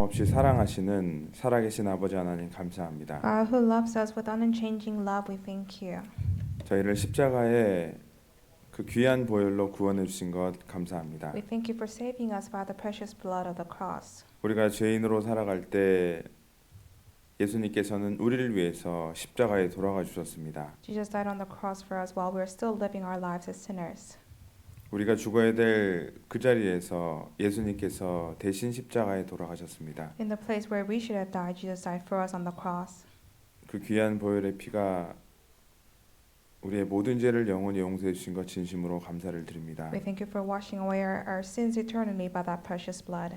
변함없이 사랑하시는 살아계신 아버지 하나님 감사합니다. God who loves us with unchanging love, we thank you. 저희를 십자가에 그 귀한 보혈로 구원해 주신 것 감사합니다. We thank you for saving us by the precious blood of the cross. 우리가 죄인으로 살아갈 때 예수님께서는 우리를 위해서 십자가에 돌아가 주셨습니다. Jesus died on the cross for us while we are still living our lives as sinners. 우리가 죽어야 될 그 자리에서 예수님께서 대신 십자가에 돌아가셨습니다. In the place where we should have died, Jesus died for us on the cross. 그 귀한 보혈의 피가 우리의 모든 죄를 영원히 용서해 주신 것 진심으로 감사를 드립니다. We thank you for washing away our sins eternally by that precious blood.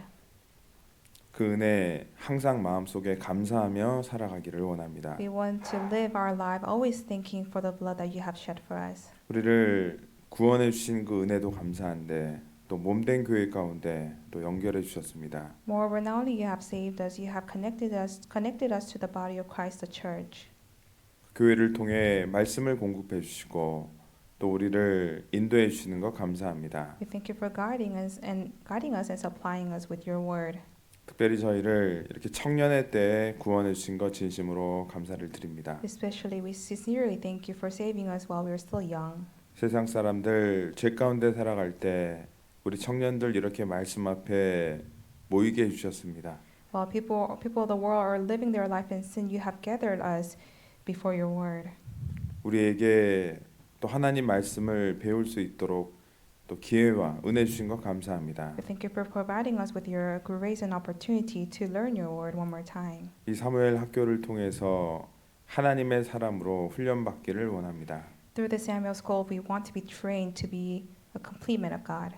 그 은혜 항상 마음속에 감사하며 살아가기를 원합니다. We want to live our life always thanking for the blood that you have shed for us. 우리를 구원해 주신 그 은혜도 감사한데 또 몸된 교회 가운데 또 연결해 주셨습니다. Moreover, not only you have saved us, you have connected us to the body of Christ, the church. 교회를 통해 말씀을 공급해 주시고 또 우리를 인도해 주시는 것 감사합니다. We thank you for guiding us and supplying us with your word. 특별히 저희를 이렇게 청년의 때에 구원해 주신 것 진심으로 감사를 드립니다. Especially, we sincerely thank you for saving us while we are still young. 세상 사람들 죄 가운데 살아갈 때 우리 청년들 이렇게 말씀 앞에 모이게 해 주셨습니다. While people of the world are living their life in sin, you have gathered us before your word. 우리에게 또 하나님 말씀을 배울 수 있도록 또 기회와 은혜 주신 것 감사합니다. We thank you for providing us with your grace and opportunity to learn your word one more time. 이 사무엘 학교를 통해서 하나님의 사람으로 훈련받기를 원합니다. Through the Samuel School, we want to be trained to be a complete man of God.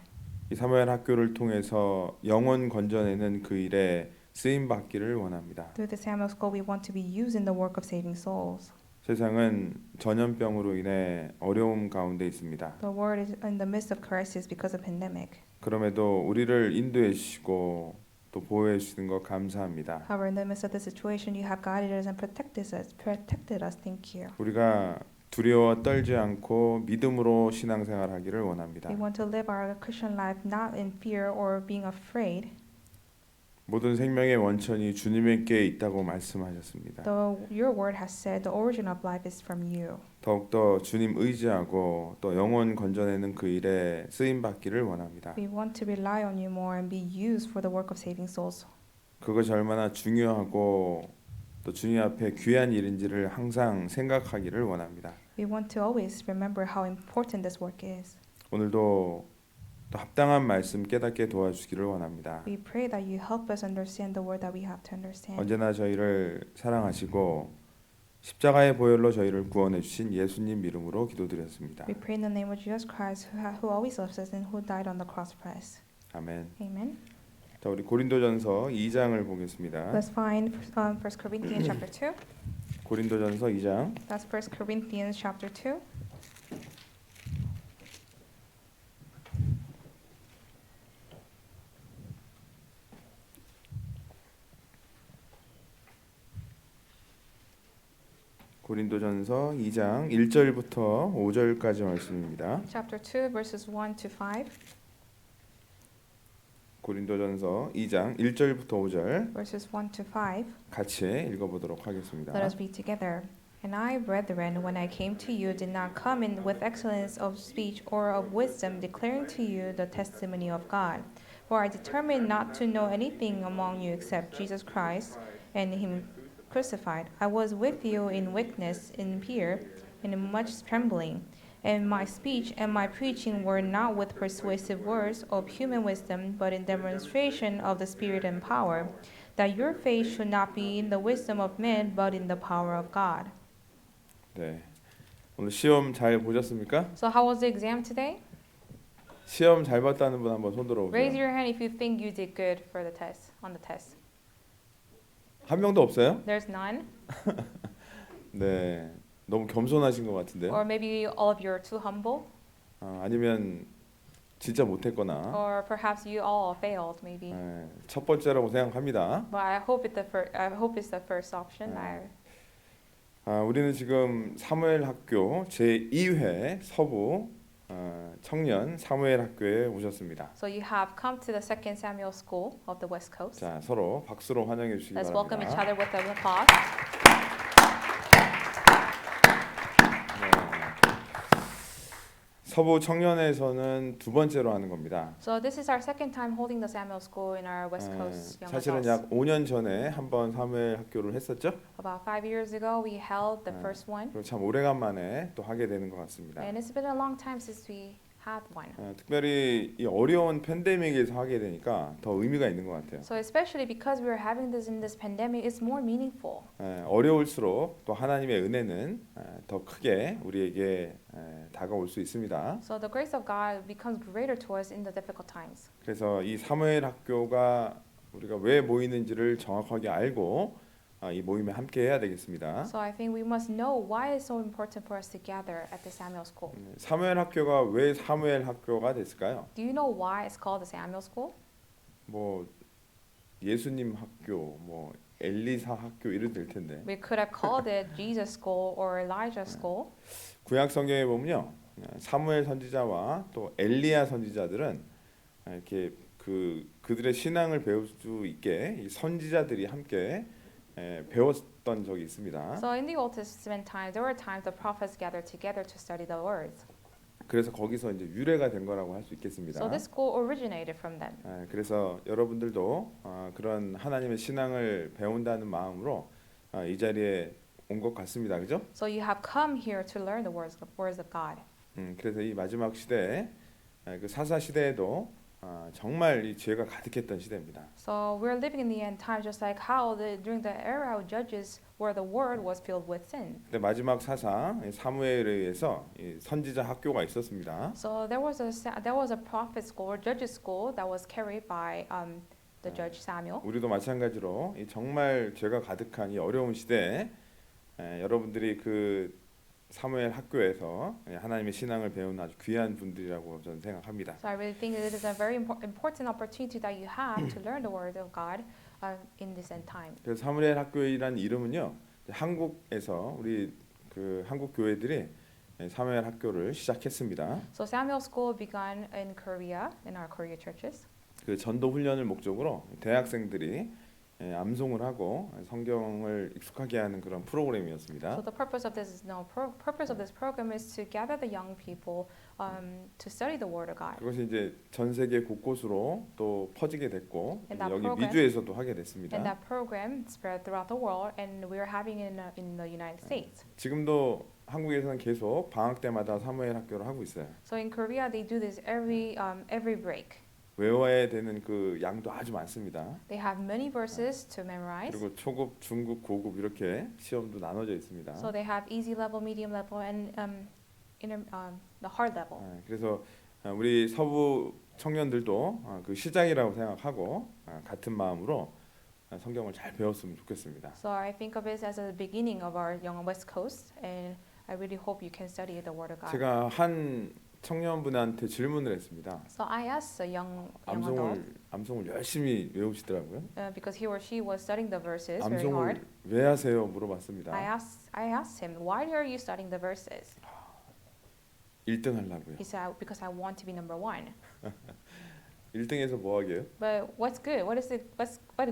이 사무엘 학교를 통해서 영혼 건져내는 그 일에 쓰임 받기를 원합니다. Through the Samuel School, we want to be used in the work of saving souls. 세상은 전염병으로 인해 어려움 가운데 있습니다. The world is in the midst of crisis because of pandemic. 그럼에도 우리를 인도해 주시고 또 보호해 주시는 것 감사합니다. However, in the midst of the situation, you have guided us and protected us. Thank you. 우리가 두려워 떨지 않고 믿음으로 신앙생활하기를 원합니다. We want to live our Christian life not in fear or being afraid. 모든 생명의 원천이 주님께 있다고 말씀하셨습니다. Though your word has said the origin of life is from you. 더욱더 주님 의지하고 또 영혼 건져내는 그 일에 쓰임 받기를 원합니다. We want to rely on you more and be used for the work of saving souls. 그것이 얼마나 중요하고 또 주님 앞에 귀한 일인지를 항상 생각하기를 원합니다. We want to always remember how important this work is. 오늘도 또 합당한 말씀 깨닫게 도와주시기를 원합니다. We pray that you help us understand the word that we have to understand. 언제나 저희를 사랑하시고 십자가의 보혈로 저희를 구원해 주신 예수님 이름으로 기도드렸습니다. We pray in the name of Jesus Christ, who always loves us and who died on the cross for us. 아멘. Amen. 자, 우리 고린도전서 2장을 보겠습니다. Let's find 1 Corinthians chapter 2. 고린도전서 2장 That's 1 Corinthians chapter 2. 고린도전서 2장 1절부터 5절까지 말씀입니다. Chapter 2 verses 1 to 5. 고린도전서 2장 1절부터 5절 Verses 1 to 5. 같이 읽어보도록 하겠습니다. Let us read together. And I, brethren, when I came to you, did not come in with excellence of speech or of wisdom, declaring to you the testimony of God. For I determined not to know anything among you except Jesus Christ and Him crucified. I was with you in weakness, in fear, and in much trembling. And my speech and my preaching were not with persuasive words of human wisdom, but in demonstration of the Spirit and power, that your faith should not be in the wisdom of men, but in the power of God. 네. 오늘 시험 잘 보셨습니까? So how was the exam today? 시험 잘 봤다는 분 한번 손 들어 Raise 보세요. your hand if you think you did good for the test, on the test. 한 명도 없어요? There's none. 네. 너무 겸손하신 것 같은데요. Or maybe all of you are too humble. 아니면 진짜 못했거나 Or perhaps you all failed, maybe. 네, 첫 번째라고 생각합니다. But I hope it's the first option. 우리는 지금 사무엘 학교 제2회 서부 청년 사무엘 학교에 오셨습니다. So you have come to the Second Samuel School of the West Coast. 자, 서로 박수로 환영해 주시기 Let's welcome each 바랍니다. other with an applause. 서부 청년에서는 두 번째로 하는 겁니다. So this is our second time holding the Samuel School in our West Coast young 사실은 adults. 약 5년 전에 한번 사무엘 학교를 했었죠. About 5 years ago, we held the first one, 그리고 참 오래간만에 또 하게 되는 것 같습니다. and it's been a long time since we had one. 특별히 이 어려운 팬데믹에서 하게 되니까 더 의미가 있는 것 같아요. So especially because we are having this in this pandemic, it's more meaningful. 어려울수록 또 하나님의 은혜는 더 크게 우리에게 다가올 수 있습니다. So the grace of God becomes greater to us in the difficult times. 그래서 이 사무엘 학교가 우리가 왜 모이는지를 정확하게 알고 이 모임에 함께 해야 되겠습니다. So I think we must know why it's so important for us to gather at the Samuel School. 사무엘 학교가 왜 사무엘 학교가 됐을까요? Do you know why it's called the Samuel School? 뭐 예수님 학교, 뭐 엘리사 학교 이래도 될 텐데. We could have called it Jesus School or Elijah School. 구약 성경에 보면요, 사무엘 선지자와 또 엘리야 선지자들은 이렇게 그들의 신앙을 배울 수 있게 이 선지자들이 함께 배웠던 적이 있습니다. So in the Old Testament times, there were times the prophets gathered together to study the words. 그래서 거기서 이제 유래가 된 거라고 할 수 있겠습니다. So this school originated from them. 그래서 여러분들도 그런 하나님의 신앙을 배운다는 마음으로 이 자리에 온 것 같습니다, 그죠? So you have come here to learn the words of God. 그래서 이 마지막 시대에 그 사사 시대에도 정말 이 죄가 가득했던 시대입니다. So we're living in the end time, just like how during the era of Judges, where the word was filled with sin. 근데 마지막 사사 사무엘에 의해서 이 선지자 학교가 있었습니다. So there was a prophet school or judges school that was carried by the judge Samuel. 우리도 마찬가지로 이 정말 죄가 가득한 이 어려운 시대에 여러분들이 그 사무엘 학교에서 하나님의 신앙을 배우는 아주 귀한 분들이라고 저는 생각합니다. So I really think it is a very important opportunity that you have to learn the word of God in this end time. 그래서 사무엘 학교이라는 이름은요, 한국에서 우리 그 한국 교회들이 사무엘 학교를 시작했습니다. So Samuel School began in Korea, in our Korea churches. 그 전도 훈련을 목적으로 대학생들이 암송을 하고 성경을 익숙하게 하는 그런 프로그램이었습니다. So the purpose of this program is to gather the young people to study the Word of God. 그것이 이제 전 세계 곳곳으로 또 퍼지게 됐고 And that 여기 program- 미주에서도 하게 됐습니다. And that program spread throughout the world, and we are having it in the United States. 지금도 한국에서는 계속 방학 때마다 사무엘 학교를 하고 있어요. So in Korea, they do this every break. 외워야 되는 그 양도 아주 많습니다. They have many verses to memorize. 그리고 초급, 중급, 고급 이렇게 시험도 나눠져 있습니다. So they have easy level, medium level, and the hard level. 그래서 우리 서부 청년들도 그 시작이라고 생각하고 같은 마음으로 성경을 잘 배웠으면 좋겠습니다. So I think of it as a beginning of our young West Coast, and I really hope you can study the Word of God. 제가 한 청년분한테 질문을 했습니다. So I asked a young adult 암송을 열심히 외우시더라고요. because he or she was studying the verses very hard. 암송을 왜 하세요? 물어봤습니다. I asked him, why are you studying the verses? 1등 하려고요. He said, because I want to be number one. 1등에서 뭐 하게요? But what's good? What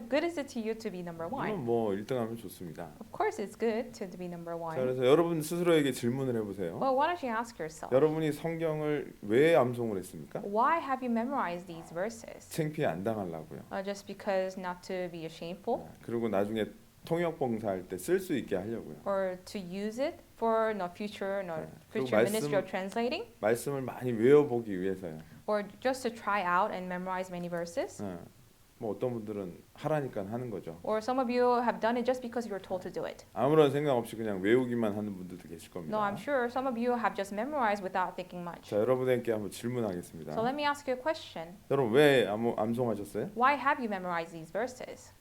good is it to you to be number one? 물론 뭐 1등하면 좋습니다. Of course, it's good to be number 자, one. 그래서 여러분 스스로에게 질문을 해보세요. Well, why don't you ask yourself, 여러분이 성경을 왜 암송을 했습니까? why have you memorized these verses? 창피해 안 당하려고요. Just because not to be shameful, 그리고 나중에 통역 봉사할 때 쓸 수 있게 하려고요. or to use it for future 그리고 ministry of translating, 말씀을 많이 외워보기 위해서요. or just to try out and memorize many verses. 뭐 어떤 분들은 하라니까 하는 거죠. Or some of you have done it just because you were told to do it. 아무런 생각 없이 그냥 외우기만 하는 분들도 계실 겁니다. No, I'm sure some of you have just memorized without thinking much. 자, 여러분에게 한번 질문하겠습니다. So let me ask you a question. 여러분 왜 암송하셨어요? Why have you memorized these verses?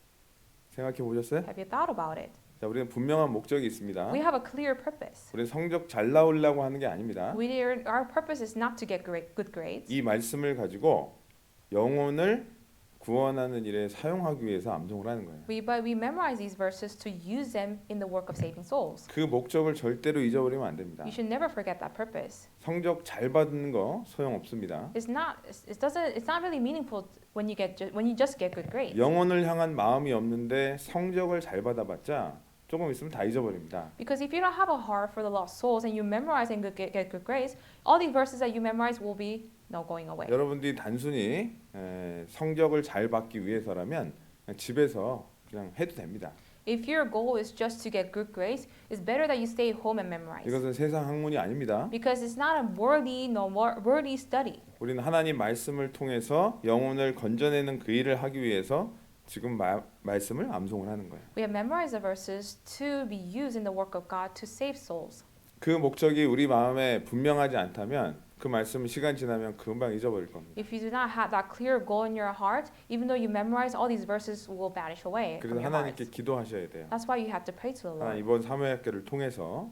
생각해 보셨어요? Have you thought about it? 자, 우리는 분명한 목적이 있습니다. We have a clear purpose. 우리는 성적 잘 나오려고 하는 게 아닙니다. Our purpose is not to get good grades. 이 말씀을 가지고 영혼을 구원하는 일에 사용하기 위해서 암송을 하는 거예요. But we memorize these verses to use them in the work of saving souls. 그 목적을 절대로 잊어버리면 안 됩니다. You should never forget that purpose. 성적 잘 받는 거 소용 없습니다. It's not really meaningful when you just get good grades. 영혼을 향한 마음이 없는데 성적을 잘 받아봤자 조금 있으면 다 잊어버립니다. Because if you don't have a heart for the lost souls and you memorize and get good grades, all these verses that you memorize will be going away. 여러분들이 단순히 성적을 잘 받기 위해서라면 그냥 집에서 그냥 해도 됩니다. If your goal is just to get good grades, it's better that you stay home and memorize. 이것은 세상 학문이 아닙니다. Because it's not a worthy study. 우리는 하나님 말씀을 통해서 영혼을 건져내는 그 일을 하기 위해서 지금 말씀을 암송을 하는 거예요. We have memorized the verses to be used in the work of God to save souls. 그 목적이 우리 마음에 분명하지 않다면 그 말씀은 시간 지나면 금방 잊어버릴 겁니다. If you do not have that clear goal in your heart, even though you memorize all these verses will vanish away 그래서 from your 하나님께 heart. 기도하셔야 돼요. That's why you have to pray to the 하나님 Lord. 이번 사모학교를 통해서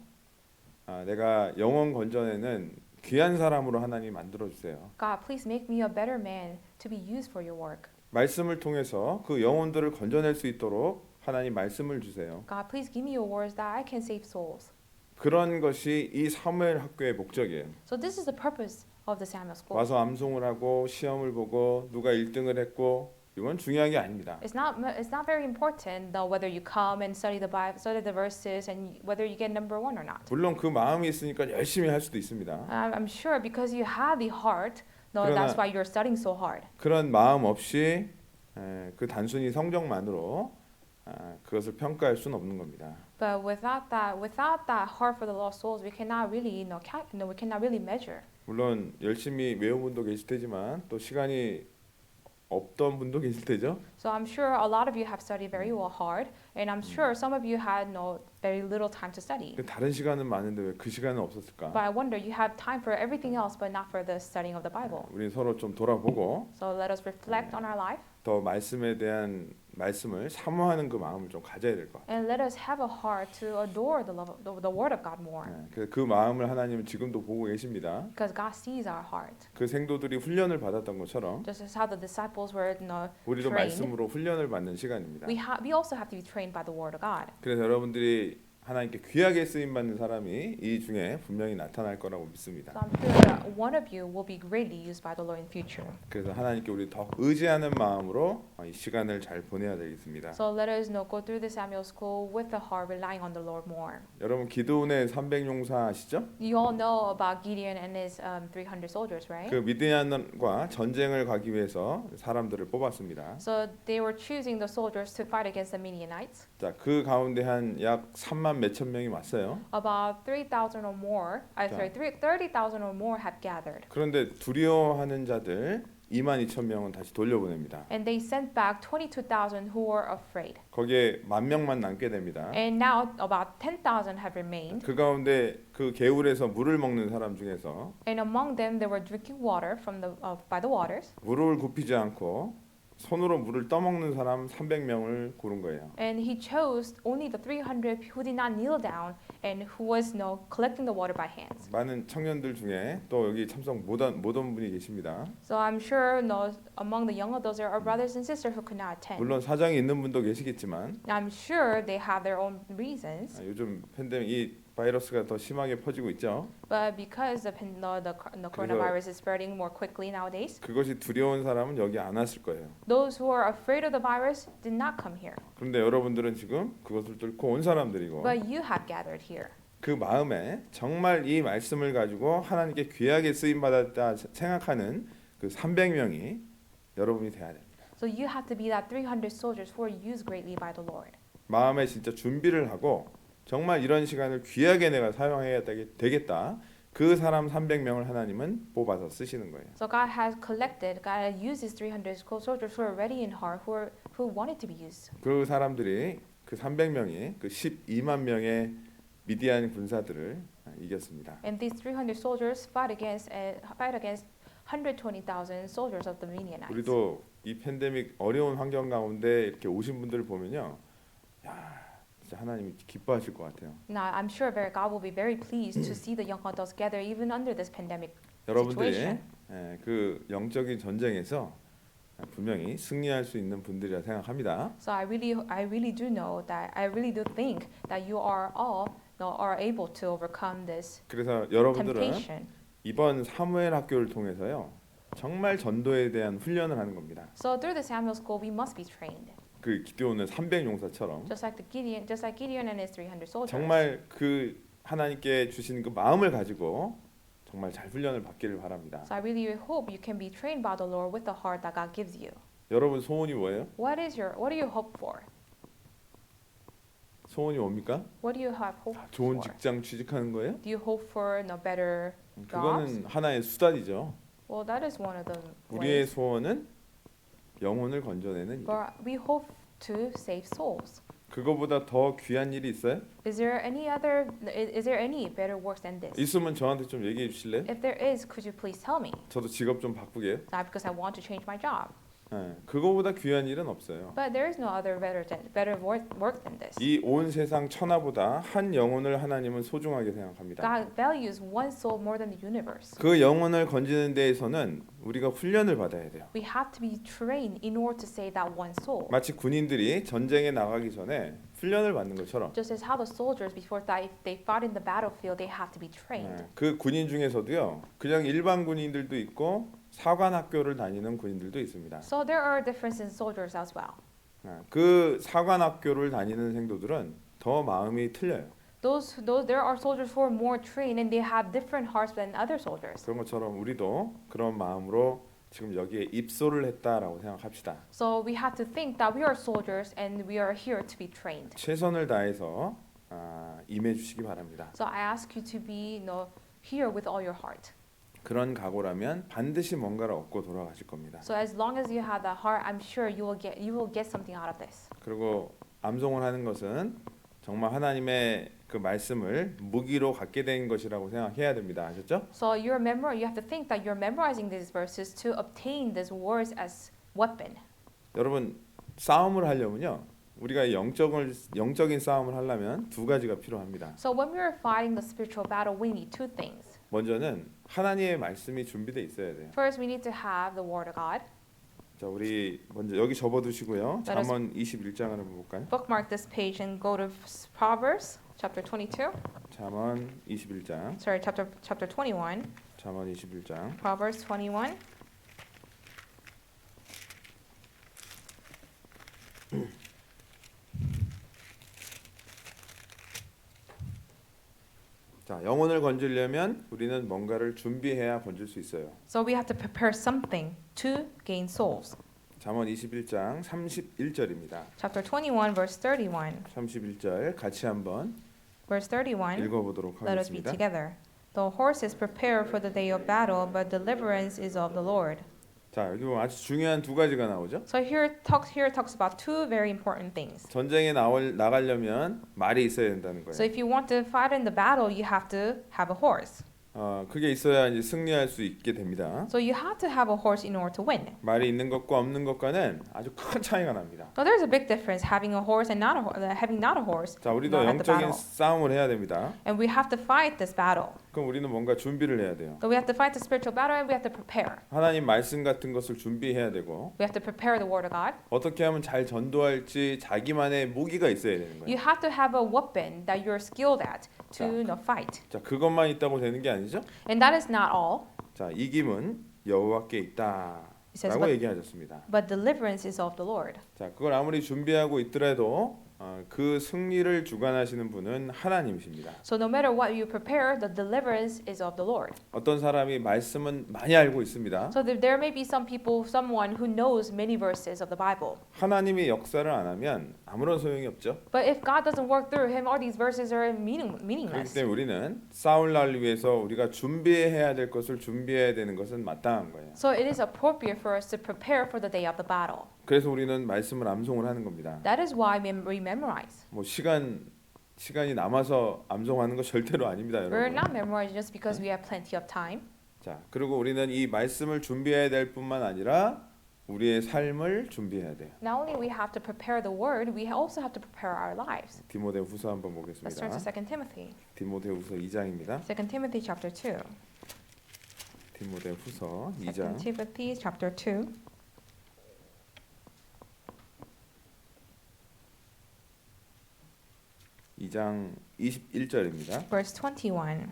내가 영혼 건져내는 귀한 사람으로 하나님 만들어 주세요. God, please make me a better man to be used for your work. 말씀을 통해서 그 영혼들을 건져낼 수 있도록 하나님 말씀을 주세요. God, please give me your words that I can save souls. 그런 것이 이 사무엘 학교의 목적이에요. So this is the purpose of the Samuel School. 와서 암송을 하고 시험을 보고 누가 1등을 했고 이건 중요한 게 아닙니다. It's not very important though whether you come and study the Bible, study the verses, and whether you get number one or not. 물론 그 마음이 있으니까 열심히 할 수도 있습니다. I'm sure because you have the heart, no, 그러나- that's why you're studying so hard. 그런 마음 없이 그 단순히 성적만으로 그것을 평가할 수는 없는 겁니다. But without that heart for the lost souls, we cannot really, we cannot really measure. 물론 열심히 외운 분도 계실 테지만 또 시간이 없던 분도 계실 테죠. So I'm sure a lot of you have studied very well hard, and I'm sure some of you had very little time to study. 다른 시간은 많은데 왜 그 시간은 없었을까? But I wonder, you have time for everything else, but not for the studying of the Bible. 우리 서로 좀 돌아보고 So let us reflect on our life, 더 말씀에 대한 말씀을 사모하는 그 마음을 좀 가져야 될 것 같아요. and let us have a heart to adore the Word of God more. 그래서 그 마음을 하나님은 지금도 보고 계십니다. Because God sees our heart. 그 생도들이 훈련을 받았던 것처럼 Just as how the disciples were 우리도 trained, 말씀으로 훈련을 받는 시간입니다. we also have to be trained by the Word of God. 그래서 여러분들이 하나님께 귀하게 쓰임 받는 사람이 이 중에 분명히 나타날 거라고 믿습니다. So I'm sure that one of you will be greatly used by the Lord in future. 그래서 하나님께 우리 더 의지하는 마음으로 이 시간을 잘 보내야 되겠습니다. So let us go through the Samuel School with the heart relying on the Lord more. 여러분 기드온의 300용사 아시죠? You all know about Gideon and his 300 soldiers, right? 그 미디안과 전쟁을 가기 위해서 사람들을 뽑았습니다. So they were choosing the soldiers to fight against the Midianites. 자, 그 가운데 한 약 3만 몇천 명이 왔어요. About 3,000 or more, sorry, 30,000 or more had gathered. 그런데 두려워하는 자들 2만 2천 명은 다시 돌려보냅니다. And they sent back 22,000 who were afraid. 거기에 10,000만 남게 됩니다. And now about 10,000 have remained. 그 가운데 그 개울에서 물을 먹는 사람 중에서 And among them they were drinking water from by the waters. 무릎을 굽히지 않고 손으로 물을 떠먹는 사람 300명을 고른 거예요. And he chose only the 300 who did not kneel down and who was collecting the water by hands. 많은 청년들 중에 또 여기 참석 못 온 분이 계십니다. So I'm sure among the young adults there are brothers and sisters who could not attend. 물론 사정이 있는 분도 계시겠지만 I'm sure they have their own reasons, 요즘 팬데믹 이 바이러스가 더 심하게 퍼지고 있죠. but because the coronavirus is spreading more quickly nowadays, 그것이 두려운 사람은 여기 안 왔을 거예요. those who are afraid of the virus did not come here. 그런데 여러분들은 지금 그것을 뚫고 온 사람들이고 But you have gathered here. 그 마음에 정말 이 말씀을 가지고 하나님께 귀하게 쓰임 받았다 생각하는 그 300명이 여러분이 돼야 됩니다. So you have to be that 300 soldiers who are used greatly by the Lord. 마음에 진짜 준비를 하고 정말 이런 시간을 귀하게 내가 사용해야 되겠다. 그 사람 300명을 하나님은 뽑아서 쓰시는 거예요. So God has uses 300 soldiers who are ready in heart, who wanted to be used. 그 사람들이 그 300명이 그 12만 명의 미디안 군사들을 이겼습니다. And these 300 soldiers fight against 120,000 soldiers of the Midianites. 우리도 이 팬데믹 어려운 환경 가운데 이렇게 오신 분들을 보면요, 야, 진짜 하나님이 기뻐하실 것 같아요. Now, I'm sure God will be very pleased to see the young adults gather even under this pandemic 여러분들이 situation. 그 영적인 전쟁에서 분명히 승리할 수 있는 분들이라 생각합니다. So I really do know that I really do think that you are all are able to overcome this 그래서 여러분들은 temptation. 이번 사무엘 학교를 통해서요 정말 전도에 대한 훈련을 하는 겁니다. So through the Samuel School, we must be trained, 그 기드온의 300용사처럼 just like Gideon and his 300 soldiers. 정말 그 하나님께 주신 그 마음을 가지고 정말 잘 훈련을 받기를 바랍니다. So I really hope you can be trained by the Lord with the heart that God gives you. 여러분 소원이 뭐예요? What do you hope for? 소원이 뭡니까? What do you have hope 좋은 for? 직장 취직하는 거예요? Do you hope for better jobs? 그거는 하나의 수단이죠. Well, that is one of the 우리의 ways. 소원은 영혼을 건져내는 일. But we hope to save souls. 그거보다 더 귀한 일이 있어요? Is there any better works than this? 있으면 저한테 좀 얘기해 주실래요? If there is, could you please tell me? 저도 직업 좀 바꾸게요. Not because I want to change my job, 그거보다 귀한 일은 없어요. but there is no other better work than this. 이 온 세상 천하보다 한 영혼을 하나님은 소중하게 생각합니다. God values one soul more than the universe. 그 영혼을 건지는 데에서는 우리가 훈련을 받아야 돼요. We have to be trained in order to save that one soul. 마치 군인들이 전쟁에 나가기 전에 훈련을 받는 것처럼 Just as how the soldiers before that, if they fought in the battlefield, they have to be trained. 그 군인 중에서도요. 그냥 일반 군인들도 있고 사관 학교를 다니는 군인들도 있습니다. So there are differences in soldiers as well. 그 사관 학교를 다니는 생도들은 더 마음이 틀려요. There are soldiers who are more trained and they have different hearts than other soldiers. 그런 것처럼 우리도 그런 마음으로 지금 여기에 입소를 했다라고 생각합시다. So we have to think that we are soldiers and we are here to be trained. 최선을 다해서 임해 주시기 바랍니다. So I ask you to be here with all your heart. 그런 각오라면 반드시 뭔가를 얻고 돌아가실 겁니다. So as long as you have that heart, I'm sure you will get something out of this. 그리고 암송을 하는 것은 정말 하나님의 그 말씀을 무기로 갖게 된 것이라고 생각해야 됩니다. 아셨죠? So you have to think that you're memorizing these verses to obtain these words as weapon. 여러분 싸움을 하려면요. 우리가 영적인 싸움을 하려면 두 가지가 필요합니다. So when we are fighting the spiritual battle, we need two things. 먼저는 하나님의 말씀이 준비돼 있어야 돼요. First, we need to have the word of God. 자, 우리 먼저 여기 접어두시고요. Let us- 잠언 21장을 한번 볼까요? Bookmark this page and go to Proverbs chapter 22. 잠언 21장. Sorry, chapter 21. 잠언 21장. Proverbs 21. 자, 영혼을 건지려면 우리는 뭔가를 준비해야 건질 수 있어요. So we have to prepare something to gain souls. 잠언 21장 31절입니다. Chapter 21, verse 31. 31절 같이 한번 Verse 31. 읽어보도록 Let us read 하겠습니다. together. The horses prepare for the day of battle, but deliverance is of the Lord. 자, 여기 보면 아주 중요한 두 가지가 나오죠. So here talks about two very important things. 전쟁에 나가려면 말이 있어야 된다는 So 거예요. if you want to fight in the battle, you have to have a horse. 그게 있어야 이제 승리할 수 있게 됩니다. So you have to have a horse in order to win. 말이 있는 것과 없는 것과는 아주 큰 차이가 납니다. So there's a big difference having a horse and having not a horse. 자, 우리도 not at the 영적인 battle. 싸움을 해야 됩니다. And we have to fight this battle. 그럼 우리는 뭔가 준비를 해야 돼요. So we have to fight the spiritual battle and we have to prepare. 하나님 말씀 같은 것을 준비해야 되고 We have to prepare the word of God. 어떻게 하면 잘 전도할지 자기만의 무기가 있어야 되는 You 거예요. have to have a weapon that you're skilled at to fight. 자, 그것만 있다고 되는 게 아니죠? And that is not all. 자, 이김은 여호와께 It says, 있다라고 얘기하셨습니다. but deliverance is of the Lord. 자, 그걸 아무리 준비하고 있더라도 그 승리를 주관하시는 분은 하나님이십니다. So no matter what you prepare, the deliverance is of the Lord. 어떤 사람이 말씀은 많이 알고 있습니다. So there may be someone who knows many verses of the Bible. 하나님이 역사를 안 하면 아무런 소용이 없죠. But if God doesn't work through him, all these verses are 그렇기 meaningless. 때문에 우리는 싸울 날 위해서 우리가 준비해야 될 것을 준비해야 되는 것은 마땅한 거예요. So it is appropriate for us to prepare for the day of the battle. 그래서 우리는 말씀을 암송을 하는 겁니다. That is why we memorize. 뭐 시간이 남아서 암송하는 거 절대로 아닙니다, We're 여러분. not memorizing just because we have plenty of time. 자, 그리고 우리는 이 말씀을 준비해야 될 뿐만 아니라 우리의 삶을 준비해야 돼요. Not only we have to prepare the word, we also have to prepare our lives. 디모데후서 한번 Let's turn to 보겠습니다. 2 Timothy. 디모데후서 2장입니다. 2 Timothy chapter 2. 디모데후서 2 2장 Timothy chapter 2. 2장 21절입니다. Verse 21.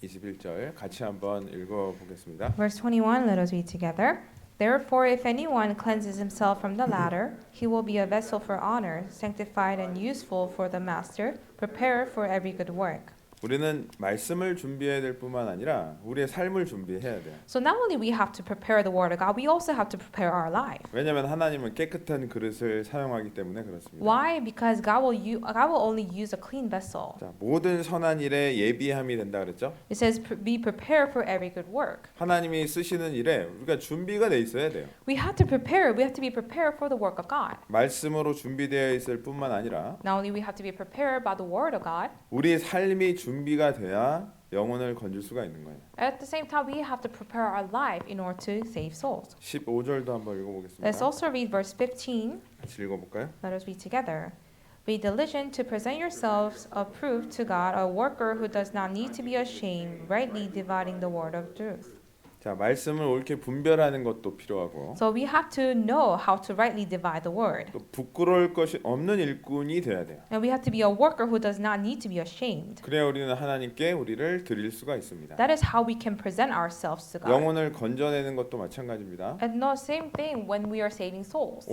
21절 같이 한번 읽어 보겠습니다. Verse 21, let us read together. Therefore, if anyone cleanses himself from the latter, he will be a vessel for honor, sanctified and useful for the master, prepared for every good work. 우리는 말씀을 준비해야 될 뿐만 아니라 우리의 삶을 준비해야 돼요. So not only we have to prepare the word of God, we also have to prepare our life. 왜냐하면 하나님은 깨끗한 그릇을 사용하기 때문에 그렇습니다. Why? Because God will only use a clean vessel. 자, 모든 선한 일에 예비함이 된다 그랬죠? It says, be prepared for every good work. 하나님이 쓰시는 일에 우리가 준비가 돼 있어야 돼요. We have to prepare. We have to be prepared for the work of God. 말씀으로 준비되어 있을 뿐만 아니라 Not only we have to be prepared by the word of God, 우리의 삶이 준비가 돼야 영혼을 건질 수가 있는 거예요. at the same time we have to prepare our life in order to save souls. 15절도 한번 읽어보겠습니다. Let's also read verse 15. 같이 읽어볼까요? Let us read together. Be diligent to present yourselves approved to God, a worker who does not need to be ashamed, rightly dividing the word of truth. 자, 말씀을 옳게 분별하는 것도 필요하고 So we have to know how to rightly divide the word. 또 부끄러울 것이 없는 일꾼이 돼야 돼요. And we have to be a worker who does not need to be ashamed. 그래야 우리는 하나님께 우리를 드릴 수가 있습니다. That is how we can present ourselves to God. 영혼을 건져내는 것도 마찬가지입니다. And the same thing when we are saving souls.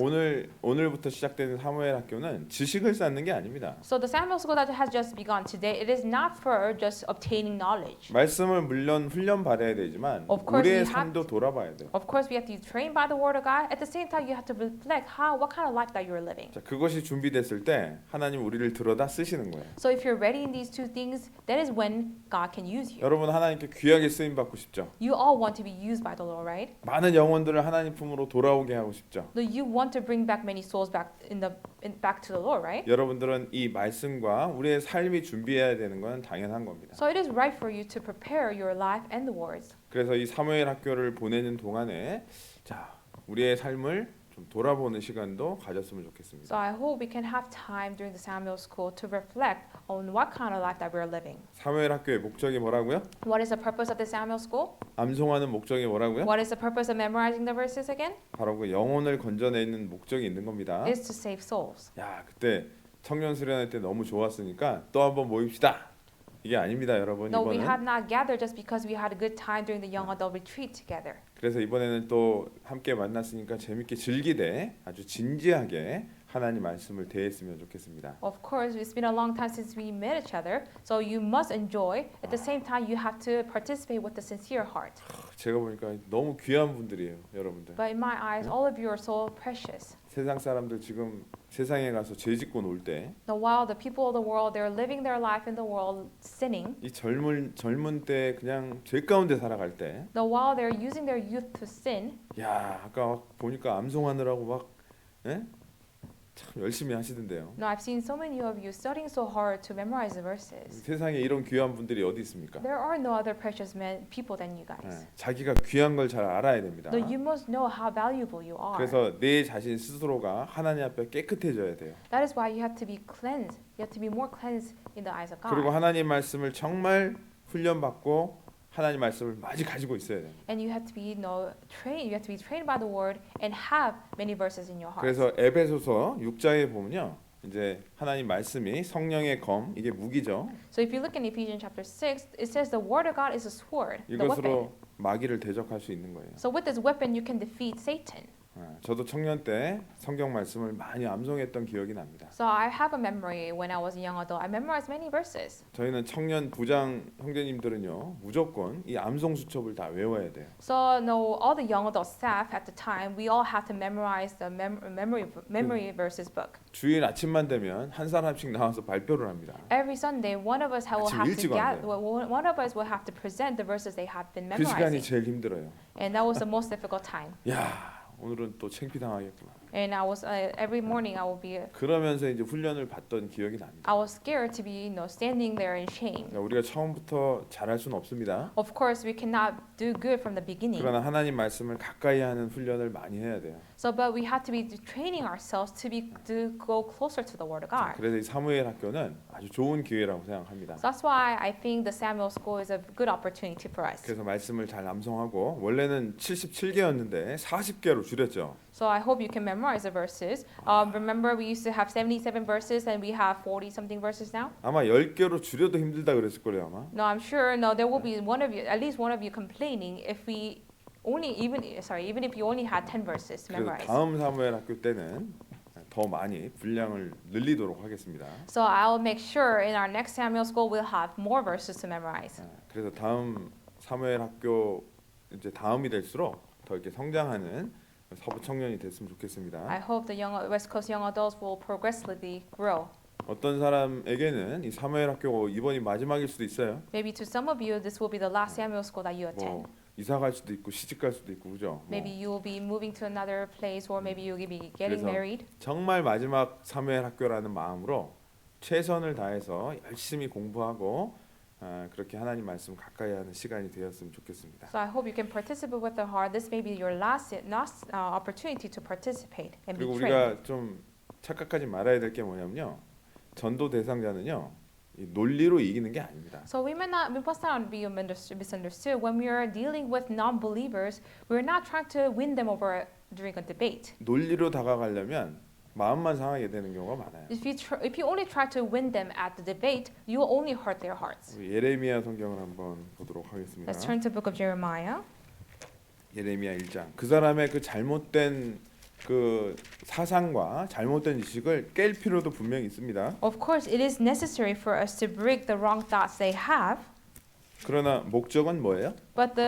오늘부터 시작되는 사무엘 학교는 지식을 쌓는 게 아닙니다. So the Samuel School that has just begun today, it is not for just obtaining knowledge. 말씀을 물론 훈련 받아야 되지만 Of course 우리의 we have 삶도 돌아봐야 돼요. Of course, we have to be trained by the Word of God. At the same time, you have to reflect what kind of life that you are living. 자, 그것이 준비됐을 때 하나님 우리를 들어다 쓰시는 거예요. So if you're ready in these two things, that is when God can use you. 여러분 하나님께 귀하게 쓰임 받고 싶죠? You all want to be used by the Lord, right? 많은 영혼들을 하나님 품으로 돌아오게 하고 싶죠? So you want to bring back many souls back back to the Lord, right? 여러분들은 이 말씀과 우리의 삶이 준비해야 되는 건 당연한 겁니다. So it is right for you to prepare your life and the words. 그래서 이 사무엘 학교를 보내는 동안에 자, 우리의 삶을 좀 돌아보는 시간도 가졌으면 좋겠습니다. So I hope we can have time during the Samuel School to reflect on what kind of life that we're living. 사무엘 학교의 목적이 뭐라고요? What is the purpose of the Samuel School? 암송하는 목적이 뭐라고요? What is the purpose of memorizing the verses again? 바로 그 영혼을 건져내는 목적이 있는 겁니다. It is to save souls. 야, 그때 청년 수련회 때 너무 좋았으니까 또 한번 모입시다. 이게 아닙니다, 여러분. No, we 이번은. have not gathered just because we had a good time during the young adult retreat together. 그래서 이번에는 또 함께 만났으니까 재밌게 즐기되 아주 진지하게 하나님 말씀을 대했으면 좋겠습니다. Of course, it's been a long time since we met each other, so you must enjoy. At the same time, you have to participate with a sincere heart. 제가 보니까 너무 귀한 분들이에요, 여러분들. But in my eyes, all of you are so precious. 세상 사람들 지금 세상에 가서 죄 짓고 놀 때 이 Now, while the people of the world, they're living their life in the world sinning. 젊은 때 그냥 죄 가운데 살아갈 때, Now, while they're using their youth to sin, 야, 아까 보니까 암송하느라고 막, 예? 참 열심히 하시던데요. now I've seen so many of you studying so hard to memorize the verses. 세상에 이런 귀한 분들이 어디 있습니까? There are no other precious people than you guys. 예, 자기가 귀한 걸 잘 알아야 됩니다. No, you must know how valuable you are. 그래서 내 자신 스스로가 하나님 앞에 깨끗해져야 돼요. That is why you have to be cleansed. You have to be more cleansed in the eyes of God. 그리고 하나님 말씀을 정말 훈련받고 하나님 말씀을 많이 가지고 있어야 돼요. And you have to be trained. You have to be trained by the word and have many verses in your heart. 그래서 에베소서 6장에 보면요. 이제 하나님 말씀이 성령의 검, 이게 무기죠. So if you look in Ephesians chapter 6, it says the word of God is a sword, the weapon. 이것으로 마귀를 대적할 수 있는 거예요. So with this weapon you can defeat Satan. 저도 청년 때 성경 말씀을 많이 암송했던 기억이 납니다. So I have a memory when I was a young adult. I memorized many verses. 저희는 청년 부장 형제님들은요, 무조건 이 암송 수첩을 다 외워야 돼요. So no, all the young adult staff at the time, we all have to memorize the memory verses book. 주일 아침만 되면 한 사람씩 나와서 발표를 합니다. Every Sunday, one of us will 아침 have 일찍 to 왔네요. one of us will have to present the verses they have been 그 시간이 memorizing, 제일 힘들어요. and that was the most difficult time. 야, 오늘은 또 창피당하겠구나. And I was every morning I will be 그러면서 이제 훈련을 받던 기억이 납니다. I was scared to be standing there in shame. 그러니까 우리가 처음부터 잘할 수는 없습니다. Of course, we cannot do good from the beginning. 그러나 하나님 말씀을 가까이 하는 훈련을 많이 해야 돼요. So, but we have to be training ourselves to go closer to the Word of God. 그래서 이 사무엘 학교는 아주 좋은 기회라고 생각합니다. So that's why I think the Samuel School is a good opportunity for us. 그래서 말씀을 잘 암송하고 원래는 77개였는데 40개로 줄였죠. So I hope you can memorize the verses. Remember, we used to have 77 verses, and we have 40 something verses now. 아마 10개로 줄여도 힘들다 그랬을 거예요 아마. No, I'm sure. No, there will be one of you, at least one of you, complaining if we only even if you only had 10 verses to 그래서 memorize. 다음 사무엘 학교 때는 더 많이 분량을 늘리도록 하겠습니다. So I'll make sure in our next Samuel School we'll have more verses to memorize. 그래서 다음 사무엘 학교 이제 다음이 될수록 더 이렇게 성장하는 서부 청년이 됐으면 I 좋겠습니다. hope the young West Coast young adults will progressively grow. 어떤 사람에게는 이 사무엘 학교가 이번이 마지막일 수도 있어요. Maybe to some of you, this will be the last Samuel School that you attend. 뭐 이사 갈 수도 있고 시집 갈 수도 있고 그죠? Maybe you will be moving to another place, or maybe you'll be getting 그래서 married. 정말 마지막 사무엘 학교라는 마음으로 최선을 다해서 열심히 공부하고 그렇게 하나님 말씀 가까이 하는 시간이 되었으면 좋겠습니다. So I hope you can participate with the heart. This may be your last opportunity to participate and be 그리고 trained. 우리가 좀 착각하지 말아야 될 게 뭐냐면요. 전도 대상자는요. 이 논리로 이기는 게 아닙니다. So we must not be misunderstood. When we are dealing with non-believers, we're not trying to win them over during a debate. 논리로 다가가려면 마음만 상하게 되는 경우가 많아요. If you only try to win them at the debate, you will only hurt their hearts. 우리 예레미야 성경을 한번 보도록 하겠습니다. Let's turn to the book of Jeremiah. 예레미야 1장. 그 사람의 그 잘못된 그 사상과 잘못된 지식을 깰 필요도 분명히 있습니다. Of course, it is necessary for us to break the wrong thoughts they have, 그러나 목적은 뭐예요? but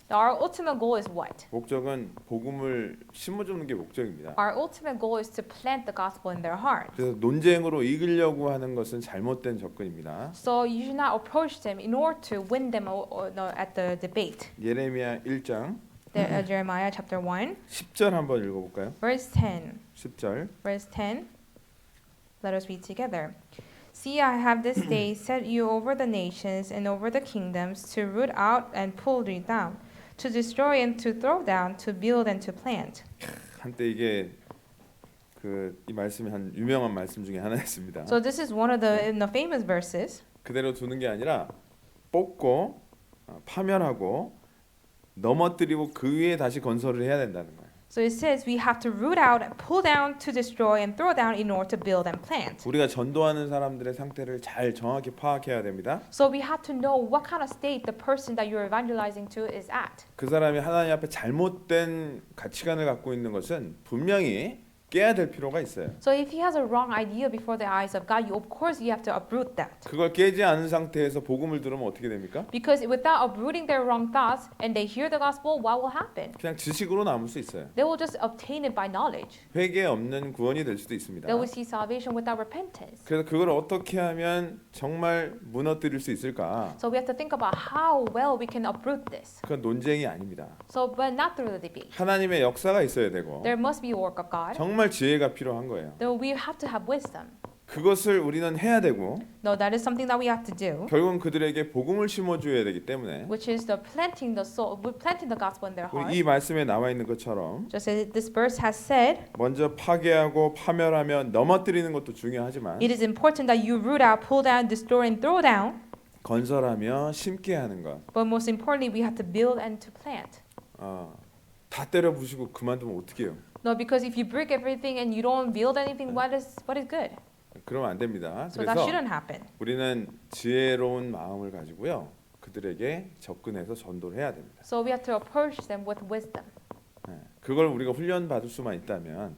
our ultimate goal is what? 목적은 복음을 심어주는 게 목적입니다. Our ultimate goal is to plant the gospel in their heart. 그래서 논쟁으로 이기려고 하는 것은 잘못된 접근입니다. So you should not approach them in order to win them at the debate. 예레미야 1장 Jeremiah chapter 1, 10절 한번 읽어볼까요? verse 10. 10절. Verse 10. Let us read together. See, I have this day set you over the nations and over the kingdoms to root out and pull you down, to destroy and to throw down, to build and to plant. 한때 이게 이 말씀이 한 유명한 말씀 중에 하나였습니다. So this is one of the famous verses. 그대로 두는 게 아니라 뽑고 파멸하고 넘어뜨리고 그 위에 다시 건설을 해야 된다는 거예요. So it says we have to root out, pull down, to destroy, and throw down in order to build and plant. 우리가 전도하는 사람들의 상태를 잘 정확히 파악해야 됩니다. So we have to know what kind of state the person that you're evangelizing to is at. 그 사람이 하나님 앞에 잘못된 가치관을 갖고 있는 것은 분명히 깨야 될 필요가 있어요. So if he has a wrong idea before the eyes of God, of course you have to uproot that. 그걸 깨지 않은 상태에서 복음을 들으면 어떻게 됩니까? Because without uprooting their wrong thoughts and they hear the gospel, what will happen? 그냥 지식으로 남을 수 있어요. They will just obtain it by knowledge. 회개 없는 구원이 될 수도 있습니다. They will see salvation without repentance. 그래서 그걸 어떻게 하면 정말 무너뜨릴 수 있을까? So we have to think about how well we can uproot this. 그건 논쟁이 아닙니다. So, but not through the debate. 하나님의 역사가 있어야 되고 There must be a work of God. 정말 지혜가 필요한 거예요. Then we have to have wisdom. 그것을 우리는 해야 되고 No, that is something that we have to do, 결국은 그들에게 복음을 심어줘야 되기 때문에 which is the planting the soul, planting the gospel in their heart. 이 말씀에 나와 있는 것처럼 Just as this verse has said, 먼저 파괴하고 파멸하며 넘어뜨리는 것도 중요하지만 it is important that you root out, pull down, destroy, and throw down. 건설하며 심게 하는 것. But most importantly, we have to build and to plant. 다 때려 부시고 그만두면 어떻게 해요? No, because if you break everything and you don't build anything, what is good? 그러면 안 됩니다. So that 그래서 shouldn't happen. 우리는 지혜로운 마음을 가지고요. 그들에게 접근해서 전도를 해야 됩니다. So we have to approach them with wisdom. 그걸 우리가 훈련 받을 수만 있다면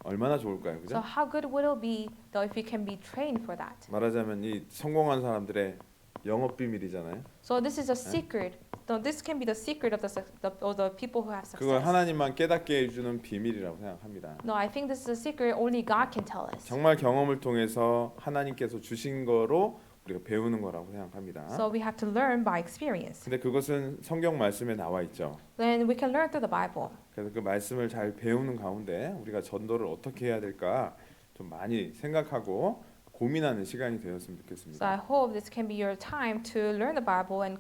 얼마나 좋을까요, 그죠? So how good will it be though if we can be trained for that? 말하자면 이 성공한 사람들의 영업 비밀이잖아요. So this is a secret. So this can be the secret of the people who have 그걸 success. 하나님만 깨닫게 해주는 비밀이라고 생각합니다. No, I think this is a secret only God can tell us. 정말 경험을 통해서 하나님께서 주신 거로 우리가 배우는 거라고 생각합니다. So we have to learn by experience. 근데 그것은 성경 말씀에 나와 있죠. Then we can learn through the Bible. 그래서 그 말씀을 잘 배우는 가운데 우리가 전도를 어떻게 해야 될까 좀 많이 생각하고 고민하는 시간이 되었으면 So I 좋겠습니다. hope this can be your time to learn the Bible and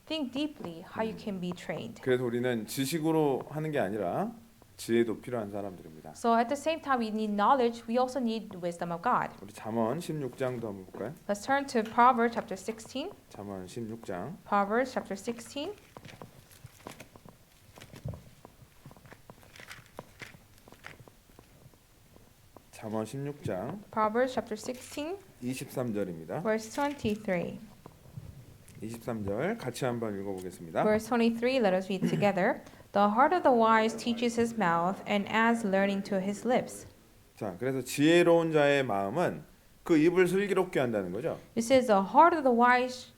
think deeply how you can be trained. 그래서 우리는 지식으로 하는 게 아니라 지혜도 필요한 사람들입니다. So at the same time we need knowledge, we also need the wisdom of God. 우리 잠언 16장도 한번 볼까요? Let's turn to Proverbs chapter 16. 잠언 16장. Proverbs chapter 16. 잠언 16장 Proverbs chapter 16, 23절입니다. verse 23. 23절 같이 한번 읽어보겠습니다. Verse 23, let us read together. The heart of the wise teaches his mouth and adds learning to his lips. 자, 그래서 지혜로운 자의 마음은 그 입을 슬기롭게 한다는 거죠. It says the heart of the wise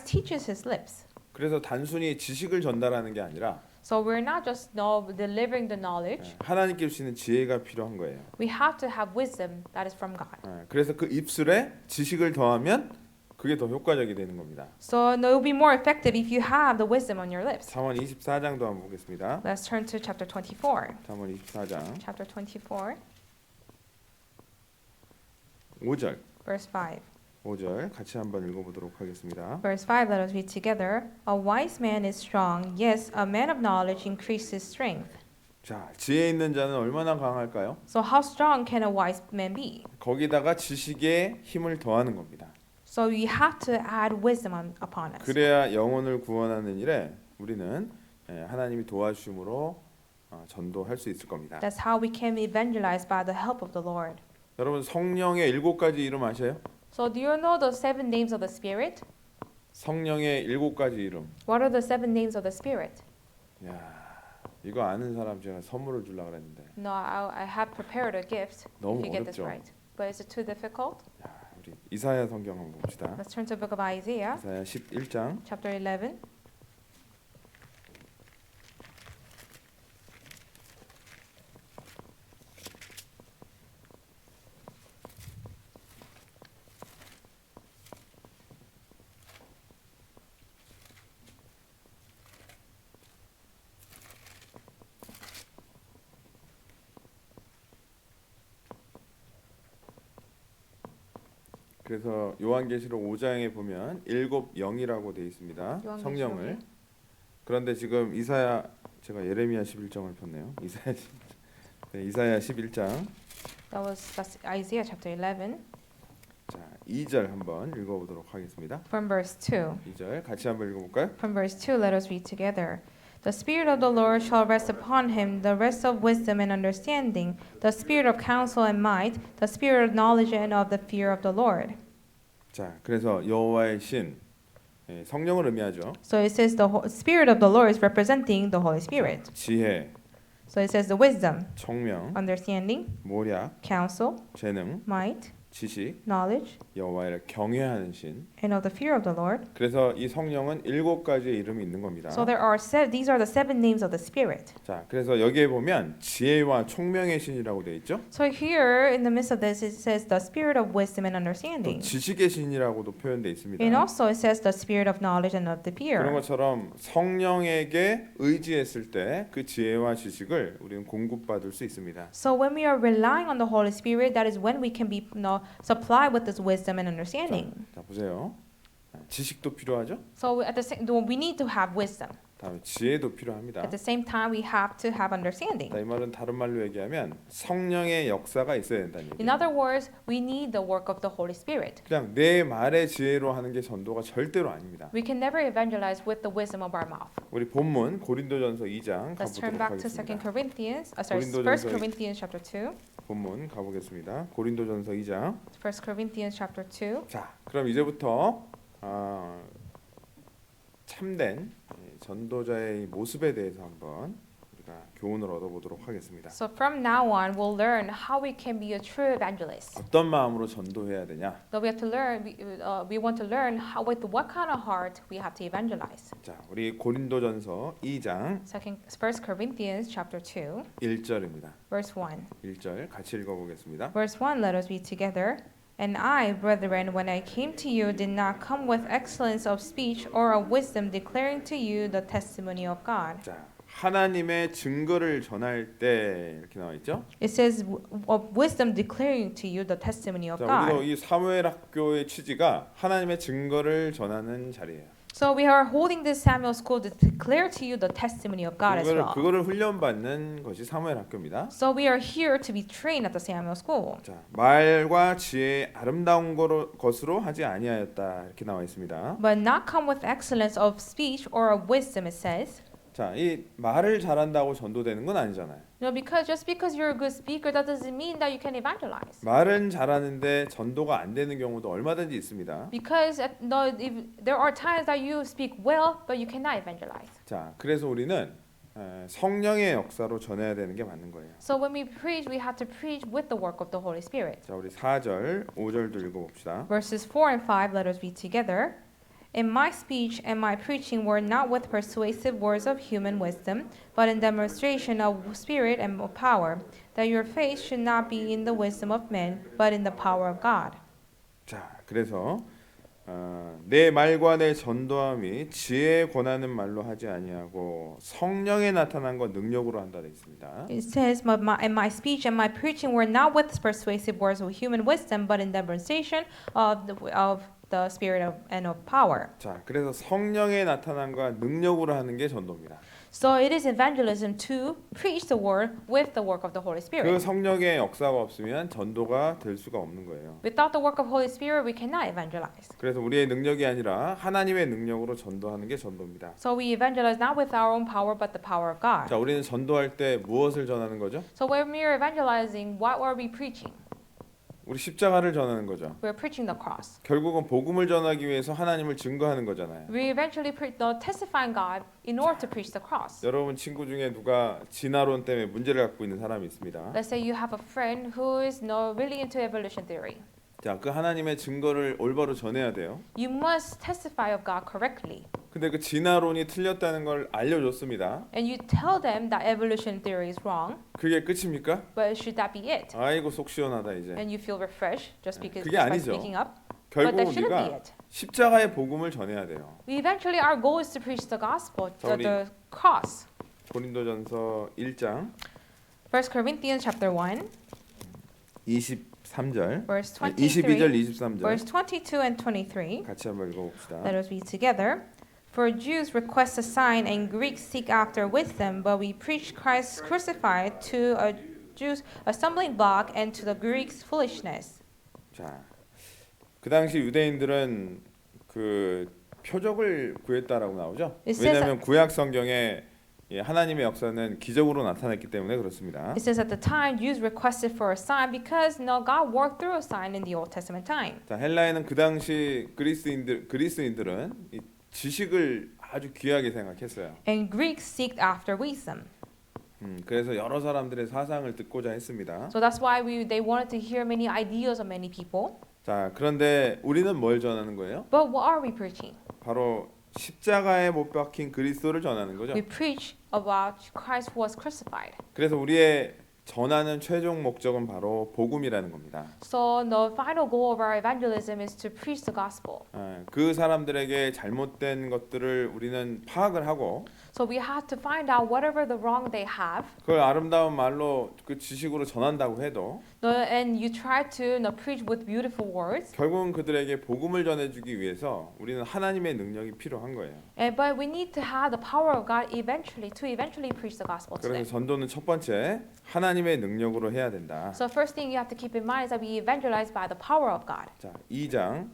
teaches his lips. 그래서 단순히 지식을 전달하는 게 아니라 So we're not just delivering the knowledge. 하나님께 주시는 지혜가 필요한 거예요. We have to have wisdom that is from God. 그래서 그 입술에 지식을 더하면 그게 더 효과적이 되는 겁니다. So it will be more effective if you have the wisdom on your lips. 잠언 24장도 한번 보겠습니다. Let's turn to chapter 24. 잠언 24장 Chapter 24, 5절. verse 5. 5절 같이 한번 읽어보도록 하겠습니다. Verse 5, let us read together. A wise man is strong, yes, a man of knowledge increases strength. 자, 지혜 있는 자는 얼마나 강할까요? So how strong can a wise man be? 거기다가 지식에 힘을 더하는 겁니다. So we have to add wisdom upon us. 그래야 영혼을 구원하는 일에 우리는 하나님이 도와주심으로 전도할 수 있을 겁니다. That's how we can evangelize by the help of the Lord. 여러분 성령의 7가지 이름 아세요? So do you know the 7 names of the Spirit? 성령의 7가지 이름. What are the 7 names of the Spirit? 야, 이거 아는 사람 제가 선물을 주려고 그랬는데 No, I have prepared a gift 너무 if you get this 어렵죠? right. But is it too difficult? 야, 우리 이사야 성경 한번 봅시다. Let's turn to the book of Isaiah, 이사야 11장 chapter 11. 그래서 요한계시록 5장에 보면 7영이라고 되어 있습니다. 요한계시록에? 성령을. 그런데 지금 이사야 제가 예레미야 11장을 폈네요. 이사야 11장. That's Isaiah chapter 11 자, 2절 한번 읽어보도록 하겠습니다. from verse 2. 2절 같이 한번 읽어볼까요? From verse 2, let us read together. The Spirit of the Lord shall rest upon him, the rest of wisdom and understanding, the spirit of counsel and might, the spirit of knowledge and of the fear of the Lord. 자, 그래서 여호와의 신 성령을 의미하죠. So it says the Spirit of the Lord is representing the Holy Spirit. 지혜, So it says the wisdom, 청명, understanding, 모략, counsel, 재능, might, 지식, knowledge, 여호와를 경외하는 신. and of the fear of the Lord. 그래서 이 성령은 7가지의 이름이 있는 겁니다. So these are the 7 names of the Spirit. 자, 그래서 여기에 보면 지혜와 총명의 신이라고 되어 있죠. So here in the midst of this it says the spirit of wisdom and 또 understanding. 지식의 신이라고도 표현되어 있습니다. And also it says the spirit of knowledge and of the 그런 fear. 것처럼 성령에게 의지했을 때 그 지혜와 지식을 우리는 공급받을 수 있습니다. So when we are relying on the Holy Spirit, that is when we can be supplied with this wisdom and understanding. 자, 보세요. 지식도 필요하죠. So at the same, we need to have wisdom. 다음에 지혜도 필요합니다. At the same time, we have to have understanding. 자, 이 말은 다른 말로 얘기하면 성령의 역사가 있어야 된다는 In 얘기예요. other words, we need the work of the Holy Spirit. 그냥 내 말의 지혜로 하는 게 전도가 절대로 아닙니다. We can never evangelize with the wisdom of our mouth. 우리 본문 고린도전서 2장 Let's turn 가보도록 back to 2 하겠습니다. Corinthians, 1 고린도전서 Corinthians chapter 2. 본문 가보겠습니다. 고린도전서 2장. 1 Corinthians chapter 2. 자, 그럼 이제부터 참된 전도자의 모습에 대해서 한번 우리가 교훈을 얻어보도록 하겠습니다. So from now on, we'll learn how we can be a true evangelist. 어떤 마음으로 전도해야 되냐? So we have to learn. We want to learn how, with what kind of heart we have to evangelize. 자, 우리 고린도전서 2장 1 Corinthians chapter 2, 1절입니다. verse 1. 1절 같이 읽어보겠습니다. Verse 1, let us read together. And I, brethren, when I came to you, did not come with excellence of speech or of wisdom, declaring to you the testimony of God. 자, 하나님의 증거를 전할 때 이렇게 나와 있죠. It says of wisdom declaring to you the testimony of 자, 우리가 God. 이 사무엘 학교의 취지가 하나님의 증거를 전하는 자리예요. So we are holding this Samuel School to declare to you the testimony of God as well. 그거를 훈련받는 것이 사무엘 학교입니다. So we are here to be trained at the Samuel School. 자, 말과 지혜의 아름다운 것으로 하지 아니하였다 이렇게 나와 있습니다. But not come with excellence of speech or of wisdom, it says. 자, 이 말을 잘한다고 전도되는 건 아니잖아요. No, because just because you're a good speaker, that doesn't mean that you can evangelize. 말은 잘하는데 전도가 안 되는 경우도 얼마든지 있습니다. Because there are times that you speak well, but you cannot evangelize. 자, 그래서 우리는 성령의 역사로 전해야 되는 게 맞는 거예요. So when we preach, we have to preach with the work of the Holy Spirit. 자, 우리 4절, 5절도 읽어봅시다. Verses 4 and 5, let us read together. And my speech and my preaching were not with persuasive words of human wisdom, but in demonstration of spirit and of power, that your faith should not be in the wisdom of men, but in the power of God. 자, 그래서 내 말과 내 전도함이 지혜에 권하는 말로 하지 아니하고 성령에 나타난 것 능력으로 한다 돼 있습니다. It says, and my speech and my preaching were not with persuasive words of human wisdom, but in demonstration of the spirit and of power. 자, 그래서 성령에 나타난 것 능력으로 하는 게 전도입니다. So it is evangelism to preach the word with the work of the Holy 그 Spirit. 성령의 역사가 없으면 전도가 될 수가 없는 거예요. Without the work of Holy Spirit, we cannot evangelize. 그래서 우리의 능력이 아니라 하나님의 능력으로 전도하는 게 전도입니다. So we evangelize not with our own power, but the power of God. 자, 우리는 전도할 때 무엇을 전하는 거죠? So when we are evangelizing, what are we preaching? 우리 십자가를 전하는 거죠. We're preaching the cross. 결국은 복음을 전하기 위해서 하나님을 증거하는 거잖아요. We eventually testifying God in order to preach the cross. 여러분 친구 중에 누가 진화론 때문에 문제를 갖고 있는 사람이 있습니다. Let's say you have a friend who is really into evolution theory. 자, 그 하나님의 증거를 올바로 전해야 돼요. You must testify of God correctly. 근데 그 진화론이 틀렸다는 걸 알려줬습니다. And you tell them that evolution theory is wrong, 그게 끝입니까? but should that be it? 아이고 속 시원하다 이제. And you feel refreshed just because 그게 just by 아니죠. speaking up? But that 결국 shouldn't be 우리가 it. 십자가의 복음을 전해야 돼요. We eventually our goal is to preach the gospel, 자, 우리 the cross. 고린도전서 1장 1 Corinthians chapter 1, 23절, verse 22절, 23, 23절 verse 22 and 23. 같이 한번 읽어봅시다. Let us read together. For Jews request a sign and Greeks seek after wisdom, but we preach Christ crucified, to Jews a stumbling block and to the Greeks foolishness. 자, 그 당시 유대인들은 그 표적을 구했다라고 나오죠. It says 왜냐하면 구약 성경에 하나님의 역사는 기적으로 나타났기 때문에 그렇습니다. It says at the time Jews requested for a sign because no God worked through a sign in the Old Testament time. 자, 헬라에는 그 당시 그리스인들은 이 지식을 아주 귀하게 생각했어요. And Greeks seeked after wisdom. 그래서 여러 사람들의 사상을 듣고자 했습니다. So that's why they wanted to hear many ideas of many people. 자, 그런데 우리는 뭘 전하는 거예요? But what are we preaching? 바로 십자가에 못 박힌 그리스도를 전하는 거죠. We preach about Christ who was crucified. 그래서 우리의 전하는 최종 목적은 바로 복음이라는 겁니다. So the final goal of our evangelism is to preach the gospel. 그 사람들에게 잘못된 것들을 우리는 파악을 하고 So we have to find out whatever the wrong they have, 그걸 아름다운 말로 그 지식으로 전한다고 해도 and you try to preach with beautiful words. 결국은 그들에게 복음을 전해주기 위해서 우리는 하나님의 능력이 필요한 거예요. But we need to have the power of God eventually preach the gospel to them. 그래서 전도는 첫 번째 하나님의 능력으로 해야 된다. So first thing you have to keep in mind is that we evangelize by the power of God. 자, 2장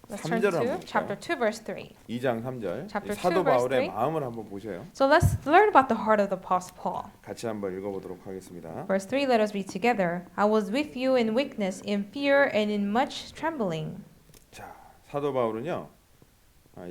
Let's turn 3절을 to 한번 chapter 볼까요? 2 verse 3. 2장 3절 Chapter 사도 2 verse 바울의 3. 마음을 한번 보세요. So let's learn about the heart of the Apostle Paul. 같이 한번 읽어보도록 하겠습니다. Verse 3, let us read together. I was with you in weakness, in fear, and in much trembling. 자, 사도 바울은요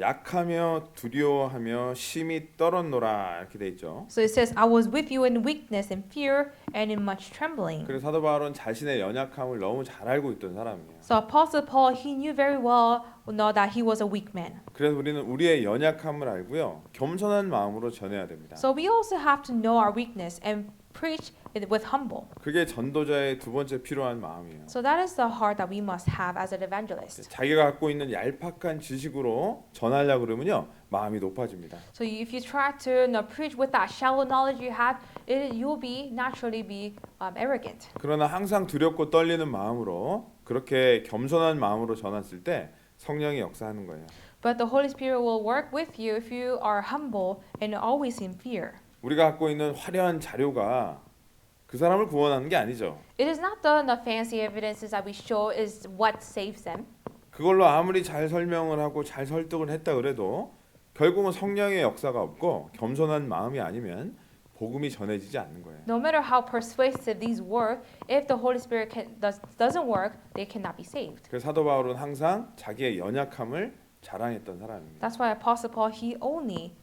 약하며 두려워하며 심히 떨었노라 이렇게 돼 있죠. So it says, I was with you in weakness, in fear, and in much trembling. 그래서 사도 바울은 자신의 연약함을 너무 잘 알고 있던 사람이에요. So Apostle Paul, he knew very well that he was a weak man. 그래서 우리는 우리의 연약함을 알고요 겸손한 마음으로 전해야 됩니다. So we also have to know our weakness and preach it with humble. 그게 전도자의 두 번째 필요한 마음이에요. So that is the heart that we must have as an evangelist. 자기가 갖고 있는 얄팍한 지식으로 전하려고 그러면요 마음이 높아집니다. So if you try to preach with that shallow knowledge you have, you'll be naturally be arrogant. 그러나 항상 두렵고 떨리는 마음으로 그렇게 겸손한 마음으로 전했을 때 성령이 역사하는 거예요. But the Holy Spirit will work with you if you are humble and always in fear. 우리가 갖고 있는 화려한 자료가 그 사람을 구원하는 게 아니죠. It is not the fancy evidences that we show is what saves them. 그걸로 아무리 잘 설명을 하고 잘 설득을 했다 그래도 결국은 성령의 역사가 없고 겸손한 마음이 아니면 복음이 전해지지 않는 거예요. No matter how persuasive these were, if the Holy Spirit doesn't work, they cannot be saved. 그래서 사도 바울은 항상 자기의 연약함을 자랑했던 사람입니다. That's why Apostle Paul he only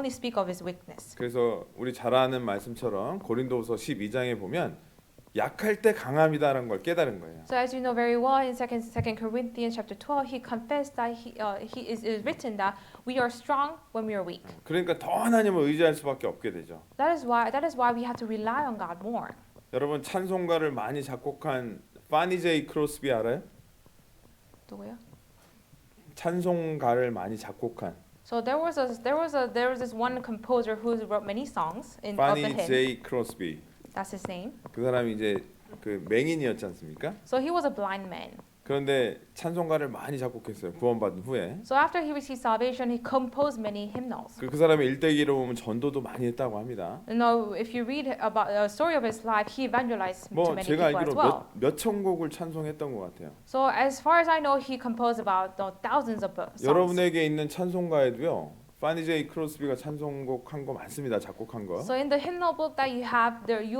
speak of his weakness. 그래서 우리 잘 아는 말씀처럼 고린도후서 12장에 보면 약할 때 강함이다라는 걸 깨달은 거예요. So as you know very well in Second Corinthians chapter 12, he confessed that he is written that we are strong when we are weak. 그러니까 더 하나님을 의지할 수밖에 없게 되죠. That is why we have to rely on God more. 여러분 찬송가를 많이 작곡한 파니 제이 크로스비 알아요? 누구요? 찬송가를 많이 작곡한 So there was this one composer who wrote many songs of the 파니 hymn. 제이 크로스비. That's his name. 그 사람이 이제 그 맹인이었지 않습니까? So he was a blind man. 그런데 찬송가를 많이 작곡했어요. 구원받은 후에. So after he received salvation, he composed many hymnals. 그 사람의 일대기로 보면 전도도 많이 했다고 합니다. You know, if you read about the story of his life, he evangelized to 뭐 many 제가 people as 알기로 well. 몇천 곡을 찬송했던 것 같아요. So as far as I know, he composed about thousands of songs. 여러분에게 있는 찬송가에도요. 파니 제이 크로스비가 찬송곡 한 거 많습니다. 작곡한 거. So in the hymnal book that you have, it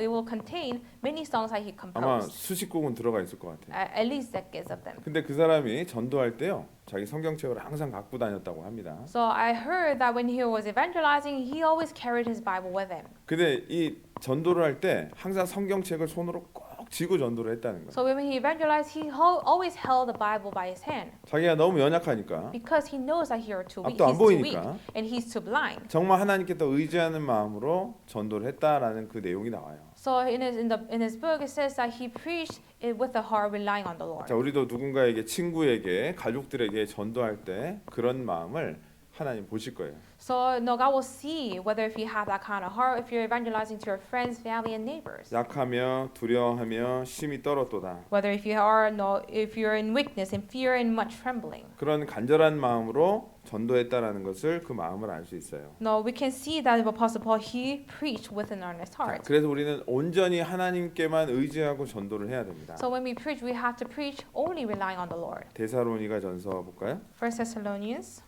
will contain many songs that he 아마 composed. 수십 곡은 들어가 있을 것 같아요. At least decades of them. 근데 그 사람이 전도할 때요. 자기 성경책을 항상 갖고 다녔다고 합니다. So I heard that when he was evangelizing, he always carried his Bible with him. 근데 이 전도를 할 때 항상 성경책을 손으로 꼭 쥐고 전도를 했다는 거예요. So when he evangelized, he always held the Bible by his hand 자기가 너무 연약하니까 because he knows that he are too weak. 앞도 안 He's too weak 보이니까 and he's too blind. 정말 하나님께 더 의지하는 마음으로 전도를 했다라는 그 내용이 나와요. So in his book, it says that he preached it with a heart relying on the Lord. 자, 우리도 누군가에게 친구에게 가족들에게 전도할 때 그런 마음을 하나님 보실 거예요. So no, God will see whether if you have that kind of heart, if you're evangelizing to your friends, family, and neighbors. 약하며 두려워하며 심히 떨었도다. Whether if you're in weakness, in fear, and much trembling. 그런 간절한 마음으로 전도했다라는 것을 그 마음을 알 수 있어요. No, we can see that the Apostle Paul he preached with an earnest 자, heart. 그래서 우리는 온전히 하나님께만 의지하고 전도를 해야 됩니다. So when we preach, we have to preach only relying on the Lord. 데살로니가전서 볼까요? 1 Thessalonians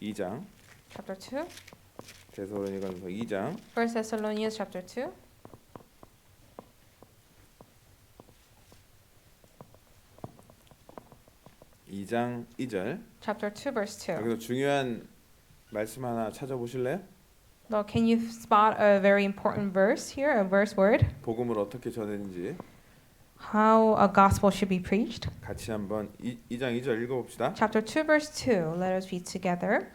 2장. chapter 2. 데살로니가전서 2장. 1 Thessalonians chapter 2. (2장 2절) Chapter 2 verse 2. 여기서 중요한 말씀 하나 찾아보실래요? Now, can you spot a very important verse here, a verse word? 복음을 어떻게 전했는지 How a gospel should be preached. 같이 한번 2장 2절 읽어봅시다. Chapter 2 verse 2. Let us read together.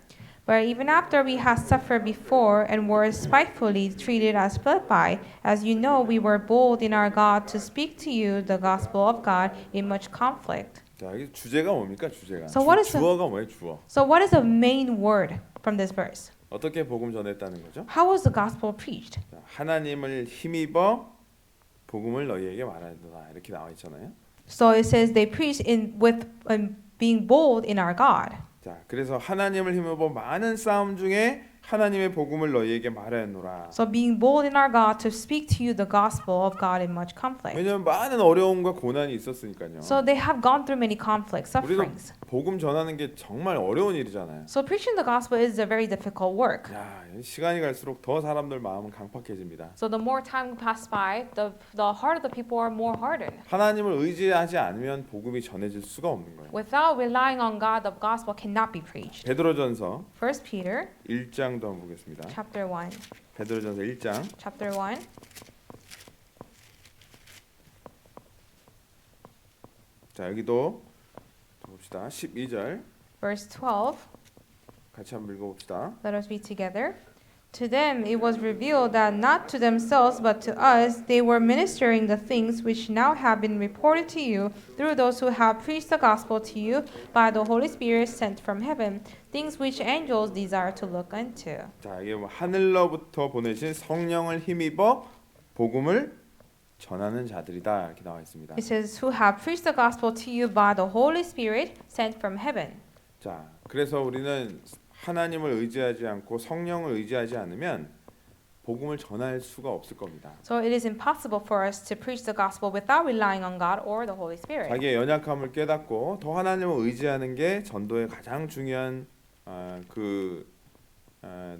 But even after we had suffered before and were spitefully treated as Philippi, as you know, we were bold in our God to speak to you the gospel of God in much conflict. 자, 이 주제가 뭡니까? 주제가. So what is the- 주어가 뭐예요? 주어. So what is the main word from this verse? 어떻게 복음 전했다는 거죠? How was the gospel preached? 자, 하나님을 힘입어 복음을 너희에게 말하노라 이렇게 나와 있잖아요. So it says they preached with being bold in our God. 자, 그래서 하나님을 힘입어 많은 싸움 중에 하나님의 복음을 너희에게 말하노라. So being bold in our God to speak to you the gospel of God in much conflict. 왜냐하면 많은 어려움과 고난이 있었으니까요. So they have gone through many conflicts, 우리도 sufferings. 복음 전하는 게 정말 어려운 일이잖아요. So preaching the gospel is a very difficult work. 야, 시간이 갈수록 더 사람들 마음은 강팍해집니다. So the more time passes by, the heart of the people are more hardened. 하나님을 의지하지 않으면 복음이 전해질 수가 없는 거예요. Without relying on God, the gospel cannot be preached. 베드로전서 1 Peter 1장도 한번 보겠습니다. chapter 1. 베드로전서 1장 Chapter 1. 자, 여기도 봅시다. 12절 Verse 12. 같이 한번 읽어봅시다. Let us read together. To them it was revealed that not to themselves but to us they were ministering the things which now have been reported to you through those who have preached the gospel to you by the Holy Spirit sent from heaven, things which angels desire to look unto. 자, 이게 뭐 하늘로부터 보내신 성령을 힘입어 복음을 전하는 자들이다 이렇게 나와 있습니다. It says, who have preached the gospel to you by the Holy Spirit sent from heaven. 자, 그래서 우리는 하나님을 의지하지 않고 성령을 의지하지 않으면 복음을 전할 수가 없을 겁니다. So it is impossible for us to preach the gospel without relying on God or the Holy Spirit. 자기의 연약함을 깨닫고 더 하나님을 의지하는 게 전도의 가장 중요한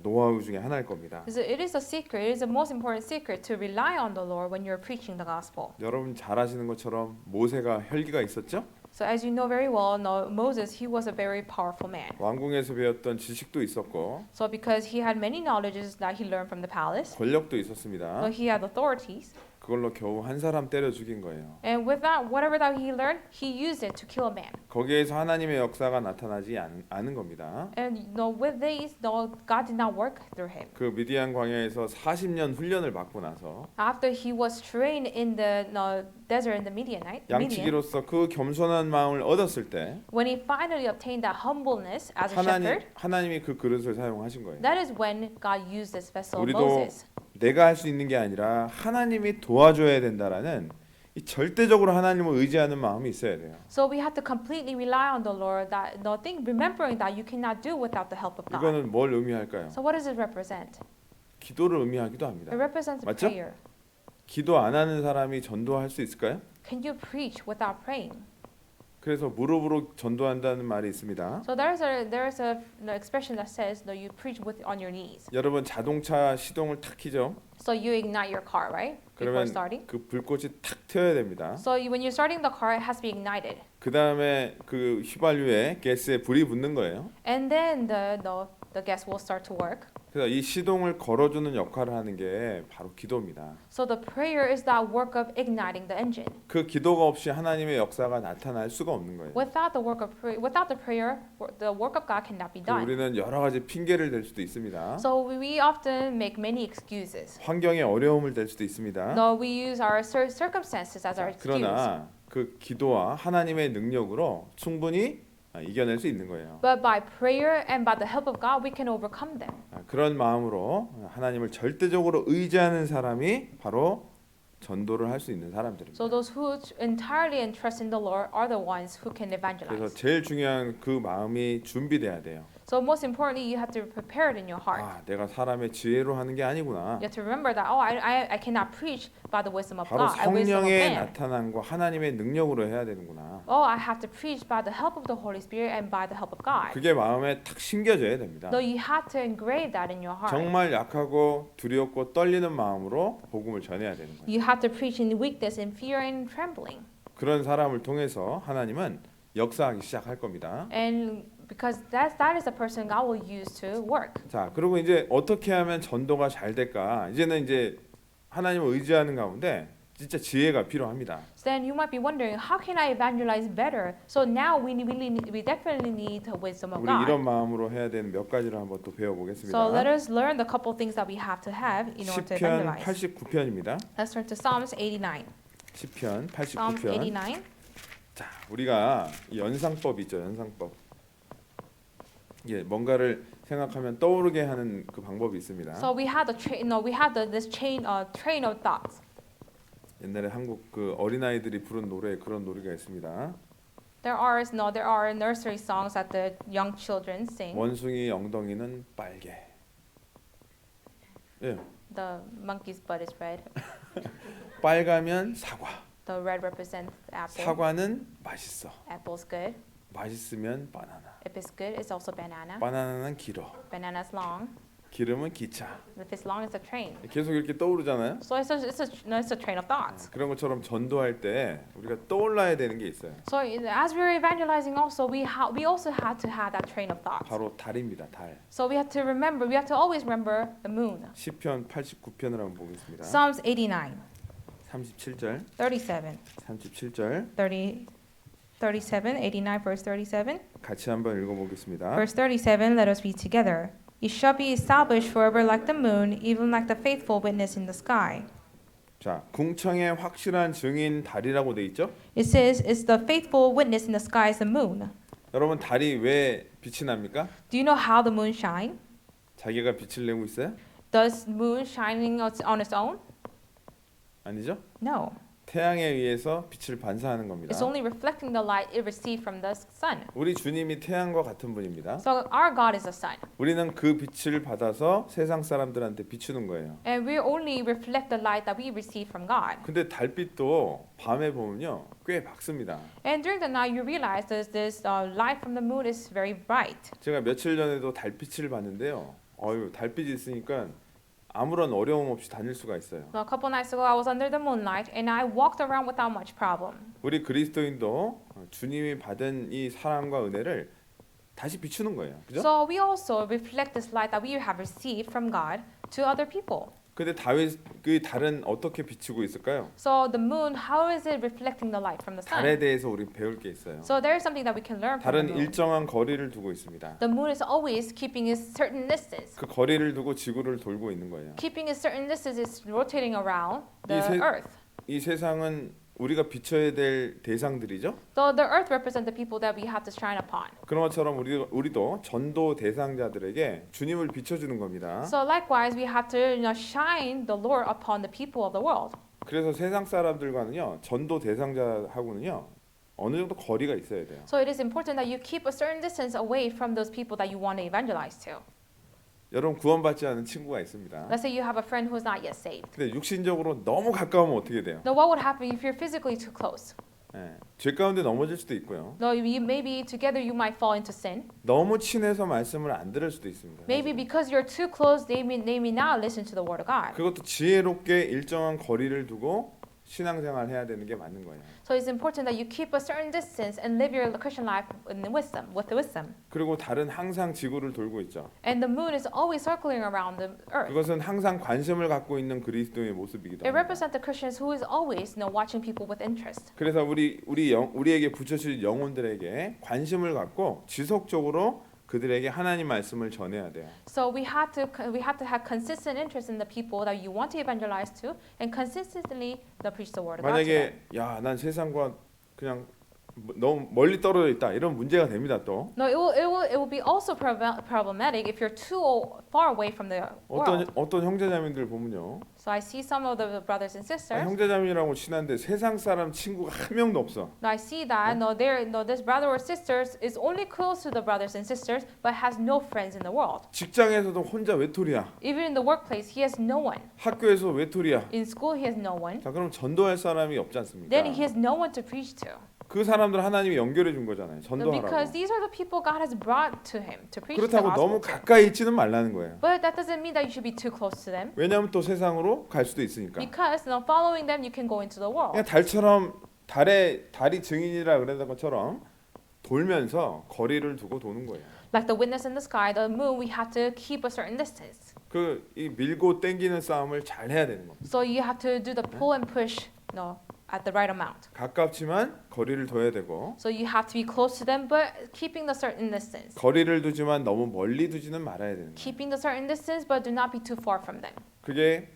노하우 중에 하나일 겁니다. So it is a secret. It is the most important secret to rely on the Lord when you're preaching the gospel. 여러분 잘 아시는 것처럼 모세가 혈기가 있었죠? So as you know very well, Moses, he was a very powerful man. 왕궁에서 배웠던 지식도 있었고 So because he had many knowledges that he learned from the palace, 권력도 있었습니다. so he had authorities, 그걸로 겨우 한 사람 때려 죽인 거예요. and with that, whatever that he learned, he used it to kill a man. 거기에서 하나님의 역사가 나타나지 않은 겁니다. And with this, God did not work through him. 그 미디안 광야에서 40년 훈련을 받고 나서 After he was trained in the desert in the Midian, 양치기로서 그 겸손한 마음을 얻었을 때 when he finally obtained that humbleness as a shepherd, 하나님이 그 그릇을 사용하신 거예요. that is when God used this vessel of 우리도 Moses. 내가 할 수 있는 게 아니라 하나님이 도와줘야 된다라는 이 절대적으로 하나님을 의지하는 마음이 있어야 돼요. So we have to completely rely on the Lord. Remembering that you cannot do without the help of God. 이거는 뭘 의미할까요? So what does it represent? 기도를 의미하기도 합니다. It represents 맞죠? prayer. 기도 안 하는 사람이 전도할 수 있을까요? Can you preach without praying? 그래서 무릎으로 전도한다는 말이 있습니다. So there's a expression that says that you preach on your knees. 여러분 자동차 시동을 탁 켜죠. So you ignite your car, right? Before 그러면 starting. 그 불꽃이 탁 튀어야 됩니다. So when you're starting the car, it has to be ignited. 그 다음에 그 휘발유에 가스에 불이 붙는 거예요. And then the gas will start to work. 그래서 이 시동을 걸어주는 역할을 하는 게 바로 기도입니다. So the prayer is that work of igniting the engine. 그 기도가 없이 하나님의 역사가 나타날 수가 없는 거예요. Without the prayer, the work of God cannot be done. 우리는 여러 가지 핑계를 댈 수도 있습니다. So we often make many excuses. 환경에 어려움을 댈 수도 있습니다. No, we use our circumstances as our excuse. 그러나 그 기도와 하나님의 능력으로 충분히 이겨낼 수 있는 거예요. But by prayer and by the help of God, we can overcome them. 그런 마음으로 하나님을 절대적으로 의지하는 사람이 바로 전도를 할 수 있는 사람들입니다. So those who entirely entrust in the Lord are the ones who can 그래서 evangelize. 제일 중요한 그 마음이 준비돼야 돼요. So most importantly, you have to prepare it in your heart. 아, 내가 사람의 지혜로 하는 게 아니구나. You have to remember that I cannot preach by the wisdom of 바로 God. wisdom of 성령의 man. 나타남과 하나님의 능력으로 해야 되는구나. I have to preach by the help of the Holy Spirit and by the help of God. 그게 마음에 탁 심겨져야 됩니다. So you have to engrave that in your heart. 정말 약하고 두렵고 떨리는 마음으로 복음을 전해야 되는 거예요. You have to preach in weakness, in fear, and trembling. 그런 사람을 통해서 하나님은 역사하기 시작할 겁니다. And because that is the person God will use to work. 자, 그리고 이제 어떻게 하면 전도가 잘 될까? 이제는 이제 하나님을 의지하는 가운데 진짜 지혜가 필요합니다. So then you might be wondering, how can I evangelize better? So now we definitely need the wisdom of 우리 God. 이런 마음으로 해야 되는 몇 가지를 한번 또 배워보겠습니다. So let us learn the couple things that we have to have in order to 시편 evangelize. 89편입니다. Let's turn to Psalms 89. 시편 Psalms 89편. 89. 자, 우리가 이 연상법 있죠, 연상법. 예, 뭔가를 생각하면 떠오르게 하는 그 방법이 있습니다. So we had this train of thoughts. 옛날에 한국 그 어린아이들이 부른 노래 그런 노래가 있습니다. There are nursery songs that the young children sing. 원숭이 엉덩이는 빨개. 예, The monkey's butt is red. 빨가면 사과. The red represents the apple. 사과는 맛있어. Apple's good. 맛있으면 바나나. If it's good, it's also banana. 바나나는 길어. Banana's long. 기름은 기차. If it's long, it's a train. 계속 이렇게 떠오르잖아요. So it's a train of thoughts. 그런 것처럼 전도할 때 우리가 떠올라야 되는 게 있어요. So as we're evangelizing, also we also had to have that train of thoughts. 바로 달입니다. 달. So we have to always remember the moon. 시편 89편을 한번 보겠습니다. Psalms 89, 37절, 37, 37절 37, 89, verse 37. 같이 한번 읽어보겠습니다. Verse 37, let us read together. It shall be established forever like the moon, even like the faithful witness in the sky. 자, 궁창의 확실한 증인 달이라고 돼 있죠? It says, it's the faithful witness in the sky is the moon. 여러분 달이 왜 빛이 납니까? Do you know how the moon shines? 자기가 빛을 내고 있어요? Does moon shining on its own? 아니죠? No. 태양에 의해서 빛을 반사하는 겁니다. It's only reflecting the light it received from the sun. 우리 주님이 태양과 같은 분입니다. So our God is the sun. 우리는 그 빛을 받아서 세상 사람들한테 비추는 거예요. And we only reflect the light that we receive from God. 근데 달빛도 밤에 보면요 꽤 밝습니다. And during the night, you realize this light from the moon is very bright. 제가 며칠 전에도 달빛을 봤는데요. 달빛이 있으니까 아무런 어려움 없이 다닐 수가 있어요. So a couple nights ago, I was under the moonlight and I walked around without much problem. 우리 그리스도인도 주님이 받은 이 사랑과 은혜를 다시 비추는 거예요. 그죠? So we also reflect this light that we have received from God to other people. 근데 다윗 그 달은 어떻게 비추고 있을까요? So the moon, how is it reflecting the light from the sun? 달에 대해서 우리 배울 게 있어요. So there is something that we can learn from the 달은 moon. 일정한 거리를 두고 있습니다. The moon is always keeping a certain distance. 그 거리를 두고 지구를 돌고 있는 거예요. Keeping a certain distance is rotating around the 이 세- earth. 이 세상은 우리가 비춰야 될 대상들이죠. So the earth represents the people that we have to shine upon. 그런 것처럼 우리도 전도 대상자들에게 주님을 비춰주는 겁니다. So likewise, we have to shine the Lord upon the people of the world. 그래서 세상 사람들과는요 전도 대상자하고는요 어느 정도 거리가 있어야 돼요. So it is important that you keep a certain distance away from those people that you want to evangelize to. 여러분 구원받지 않은 친구가 있습니다. Let's say you have a friend who is not yet saved. 근데 육신적으로 너무 가까우면 어떻게 돼요? Now, what would happen if you're physically too close? 죄 가운데 넘어질 수도 있고요. No, maybe together you might fall into sin. 너무 친해서 말씀을 안 들을 수도 있습니다. Maybe because you're too close, they may not listen to the word of God. 그것도 지혜롭게 일정한 거리를 두고 신앙생활 해야 되는 게 맞는 거예요. So it's important that you keep a certain distance and live your Christian life in wisdom, with the wisdom. 그리고 달은 항상 지구를 돌고 있죠. And the moon is always circling around the earth. 그것은 항상 관심을 갖고 있는 그리스도의 모습이기도 It 합니다. represents the Christians who is always watching people with interest. 그래서 우리에게 붙여질 영혼들에게 관심을 갖고 지속적으로 그들에게 하나님 말씀을 전해야 돼요. So we have to have consistent interest in the people that you want to evangelize to, and consistently preach the word of God to them. 만약에 난 세상과 그냥 너무 멀리 떨어져 있다 이런 문제가 됩니다 또. No, it will be also problematic if you're too far away from the world. 어떤 형제자매들 보면요. So I see some of the brothers and sisters. 형제자매라고 친한데 세상 사람 친구가 한 명도 없어. Now I see that this brother or sisters is only close to the brothers and sisters, but has no friends in the world. 직장에서도 혼자 외톨이야. Even in the workplace, he has no one. 학교에서 외톨이야. In school, he has no one. 자, 그럼 전도할 사람이 없지 않습니까? Then he has no one to preach to. 그 사람들 하나님이 연결해 준 거잖아요. 전도하라고. Because these are the people God has brought to him to preach the 그렇다고 gospel 너무 to. 가까이 있지는 말라는 거예요. But that doesn't mean that you should be too close to them. 왜냐하면 또 세상으로 갈 수도 있으니까. Because following them, you can go into the world. 그냥 달처럼 달이 증인이라 그랬던 것처럼 돌면서 거리를 두고 도는 거예요. Like the witness in the sky, the moon, we have to keep a certain distance. 이 밀고 땡기는 싸움을 잘 해야 되는 겁니다. So you have to do the pull and push, at the right amount. 가깝지만 거리를 둬야 되고 So you have to be close to them, but keeping the certain distance. 거리를 두지만 너무 멀리 두지는 말아야 되는 거예요. Keeping the certain distance, but do not be too far from them. 그게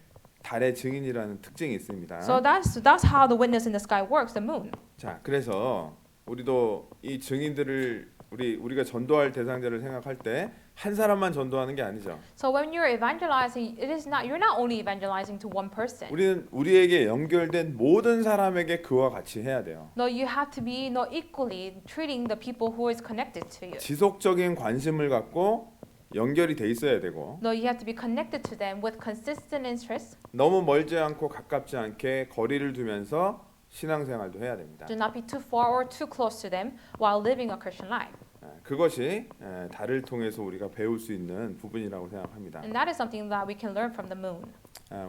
달의 증인이라는 특징이 있습니다. So that's how the witness in the sky works, the moon. 자, 그래서 우리도 이 증인들을 우리가 전도할 대상자를 생각할 때 한 사람만 전도하는 게 아니죠. So when you're evangelizing, you're not only evangelizing to one person. 우리는 우리에게 연결된 모든 사람에게 그와 같이 해야 돼요. No, you have to be equally treating the people who is connected to you. 지속적인 관심을 갖고 연결이 돼 있어야 되고 No, you have to be connected to them with consistent interest. 너무 멀지 않고 가깝지 않게 거리를 두면서 신앙생활도 해야 됩니다. Do not be too far or too close to them while living a Christian life. 그것이 달을 통해서 우리가 배울 수 있는 부분이라고 생각합니다. And that is something that we can learn from the moon.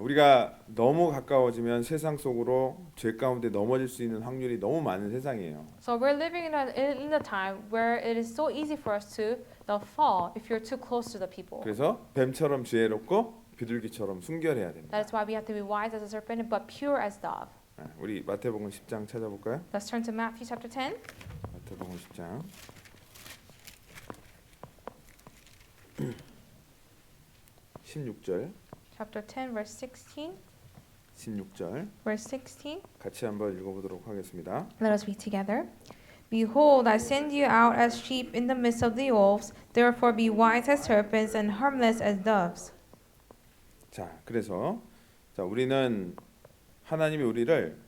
우리가 너무 가까워지면 세상 속으로 죄 가운데 넘어질 수 있는 확률이 너무 많은 세상이에요. So we're living in a time where it is so easy for us to fall if you're too close to the people. 그래서 뱀처럼 지혜롭고 비둘기처럼 순결해야 됩니다. That is why we have to be wise as a serpent but pure as dove. 우리 마태복음 10장 찾아볼까요? Let's turn to Matthew chapter 10. 마태복음 10장 16절 Chapter 10 verse 16. 16절 Verse 16. 같이 한번 읽어보도록 하겠습니다. Let us read together. Behold, I send you out as sheep in the midst of the wolves. Therefore be wise as serpents and harmless as doves. 자, 그래서 우리는 하나님이 우리를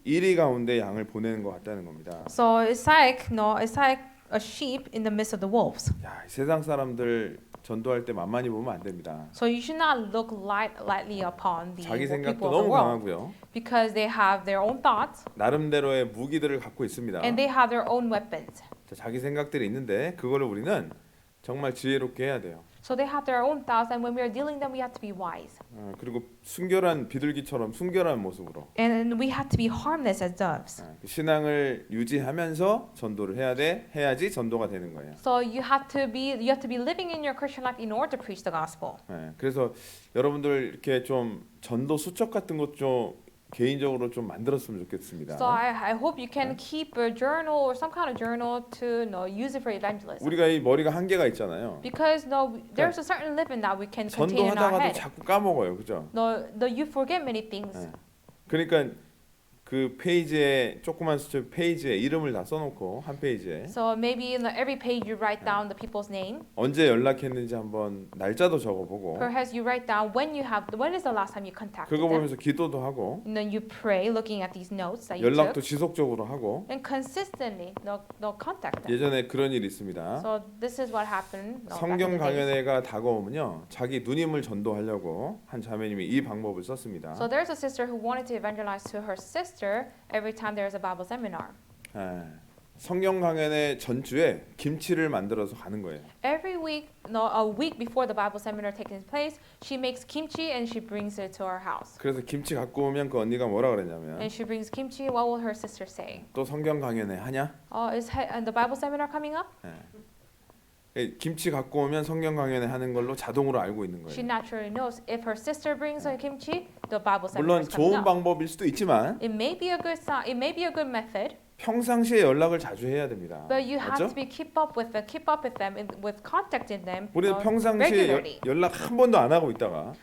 이리 가운데 양을 보내는 것 같다는 겁니다. So it's like it's like a sheep in the midst of the wolves. 야, 이 세상 사람들 전도할 때 만만히 보면 안 됩니다. So you should not look lightly upon the 자기 생각도 people of the 너무 world 강하고요. because they have their own thoughts 나름대로의 무기들을 갖고 있습니다. and they have their own weapons. 자, 자기 생각들이 있는데 그거를 우리는 정말 지혜롭게 해야 돼요. So they have their own thoughts, and when we are dealing them, we have to be wise. 그리고 순결한 비둘기처럼 순결한 모습으로 And we have to be harmless as doves. 신앙을 유지하면서 전도를 해야 돼. 해야지 전도가 되는 거예요. So you have to be living in your Christian life in order to preach the gospel. 그래서 여러분들 이렇게 좀 전도 수첩 같은 것 좀 개인적으로 좀 만들었으면 좋겠습니다. So I hope you can keep a journal or some kind of journal to use it for evangelism. 우리가 이 머리가 한계가 있잖아요. Because there's a certain limit that we can contain in our 전도하다가도 head. 자꾸 까먹어요, 그죠? You forget many things. 그러니까 그 페이지에 조그만 수첩 페이지에 이름을 다 써놓고 한 페이지에 So maybe in every page you write down the people's name. 언제 연락했는지 한번 날짜도 적어보고 Perhaps you write down when is the last time you contacted 그거 them. 보면서 기도도 하고 And then you pray looking at these notes that you 연락도 took. 지속적으로 하고 And consistently they'll contact them. 예전에 그런 일이 있습니다. So this is what happened. 성경 강연회가 다가오면요 자기 누님을 전도하려고 한 자매님이 이 방법을 썼습니다. So there's a sister who wanted to evangelize to her sister every time there's a Bible seminar. 성경 강연회 전주에 김치를 만들어서 가는 거예요. Every week, a week before the Bible seminar taking place, she makes kimchi and she brings it to our house. 그래서 김치 갖고 오면 그 언니가 뭐라 그랬냐면 And she brings kimchi. What will her sister say? 또 성경 강연회 하냐? Is the Bible seminar coming up? 김치 갖고 오면 성경 강연회 하는 걸로 자동으로 알고 있는 She 거예요. naturally knows if her sister brings her kimchi, the Bible seminar 물론 is coming 좋은 up. 방법일 수도 있지만 It may be a good method, 평상시에 연락을 자주 해야 됩니다. but you have 맞죠? to keep up with them, with contacting them 우리는 평상시에 regularly. 연락 한 번도 안 하고 있다가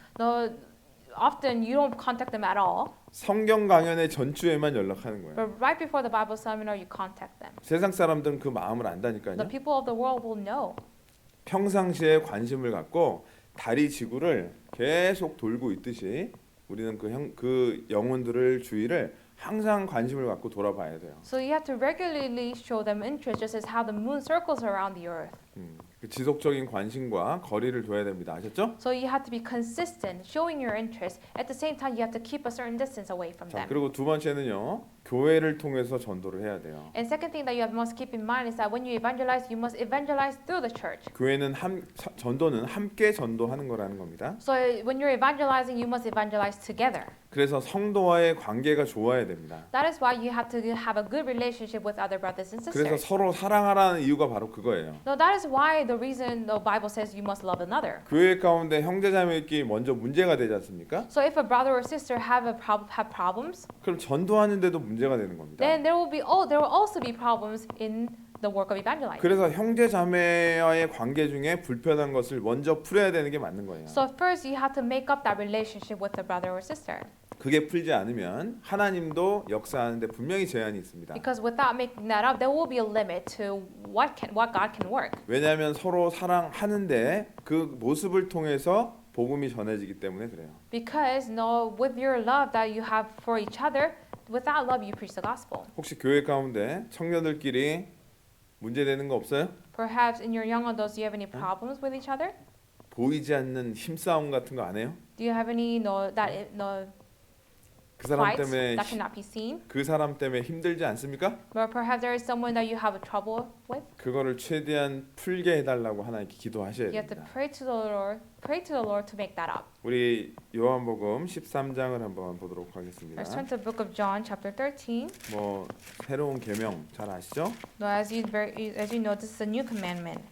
Often you don't contact them at all, 성경 강연회 전주에만 연락하는 거예요. but right before the Bible seminar, you contact them. 세상 사람들은 그 마음을 The 안다니까요. people of the world will know. 평상시에 관심을 갖고 다리 지구를 계속 돌고 있듯이 우리는 그 영혼들을 주위를 항상 관심을 갖고 돌아봐야 돼요. So you have to regularly show them interest, just as how the moon circles around the earth. 그 지속적인 관심과 거리를 둬야 됩니다. 아셨죠? So you have to be consistent, showing your interest. At the same time, you have to keep a certain distance away from 자, them. 그리고 두 번째는요. 교회를 통해서 전도를 해야 돼요. And second thing that you must keep in mind is that when you must evangelize through the church. 교회는 전도는 함께 전도하는 거라는 겁니다. So when you're evangelizing, you must evangelize together. 그래서 성도와의 관계가 좋아야 됩니다. That is why you have to have a good relationship with other brothers and 그래서 sisters. 서로 사랑하라는 이유가 바로 그거예요. No, that is why the reason the Bible says you must love another. 교회 가운데 형제자매끼리 먼저 문제가 되지 않습니까? So if a brother or sister have problems, 그럼 전도하는데도 문제가 되는 겁니다. then there will also be problems in the work of evangelizing. 그래서 형제자매와의 관계 중에 불편한 것을 먼저 풀어야 되는 게 맞는 거예요. So first you have to make up that relationship with the brother or sister. 그게 풀지 않으면 하나님도 역사하는데 분명히 제한이 있습니다. Because without making that up, there will be a limit to what God can work. 왜냐하면 서로 사랑하는데 그 모습을 통해서 복음이 전해지기 때문에 그래요. Because with your love that you have for each other, without love you preach the gospel. 혹시 교회 가운데 청년들끼리 문제되는 거 없어요? Perhaps in your young adults, do you have any problems with each other? 보이지 않는 힘싸움 같은 거 안 해요? Do you have any 그 사람 fights 때문에 that cannot be seen? 그 사람 때문에 힘들지 않습니까? Or perhaps there is someone that you have a trouble with? 그거를 최대한 풀게 해달라고 하나님께 기도하셔야 You have to 됩니다. pray to the Lord to make that up. 우리 요한복음 13장을 한번 보도록 하겠습니다. Let's turn to the book of John, chapter 13. 뭐 새로운 계명 잘 아시죠? No, as you know, this is a new commandment.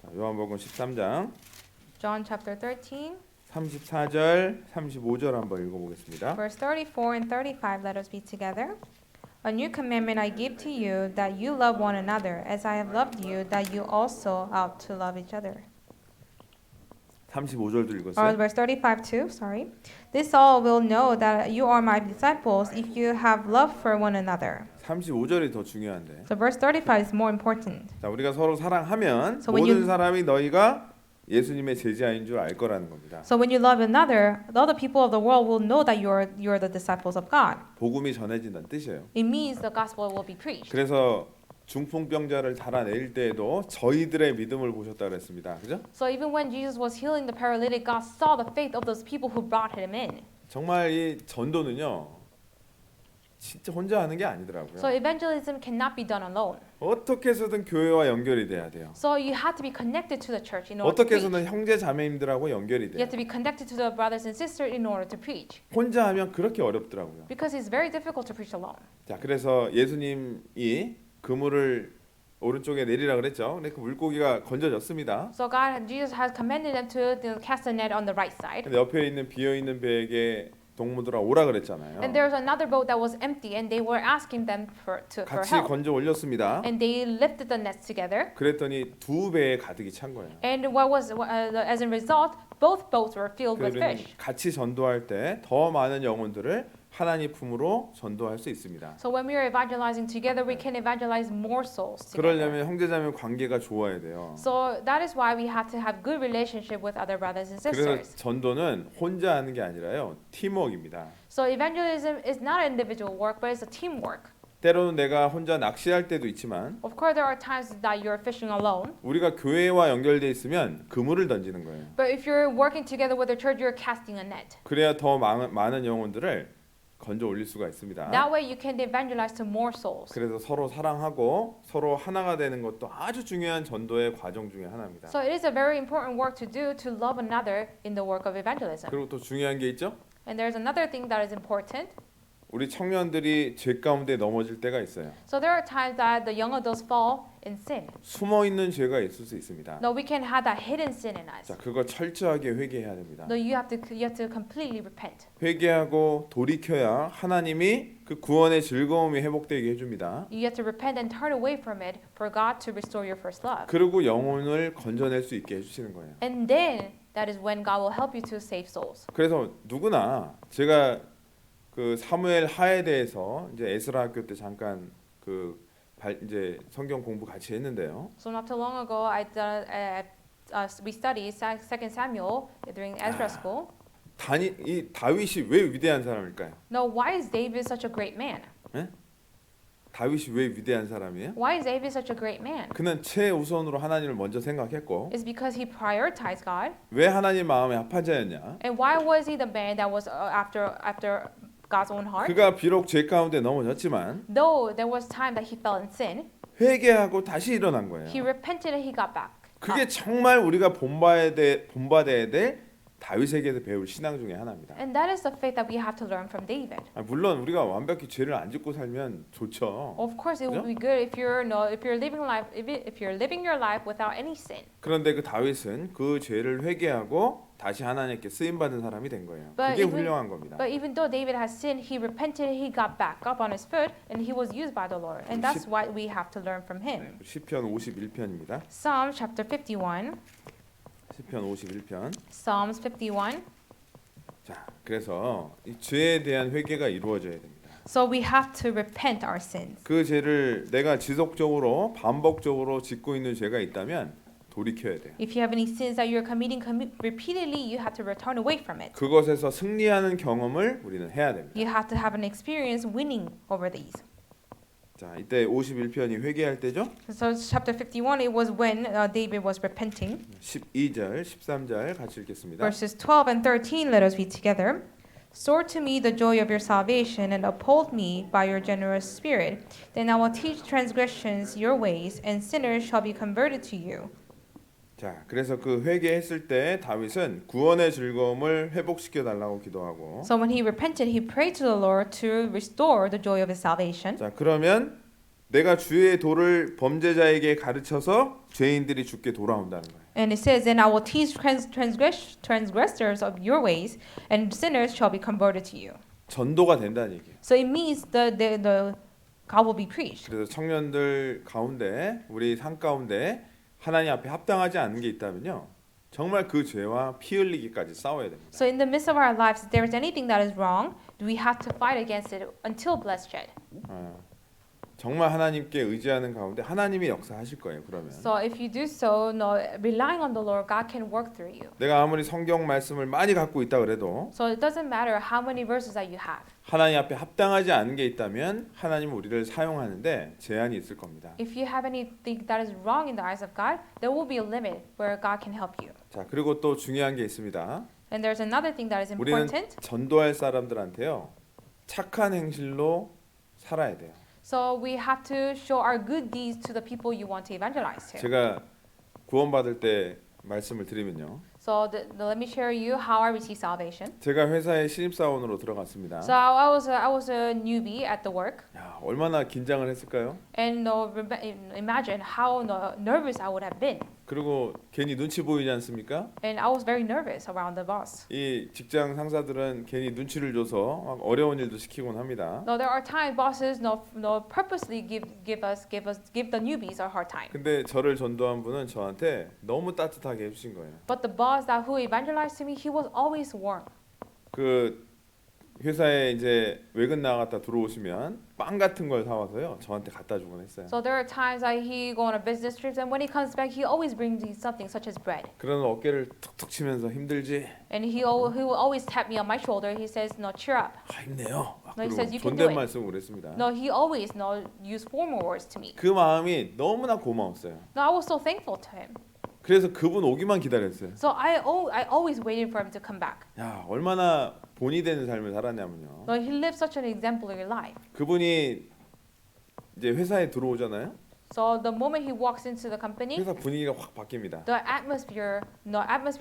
자, 요한복음 13장 John chapter 13, 34절, 35절 한번 읽어보겠습니다. verse 34 and 35. Let us be together. A new commandment I give to you, that you love one another, as I have loved you, that you also ought to love each other. 35절도 Or 읽었어요. verse 35 too, sorry. This all will know that you are my disciples if you have love for one another. 35절이 더 중요한데. So verse 35 is more important. 자, 우리가 서로 사랑하면 So when 모든 you- 사람이 너희가 예수님의 제자인 줄 알 거라는 겁니다. So when you love another, the other people of the world will know that you're the disciples of God. 복음이 전해진다는 뜻이에요. It means the gospel will be preached. 그래서 중풍병자를 달아낼 때에도 저희들의 믿음을 보셨다 그랬습니다. 그죠? So even when Jesus was healing the paralytic, God saw the faith of those people who brought him in. 정말 이 전도는요. 진짜 혼자 하는 게 아니더라고요. So evangelism cannot be done alone. 어떻게 해서든 교회와 연결이 돼야 돼요. So you have to be connected to the church in order to 어떻게 preach. 해서든 형제 자매님들하고 연결이 You 돼요. have to be connected to the brothers and sisters in order to preach. 혼자 하면 그렇게 어렵더라고요. Because it's very difficult to preach alone. 자, 그래서 예수님이 그물을 오른쪽에 내리라 그랬죠. 근데 그 물고기가 건져졌습니다. So Jesus has commanded them to cast a net on the right side. 근데 옆에 있는 비어 있는 배에게 동무들아 오라 그랬잖아요. And there's another boat that was empty, and they were asking them for 같이 help. 건져 올렸습니다. And they lifted the nets together. 그랬더니 두 배에 가득이 찬 거예요. And as a result, both boats were filled with 그러니 fish. 같이 전도할 때 더 많은 영혼들을 하나님 품으로 전도할 수 있습니다. So when we are evangelizing together, we can evangelize more souls together. 그러려면 형제자매 관계가 좋아야 돼요. So that is why we have to have good relationship with other brothers and 그래서 sisters. 전도는 혼자 하는 게 아니라요. 팀워크입니다. So evangelism is not an individual work, but it's a teamwork. 때로는 내가 혼자 낚시할 때도 있지만 Of course, there are times that you're fishing alone. 우리가 교회와 연결돼 있으면 그물을 던지는 거예요. But if you're working together with the church, you're casting a net. 그래야 더 많은 영혼들을 건져 올릴 수가 있습니다. That way, you can evangelize to more souls. 그래서 서로 사랑하고 서로 하나가 되는 것도 아주 중요한 전도의 과정 중에 하나입니다. So it is a very important work to do to love another in the work of evangelism. 그리고 또 중요한 게 있죠. And there's another thing that is important. 우리 청년들이 죄 가운데 넘어질 때가 있어요. So there are times that the young adults fall in sin. 숨어 있는 죄가 있을 수 있습니다. No, we can have that hidden sin in us. 자, 그거 철저하게 회개해야 됩니다. No, you have to completely repent. 회개하고 돌이켜야 하나님이 그 구원의 즐거움이 회복되게 해줍니다. You have to repent and turn away from it for God to restore your first love. 그리고 영혼을 건져낼 수 있게 해주시는 거예요. And then that is when God will help you to save souls. 그래서 누구나 제가 그 사무엘 하에 대해서 이제 에스라 학교 때 잠깐 이제 성경 공부 같이 했는데요. So not too long ago, we studied 2 Samuel during Ezra school. 이 다윗이 왜 위대한 사람일까요? Now, why is David such a great man? 다윗이 왜 위대한 사람이에요? Why is David such a great man? 그는 최우선으로 하나님을 먼저 생각했고 It's because he prioritized God. 왜 하나님 마음에 합한 자였냐? And why was he the man that was after God's own heart? 그가 비록 죄 가운데 넘어졌지만 Though there was time that he fell in sin, 회개하고 다시 일어난 거예요. he repented and he got back. 그게 정말 우리가 본받아야 될 다윗에게서 배울 신앙 중에 하나입니다. And that is the faith that we have to learn from David. 물론 우리가 완벽히 죄를 안 짓고 살면 좋죠. Of course, it would 그죠? be good if you're living your life without any sin. 그런데 그 다윗은 그 죄를 회개하고 다시 하나님께 쓰임 받은 사람이 된 거예요. But 그게 even- 훌륭한 겁니다. But even though David has sinned, he repented, he got back up on his foot, and he was used by the Lord. And that's what we have to learn from him. 시편 51편입니다. Psalms chapter 51. 시편 51편. Psalms 51. 자, 그래서 이 죄에 대한 회개가 이루어져야 됩니다. So we have to repent our sins. 그 죄를 내가 지속적으로 반복적으로 짓고 있는 죄가 있다면 돌이켜야 돼요. If you have any sins that you're committing repeatedly, you have to return away from it. 그것에서 승리하는 경험을 우리는 해야 됩니다. You have to have an experience winning over these. 자, 이때 51편이 회개할 때죠. So chapter 51, it was when David was repenting. 12절, 13절 같이 읽겠습니다. Verses 12 and 13, let us read together. Restore to me the joy of your salvation and uphold me by your generous spirit. Then I will teach transgressions your ways, and sinners shall be converted to you. 자, 그래서 그 회개했을 때 다윗은 구원의 즐거움을 회복시켜 달라고 기도하고. So when he repented, he prayed to the Lord to restore the joy of his salvation. 자, 그러면 내가 주의 도를 범죄자에게 가르쳐서 죄인들이 주께 돌아온다는 거예요. And it says, "And I will teach transgressors of your ways, and sinners shall be converted to you." 전도가 된다는 얘기예요. So it means the God will be preached. 그래서 청년들 가운데 우리 산 가운데 하나님 앞에 합당하지 않은 게 있다면요. 정말 그 죄와 피 흘리기까지 싸워야 됩니다. So in the midst of our lives, if there is anything that is wrong, we have to fight against it until bloodshed. 정말 하나님께 의지하는 가운데 하나님이 역사하실 거예요. 그러면 So if you do so, no, relying on the Lord, God can work through you. 내가 아무리 성경 말씀을 많이 갖고 있다 그래도 So it doesn't matter how many verses that you have. 하나님 앞에 합당하지 않은 게 있다면 하나님은 우리를 사용하는데 제한이 있을 겁니다. If you have anything that is wrong in the eyes of God, there will be a limit where God can help you. 자, 그리고 또 중요한 게 있습니다. And there's another thing that is 우리는 important. 전도할 사람들한테요. 착한 행실로 살아야 돼요. So we have to show our good deeds to the people you want to evangelize to. 제가 구원받을 때 말씀을 드리면요. So let me share you how I received salvation. 제가 회사에 신입사원으로 들어갔습니다. So I was a newbie at the work, 야, 얼마나 긴장을 했을까요? and imagine how nervous I would have been. 그리고 괜히 눈치 보이지 않습니까? And I was very nervous around the boss. 이 직장 상사들은 괜히 눈치를 줘서 막 어려운 일도 시키곤 합니다. No, there are times bosses purposely give the newbies a hard time. 근데 저를 전도한 분은 저한테 너무 따뜻하게 해주신 거예요. But the boss who evangelized to me, he was always warm. 그 회사에 이제 외근 나갔다 들어오시면 빵 같은 걸 사와서요 저한테 갖다 주곤 했어요. So there are times that he go on a business trip, and when he comes back, he always brings me something such as bread. 그런 어깨를 툭툭 치면서 힘들지? And he will always tap me on my shoulder. He says, "No, cheer up." 아, 힘내요. 막 No, he 그리고 says you can do 존댓말 it. 쓰고 그랬습니다. No, he always use formal words to me. 그 마음이 너무나 고마웠어요. No, I was so thankful to him. 그래서 그분 오기만 기다렸어요. So I always waited for him to come back. 야, 얼마나 본이 되는 삶을 살았냐면요. No, he lived such an exemplary life. 그분이 이제 회사에 들어오잖아요. So the moment he walks into the company, 회사 분위기가 확 바뀝니다. the atmosphere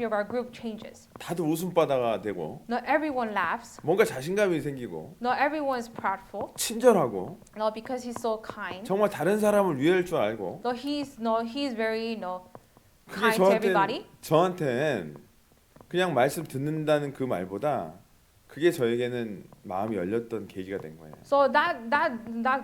of our group changes. 다들 웃음바다가 되고 No, everyone laughs. 뭔가 자신감이 생기고 No, everyone is proudful. 친절하고 No, because he's so kind. 정말 다른 사람을 위할 줄 알고 No, he's very 그게 kind to everybody. 저한텐 그냥 말씀 듣는다는 그 말보다 그게 저에게는 마음이 열렸던 계기가 된 거예요. So that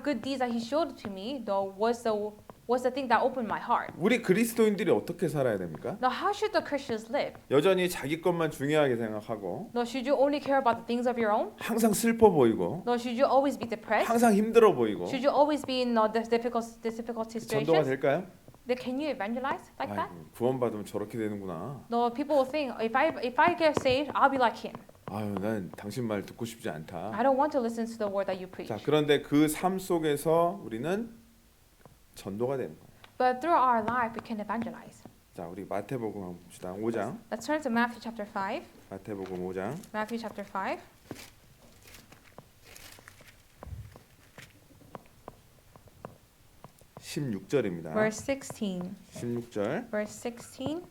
good deeds that he showed to me, though, was the thing that opened my heart. 우리 그리스도인들이 어떻게 살아야 됩니까? Now, how should the Christians live? 여전히 자기 것만 중요하게 생각하고 No, should you only care about the things of your own? 항상 슬퍼 보이고 No, should you always be depressed? 항상 힘들어 보이고 Should you always be in difficult 전도가 situations? 될까요? Then can you evangelize like that? 아이고, 구원받으면 저렇게 되는구나. No, people will think if I get saved, I'll be like him. 아유, 난 당신 말 듣고 싶지 않다. I don't want to listen to the word that you preach. 자, 그런데 그 삶 속에서 우리는 전도가 되는 거예요. But through our life, we can evangelize. 자, 우리 마태복음 한번 봅시다. 5장. Let's turn to Matthew chapter 5. 마태복음 5장. Matthew chapter 5. 16절입니다. Verse 16. 16절 Verse 16.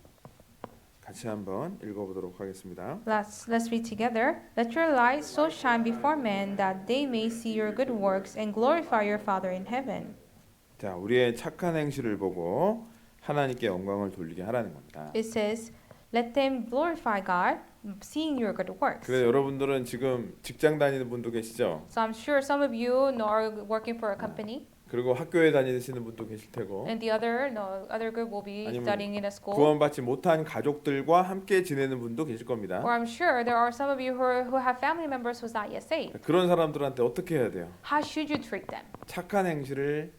같이 한번 읽어보도록 하겠습니다. Let's read together. Let your light so shine before men that they may see your good works and glorify your Father in heaven. 자, 우리의 착한 행실을 보고 하나님께 영광을 돌리게 하라는 겁니다. It says, let them glorify God, seeing your good works. 그래서 여러분들은 지금 직장 다니는 분도 계시죠? So I'm sure some of you are working for a company, 그리고 학교에 다니시는 분도 계실 테고 and the other group will be 아니면 studying in a school. 구원받지 못한 가족들과 함께 지내는 분도 계실 겁니다. Or I'm sure there are some of you who have family members who's not yet saved. 그런 사람들한테 어떻게 해야 돼요? How should you treat them? 착한 행실을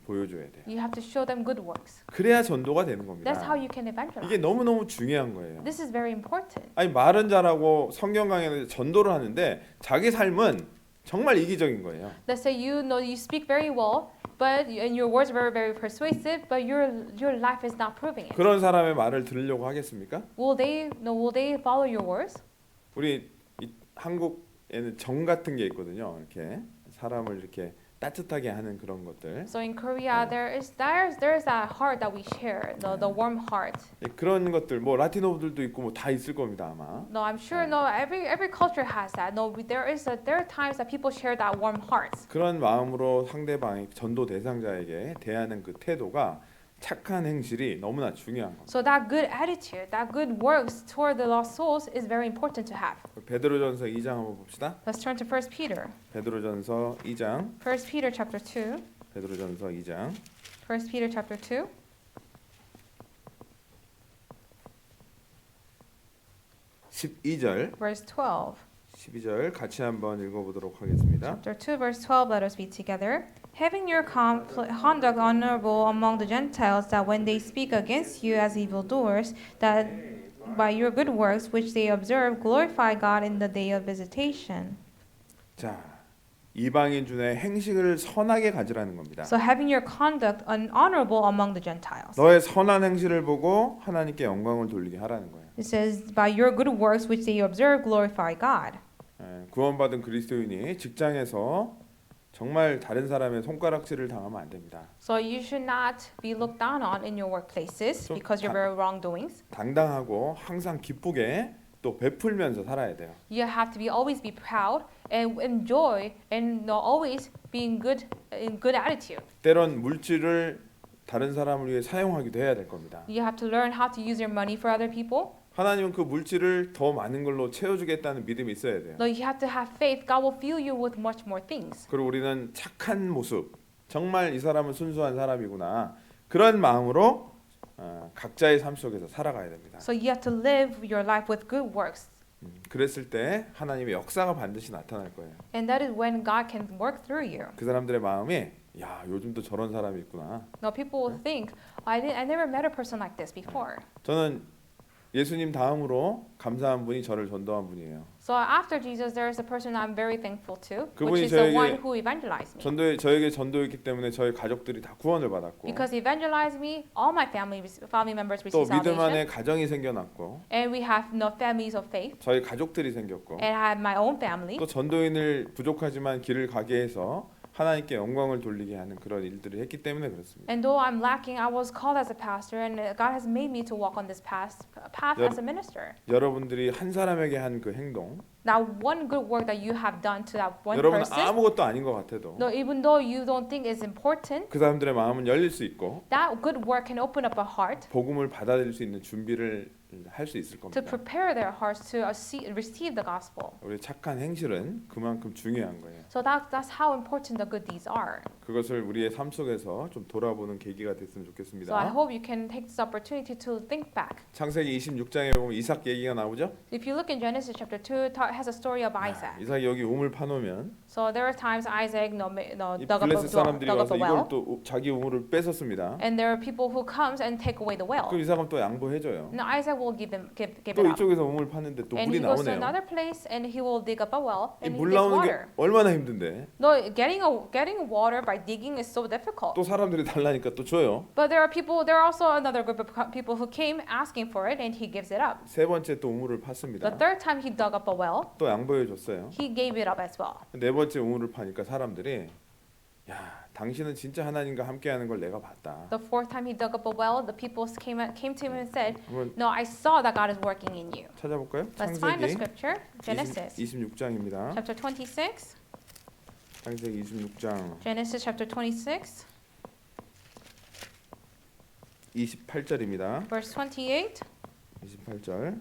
보여줘야 돼요. You have to show them good works. 그래야 전도가 되는 겁니다. That's how you can evangelize. 이게 너무너무 중요한 거예요. This is very important. 아니 말은 잘하고 성경 강의는 전도를 하는데 자기 삶은 정말 이기적인 거예요. Let's say you speak very well, and your words are very persuasive, but your life is not proving it. 그런 사람의 말을 들으려고 하겠습니까? Will they follow your words? 우리 한국에는 정 같은 게 있거든요. 이렇게 사람을 이렇게 따뜻하게 하는 그런 것들. So in Korea, there's that heart that we share, the warm heart. 그런 것들 뭐 라티노들도 있고 뭐 다 있을 겁니다 아마. No, I'm sure. No, every culture has that. No, there are times that people share that warm heart. 그런 마음으로 상대방의 전도 대상자에게 대하는 그 태도가 착한 행실이 너무나 중요한 겁니다. So that good attitude, that good works toward the lost souls is very important to have. 베드로전서 2장 한번 봅시다. Let's turn to 1 Peter. 베드로전서 2장. 1 Peter chapter 2. 베드로전서 2장. 1 Peter chapter 2. 12절. Verse 12. 12절 같이 한번 읽어보도록 하겠습니다. Chapter 2, verse 12, let us read together. Having your conduct honorable among the Gentiles, that when they speak against you as evildoers, that by your good works which they observe, glorify God in the day of visitation. 자, 이방인 중에 행식을 선하게 가지라는 겁니다. So having your conduct honorable among the Gentiles. 너의 선한 행실을 보고 하나님께 영광을 돌리게 하라는 거예요. It says, by your good works which they observe, glorify God. 구원받은 그리스도인이 직장에서 정말 다른 사람의 손가락질을 당하면 안 됩니다. So you should not be looked down on in your workplaces 좀 because of your wrongdoings. 당당하고 항상 기쁘게 또 베풀면서 살아야 돼요. You have to be always be proud and enjoy and always be in good attitude. 때론 물질을 다른 사람을 위해 사용하기도 해야 될 겁니다. You have to learn how to use your money for other people. 하나님은 그 물질을 더 많은 걸로 채워주겠다는 믿음이 있어야 돼요. No, you have to have faith. God will fill you with much more things. 그리고 우리는 착한 모습, 정말 이 사람은 순수한 사람이구나 그런 마음으로 각자의 삶 속에서 살아가야 됩니다. So you have to live your life with good works. 그랬을 때 하나님의 역사가 반드시 나타날 거예요. And that is when God can work through you. 그 사람들의 마음이 야 요즘도 저런 사람이 있구나. Now people will think, I never met a person like this before. 저는 예수님 다음으로 감사한 분이 저를 전도한 분이에요. So after Jesus, there is a person I'm very thankful to, 그분이 which is the 저에게 one who evangelized me. 저에게 전도했기 때문에 저희 가족들이 다 구원을 받았고 Because he evangelized me, all my family members 또 received 믿음 salvation. 안에 가정이 생겨났고 And we have no families of faith. 저희 가족들이 생겼고 And I have my own family. 또 전도인을 부족하지만 길을 가게 해서 하나님께 영광을 돌리게 하는 그런 일들을 했기 때문에 그렇습니다. And though I'm lacking, I was called as a pastor, and God has made me to walk on this path as a minister. 여러분들이 한 사람에게 한 그 행동 Now, one good work that you have done to that one 여러분 person, 아무것도 아닌 것 같아도 no, even though you don't think it's important, 그 사람들의 마음은 열릴 수 있고 that good work can open up a heart 복음을 받아들일 수 있는 준비를 할 수 있을 to 겁니다. prepare their hearts to receive the gospel. 우리 착한 행실은 그만큼 중요한 거예요. So that's how important the good deeds are. 그것을 우리의 삶 속에서 좀 돌아보는 계기가 됐으면 So I 좋겠습니다. hope you can take this opportunity to think back. 창세기 26장에 보면 이삭 얘기가 나오죠. If you look in Genesis chapter 2, it has a story of Isaac. 이삭이 여기 우물 파놓으면 So there are times Isaac 이 dug up 블레셋 사람들이 a 와서 well, 이걸 또 자기 우물을 뺏었습니다. and there are people who comes and take away the well. 그럼 이삭은 또 양보해줘요. Now Isaac will give 또 it up. 이쪽에서 우물 파는데 또 And 물이 he goes to 나오네요. another place and he will dig up a well 이 and he 물 gets 나오는 게 water. 얼마나 힘든데 No, getting water by digging is so difficult. 또 사람들이 달라니까 또 줘요. But there are also another group of people who came asking for it and he gives it up. 세 번째 또 우물을 The 팠습니다. third time he dug up a well, 또 양보해줬어요. he gave it up as well. 네 번째 우물을 파니까 사람들이 야 당신은 진짜 하나님과 함께하는 걸 내가 봤다. The fourth time he dug up a well, the people came to him and said, 한번 "No, I saw that God is working in you." 찾아볼까요? Let's find the 창세기 scripture. Genesis 26장입니다. chapter 26. 창세기 26장 Genesis chapter 26, 28절입니다. verse 28. 28절.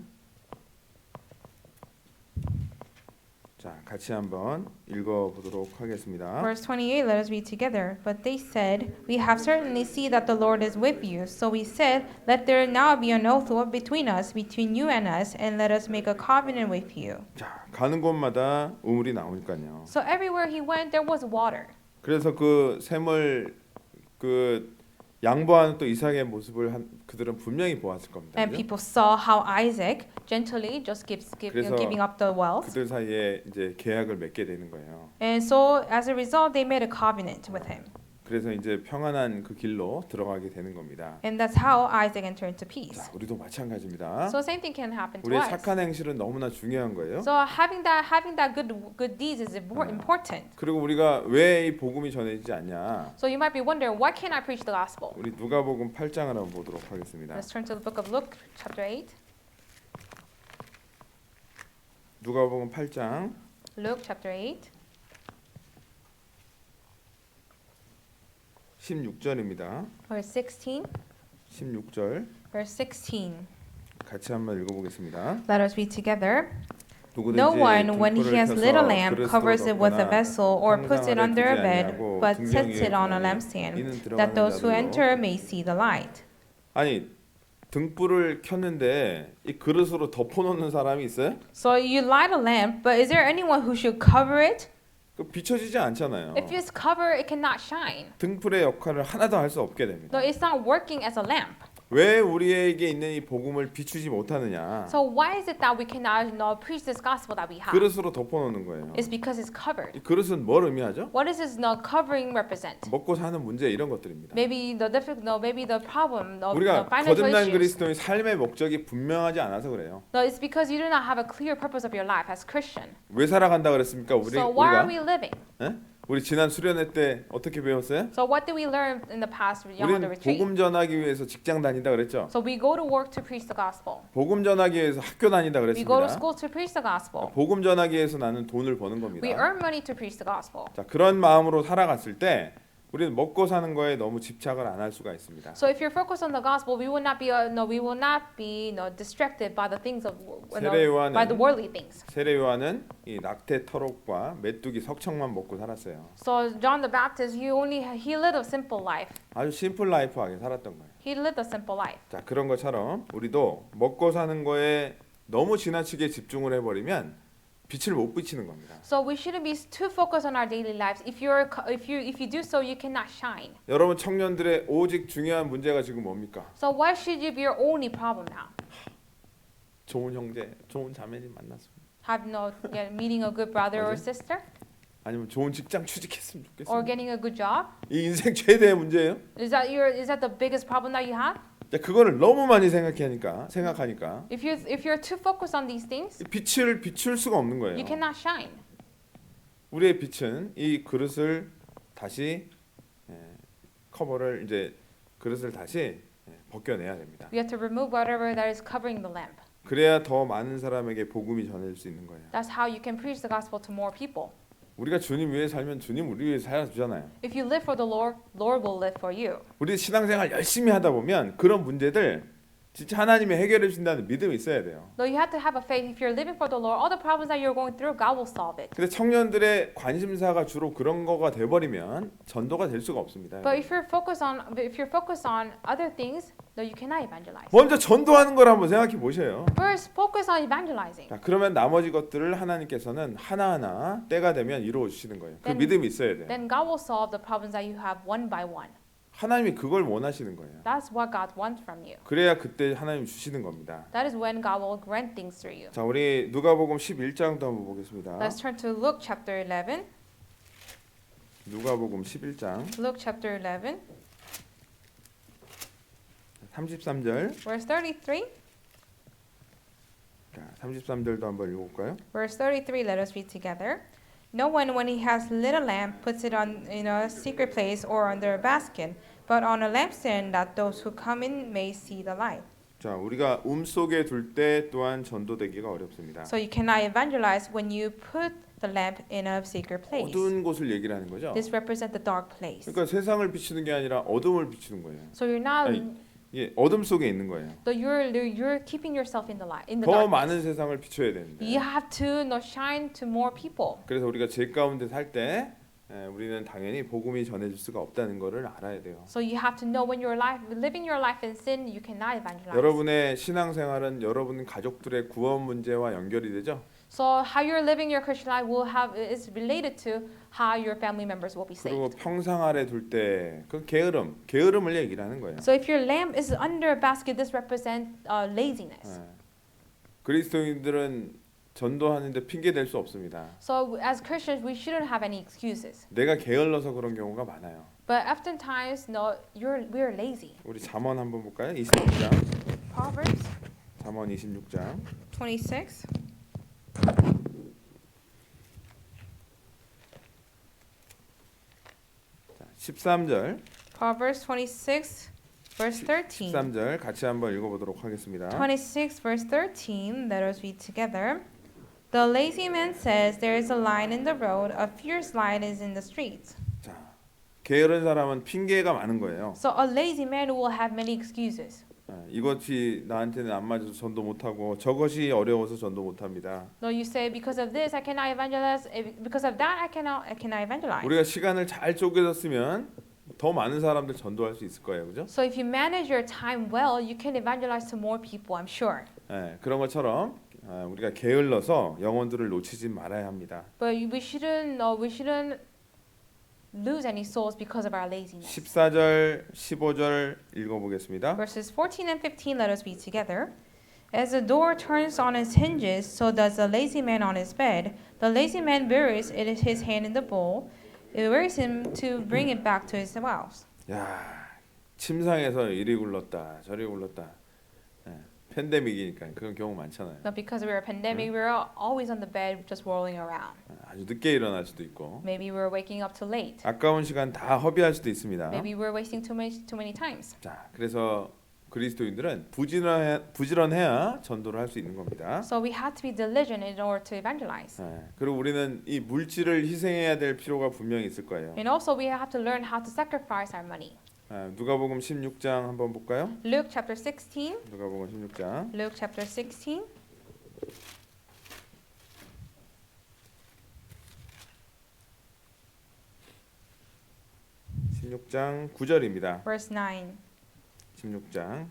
자, 같이 한번 읽어 보도록 하겠습니다. Verse 28, let us read together. But they said, We have certainly seen that the Lord is with you. So we said, Let there now be an oath between us, between you and us, and let us make a covenant with you. 자, 가는 곳마다 우물이 나오니까요. So everywhere he went, there was water. 그래서 그 샘을 그 양보하는 또 이삭의 모습을 그들은 분명히 보았을 겁니다. And 그죠? people saw how Isaac gently just 그래서 giving up the wealth. 그들 사이에 이제 계약을 맺게 되는 거예요. And so as a result, they made a covenant with him. 그래서 이제 평안한 그 길로 들어가게 되는 겁니다. And that's how Isaac entered into peace. 자, 우리도 마찬가지입니다. So same thing can happen to 우리의 us. 착한 행실은 너무나 중요한 거예요. So having that good deeds is important. 그리고 우리가 왜 이 복음이 전해지지 않냐? So you might be wondering, why can't I preach the gospel? 우리 누가복음 8장을 한번 보도록 하겠습니다. Let's turn to the book of Luke, chapter 8. 누가복음 8장 Luke, chapter 8, 16절입니다. verse 16. 16절 Verse 16. 같이 한번 읽어보겠습니다. Let us read together. 누구든지 No one, when he 등불을 has 켜서 lit a lamp, 그릇으로 covers it with a 덮거나 vessel or puts it 상상 아래 under a 두지 bed, 아니하고 but 등경 sets 위에 it on a 두나니 lampstand, 이는 that 들어가는 those who 자들로. enter may see the light. 아니 등불을 켰는데 이 그릇으로 덮어놓는 사람이 있어요? So you light a lamp, but is there anyone who should cover it? 그 비춰지지 않잖아요. If it's covered, it cannot shine. 등불의 역할을 하나도 할 수 없게 됩니다. No, it's not working as a lamp. 왜 우리에게 있는 이 복음을 비추지 못하느냐? So why is it that we cannot preach this gospel that we have? 그릇으로 덮어놓는 거예요. It's because it's covered. 이 그릇은 뭘 의미하죠? What does this covering represent? 먹고 사는 문제 이런 것들입니다. Maybe the maybe the problem of 우리가 financial 거듭난 issues. 그리스도의 삶의 목적이 분명하지 않아서 그래요. No, it's because you do not have a clear purpose of your life as Christian. 왜 살아간다 그랬습니까? So why are 우리가 we living? 예? 우리 지난 수련회 때 어떻게 배웠어요? So what did we learn in the past on the 우리는 retreat? 복음 전하기 위해서 직장 다닌다 그랬죠. So we go to work to preach the gospel. 복음 전하기 위해서 학교 다닌다 We go to 그랬습니다. school to preach the gospel. 복음 전하기 위해서 나는 돈을 버는 겁니다. We earn money to preach the gospel. 자, 그런 마음으로 살아갔을 때 우리는 먹고 사는 거에 너무 집착을 안 할 수가 있습니다. So if you're focused on the gospel, we will not be distracted by the things of by the worldly things. 세례 요한은 이 낙태 터록과 메뚜기 석청만 먹고 살았어요. So John the Baptist, he lived a simple life. 아주 심플 라이프하게 살았던 거예요. He lived a simple life. 자, 그런 것처럼 우리도 먹고 사는 거에 너무 지나치게 집중을 해버리면 빛을 못 비치는 겁니다. So we shouldn't be too focused on our daily lives. If you do so, you cannot shine. 여러분 청년들의 오직 중요한 문제가 지금 뭡니까? So what should be your only problem now? 좋은 형제, 좋은 자매님 만났습니다. Have meeting a good brother or sister, 아니면 좋은 직장 취직했으면 or 좋겠습니다. getting a good job? 이 인생 최대의 문제예요. Is that the biggest problem that you have? 자, 그거를 너무 많이 생각하니까 If you're too focused on these things, 빛을 비출 수가 없는 거예요. you cannot shine. 우리의 빛은 이 그릇을 다시 커버를 이제 그릇을 다시 벗겨내야 됩니다. We have to remove whatever that is covering the lamp. 그래야 더 많은 사람에게 복음이 전해질 수 있는 거예요. That's how you can preach the gospel to more people. 우리가 주님 위해 살면 주님 우리 위해 살아주잖아요. If you live for the Lord, Lord will live for you. 우리 신앙생활 열심히 하다 보면 그런 문제들 진짜 하나님이 해결해 주신다는 믿음이 있어야 돼요. Though you have to have a faith. If you're living for the Lord, all the problems that you're going through, God will solve it. 근데 청년들의 관심사가 주로 그런 거가 돼버리면 전도가 될 수가 없습니다. But if you're focused on other things, no, you cannot evangelize. 먼저 전도하는 걸 한번 생각해 보세요. First, focus on evangelizing. 자, 그러면 나머지 것들을 하나님께서는 하나하나 때가 되면 이루어 주시는 거예요. 그 믿음이 있어야 돼요. Then God will solve the problems that you have one by one. 하나님이 그걸 원하시는 거예요. That's what God wants from you. 그래야 그때 하나님 주시는 겁니다. That is when God will grant things through you. 자, 우리 누가복음 11장도 한번 보겠습니다. Let's turn to Luke chapter 11. 누가복음 11장 Luke chapter 11, 33절. verse 33. 자, 33절도 한번 읽어볼까요? Verse 33, let us read together. No one, when he has lit a lamp, puts it on in a secret place or under a basket, but on a lampstand, that those who come in may see the light. 자, 우리가 속에 둘 때 또한 전도되기가 어렵습니다. So you cannot evangelize when you put the lamp in a secret place. 어두운 곳을 얘기를 하는 거죠. This represents the dark place. 그러니까 세상을 비추는 게 아니라 어둠을 비추는 거예요. So you're not. 아니, 예, 어둠 속에 있는 거예요. So you're keeping yourself in the light, in the 더 darkness. 많은 세상을 비춰야 되는데. You have to shine to more people. 그래서 우리가 죄 가운데 살 때 우리는 당연히 복음이 전해질 수가 없다는 것을 알아야 돼요. So you have to know when you're living your life in sin, you cannot evangelize. 여러분의 신앙생활은 여러분 가족들의 구원 문제와 연결이 되죠. So how you're living your Christian life is related to how your family members will be 그리고 saved. 평상 아래 둘 때 그 게으름을 얘기를 하는 거예요. So if your lamp is under a basket, this represents laziness. 그리스도인들은 전도하는데 핑계 댈 수 없습니다. So as Christians, we shouldn't have any excuses. 내가 게을러서 그런 경우가 많아요. But oftentimes, no, we're lazy. 우리 잠언 한번 볼까요? 26장. Proverbs 잠언 26장. 26. 13절. Proverbs 26, verse 13. 13절 같이 한번 읽어보도록 하겠습니다. 26, verse 13. Let us read together. The lazy man says, there is a lion in the road, a fierce lion is in the streets. 자, 게으른 사람은 핑계가 많은 거예요. So a lazy man will have many excuses. 이것이 나한테는 안 맞아서 전도 못하고 저것이 어려워서 전도 못합니다. No, you say because of this I cannot evangelize. Because of that I cannot evangelize. 우리가 시간을 잘 쪼개서 쓰면 더 많은 사람들 전도할 수 있을 거예요, 그죠? So if you manage your time well, you can evangelize to more people. I'm sure. 그런 것처럼 우리가 게을러서 영혼들을 놓치지 말아야 합니다. But we shouldn't lose any souls because of our laziness. 14절, 15절 읽어보겠습니다. Verses 14 and 15, let us read together. As the door turns on its hinges, so does the lazy man on his bed. The lazy man buries his hand in the bowl. It wearies him to bring it back to his house. 야, 침상에서 이리 굴렀다 저리 굴렀다. 팬데믹이니까 그런 경우 많잖아요. Not because we're a pandemic, we're always on the bed just rolling around. 아주 늦게 일어날 수도 있고 Maybe we're waking up too late. 아까운 시간 다 허비할 수도 있습니다. Maybe we're wasting too many times. 자, 그래서 그리스도인들은 부지런해야 전도를 할 수 있는 겁니다. So we have to be diligent in order to evangelize. 그리고 우리는 이 물질을 희생해야 될 필요가 분명히 있을 거예요. And also we have to learn how to sacrifice our money. 누가복음 16장 한번 볼까요? Luke chapter 16. 누가복음 16장. Luke chapter 16. (16장) 9절입니다. Verse 9. 16장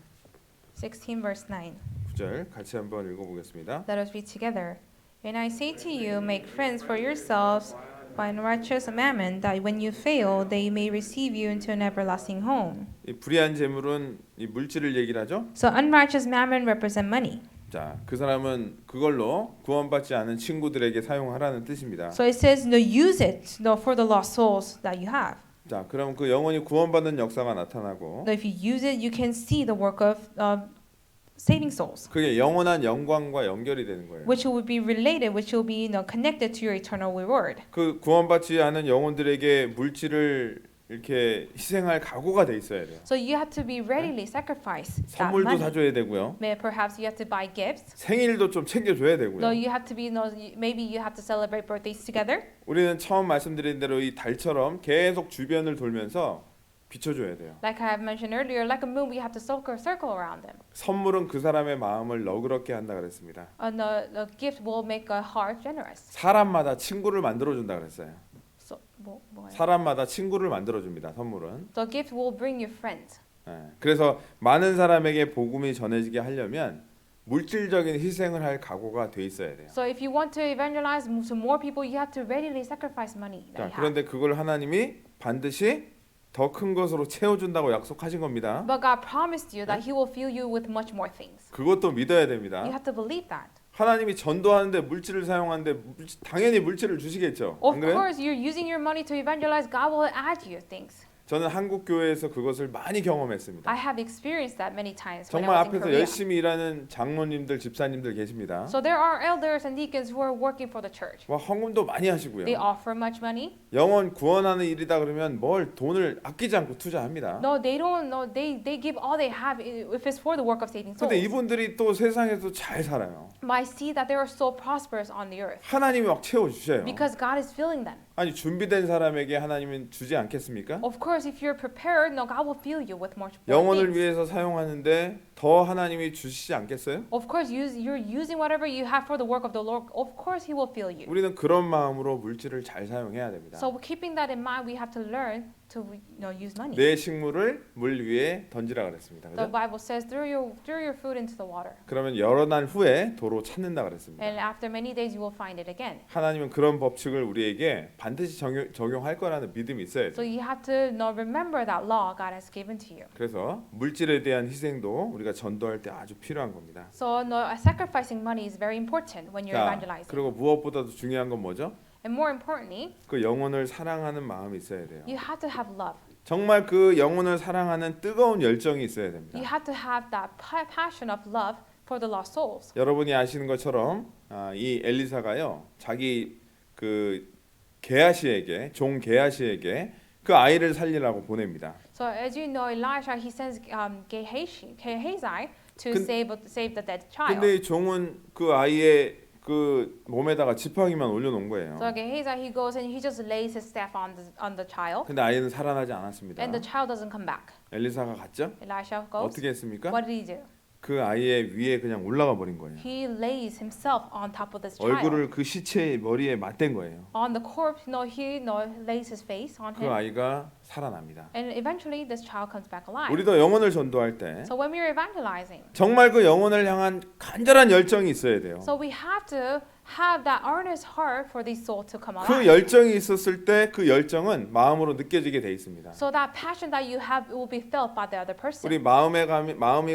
16 verse 9. 9절 같이 한번 읽어보겠습니다. Let us read together. And I say to you, make friends for yourselves by unrighteous mammon, that when you fail, they may receive you into an everlasting home. 이 불의한 재물은 이 물질을 얘기를 하죠. So unrighteous mammon represent money. 자, 그 사람은 그걸로 구원받지 않은 친구들에게 사용하라는 뜻입니다. So it says, no, use it for the lost souls that you have. 자, 그럼 그 영혼이 구원받는 역사가 나타나고 So if you use it, you can see the work of saving souls, 그게 영원한 영광과 연결이 되는 거예요. which will be related, which will be connected to your eternal reward. 그 구원받지 않은 영혼들에게 물질을 이렇게 희생할 각오가 돼 있어야 돼요. So you have to be readily sacrifice that 선물도 money. 사줘야 되고요. Perhaps you have to buy gifts. 생일도 좀 챙겨줘야 No, 되고요. you have to be. No, maybe you have to celebrate birthdays together. 우리는 처음 말씀드린 대로 이 달처럼 계속 주변을 돌면서 비춰줘야 돼요. Like I have mentioned earlier, like a moon, we have to circle around them. 선물은 그 사람의 마음을 너그럽게 한다 그랬습니다. And the gift will make a heart generous. 사람마다 친구를 만들어준다 그랬어요. So, 뭐예요? 사람마다 친구를 만들어줍니다. 선물은. The gift will bring you friends. 그래서 많은 사람에게 복음이 전해지게 하려면 물질적인 희생을 할 각오가 돼 있어야 돼요. So if you want to evangelize to more people, you have to readily sacrifice money that 자, you have. 그런데 그걸 하나님이 반드시 더 큰 것으로 채워준다고 약속하신 겁니다. But God promised you that He will fill you with much more things. 그것도 믿어야 You 됩니다. have to believe that. 하나님이 전도하는데 물질을 사용하는데 당연히 물질을 주시겠죠. Of 안 그래요? course, you're using your money to evangelize. God will add you things. 저는 한국 교회에서 그것을 많이 경험했습니다. I have experienced that many times when 정말 I was in 앞에서 Korea. 열심히 일하는 장로님들, 집사님들 계십니다. So there are elders and deacons who are working for the church. 와, 헌금도 많이 하시고요. They offer much money. 영혼 구원하는 일이다 그러면 뭘 돈을 아끼지 않고 투자합니다. No, they don't. No, they give all they have if it's for the work of saving souls. 근데 이분들이 또 세상에서 잘 살아요. But I see that they are so prosperous on the earth 하나님이 막 채워주셔요. because God is filling them. 아니 준비된 사람에게 하나님은 주지 않겠습니까? Of course, if you're prepared, no, God will fill you with much more 영혼을 things. 위해서 사용하는데 더 하나님이 주시지 않겠어요? Of course, you're using whatever you have for the work of the Lord. Of course, He will fill you. 우리는 그런 마음으로 물질을 잘 사용해야 됩니다. So keeping that in mind, we have to learn to use money. 내 식물을 물 위에 던지라 그랬습니다. The 그죠? Bible says, throw your food into the water, 그러면 여러 날 후에 도로 찾는다 그랬습니다. and after many days, you will find it again. 하나님은 그런 법칙을 우리에게 반드시 적용할 거라는 믿음이 있어야 So 돼요. you have to remember that law God has given to you. 그래서 물질에 대한 희생도 우리가 전도할 때 아주 필요한 겁니다. So sacrificing money is very important when you're 자, evangelizing. 그리고 무엇보다도 중요한 건 뭐죠? And more importantly, 그 영혼을 사랑하는 마음이 있어야 돼요. you have to have love. 정말 그 영혼을 사랑하는 뜨거운 열정이 있어야 됩니다. You have to have that passion of love for the lost souls. 여러분이 아시는 것처럼 이 엘리사가요, 자기 그 게하시에게 종 게하시에게 그 아이를 살리라고 보냅니다. So as you know, Elisha he sends Gehazi to 근- save the dead child. 근데 이 종은 그 아이의 그 몸에다가 지팡이만 올려놓은 거예요. So Gehazi he goes and he just lays his staff on the child, 근데 아이는 살아나지 않았습니다. and the child doesn't come back. 엘리사가 갔죠? Elisha goes. 어떻게 했습니까? What did he do? 그 아이의 위에 그냥 올라가 버린 거예요. He lays himself on top of this child. 얼굴을 그 시체의 머리에 맞댄 거예요. On the corpse, he lays his face on 그 him, 아이가 살아납니다. And eventually this child comes back alive. 우리도 영혼을 전도할 때 So when we're evangelizing, 정말 그 영혼을 향한 간절한 열정이 있어야 돼요. so we have to have that earnest heart for this soul to come 그 alive. 열정이 있었을 때 그 열정은 마음으로 느껴지게 돼 있습니다. So that passion that you have will be felt by the other person. 우리 마음이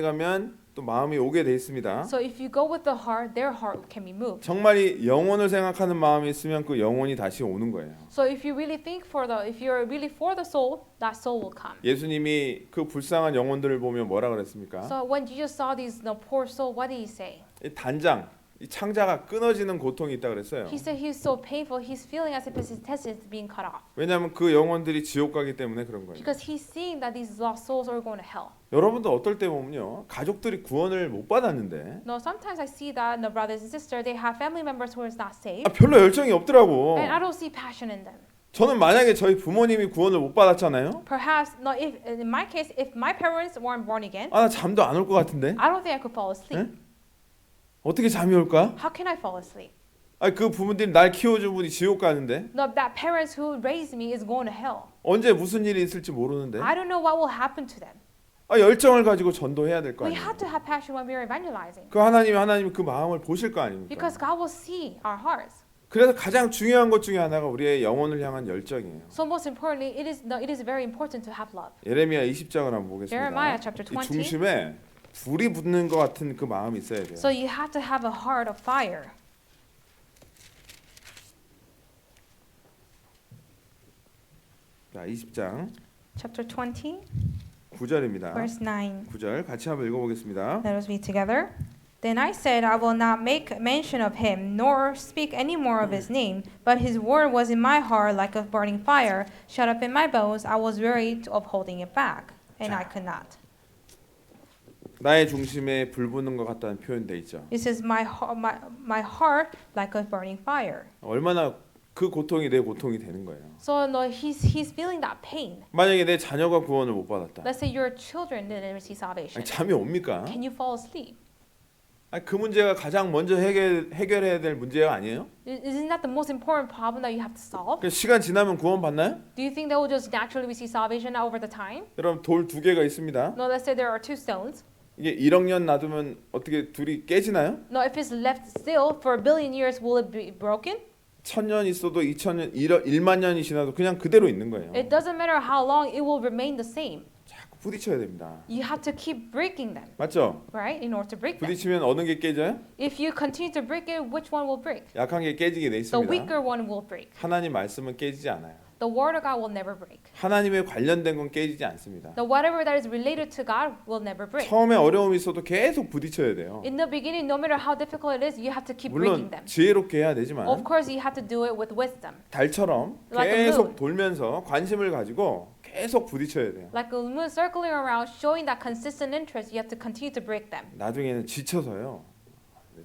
가면 또 마음이 오게 돼 있습니다. So if you go with the heart, their heart can be moved. 정말 이 영혼을 생각하는 마음이 있으면 그 영혼이 다시 오는 거예요. So if you really think if you're really for the soul, that soul will come. 예수님이 그 불쌍한 영혼들을 보며 뭐라 그랬습니까? So when Jesus saw these poor soul, what did he say? 이 단장, 이 창자가 끊어지는 고통이 있다 그랬어요. He said he's so painful. He's feeling as if his intestines being cut off 왜냐하면 그 영혼들이 지옥 가기 때문에 그런 거예요. because he's seeing that these lost souls are going to hell. 여러분도 어떨 때 보면요, 가족들이 구원을 못 받았는데 No, sometimes I see that the brothers and sisters they have family members who is not saved, 별로 열정이 없더라고. and I don't see passion in them. 저는 만약에 저희 부모님이 구원을 못 받았잖아요. Perhaps no. If in my case, if my parents weren't born again, 나 잠도 안 올 것 같은데. I don't think I could fall asleep. 어떻게 잠이 올까? How can I fall asleep? 그 부모들이 날 키워준 분이 지옥 가는데 No, that parents who raised me is going to hell. 언제 무슨 일이 있을지 모르는데 I don't know what will happen to them. 열정을 가지고 전도해야 될 거 We 아니에요. have to have passion when we are evangelizing 그 하나님 그 마음을 보실 거 아닙니까? because God will see our hearts. 그래서 가장 중요한 것 중에 하나가 우리의 영혼을 향한 열정이에요. So most importantly, it is very important to have love. 예레미야 20장을 한번 보겠습니다. Jeremiah chapter 이 20. 중심에 불이 붙는 것 같은 그 마음이 있어야 돼요. So you have to have a heart of fire. 자, 20장 Chapter 20, 9절입니다. verse 9. 9절 같이 한번 읽어보겠습니다. Let us read together. Then I said, I will not make mention of him, nor speak any more of his name. But his word was in my heart like a burning fire, shut up in my bones. I was weary of holding it back, and I could not. 나의 중심에 불 붙는 것 같다는 표현돼 있죠. It says, my heart like a burning fire. 얼마나 그 고통이 내 고통이 되는 거예요. So no, he's feeling that pain. 만약에 내 자녀가 구원을 못 받았다. Let's say your children didn't receive salvation. 잠이 옵니까? Can you fall asleep? 그 문제가 가장 먼저 해결해야 될 문제가 아니에요? Isn't that the most important problem that you have to solve? 시간 지나면 구원 받나요? Do you think they will just naturally receive salvation over the time? 여러분 돌 두 개가 있습니다. No, let's say there are two stones. 이게 1억 년 놔두면 어떻게 둘이 깨지나요? No, if it's left still for a billion years, will it be broken? 1000년 있어도 2000년, 1만 년이 지나도 그냥 그대로 있는 거예요. It doesn't matter how long, it will remain the same. 자꾸 부딪혀야 됩니다. You have to keep breaking them, 맞죠? right? In order to break them. 부딪히면 어느 게 깨져요? If you continue to break it, which one will break? 약한 게 깨지게 돼 The 있습니다. weaker one will break. 하나님 말씀은 깨지지 않아요. The word of God will never break. 하나님에 관련된 건 깨지지 않습니다. The whatever that is related to God will never break. 처음에 어려움이 있어도 계속 부딪혀야 돼요. In the beginning, no matter how difficult it is, you have to keep breaking 물론 them. 지혜롭게 해야 되지만 Of course, you have to do it with wisdom. 달처럼 Like a 계속 moon. 돌면서 관심을 가지고 계속 부딪혀야 돼요. Like a moon circling around, showing that consistent interest, you have to continue to break them. 나중에는 지쳐서요.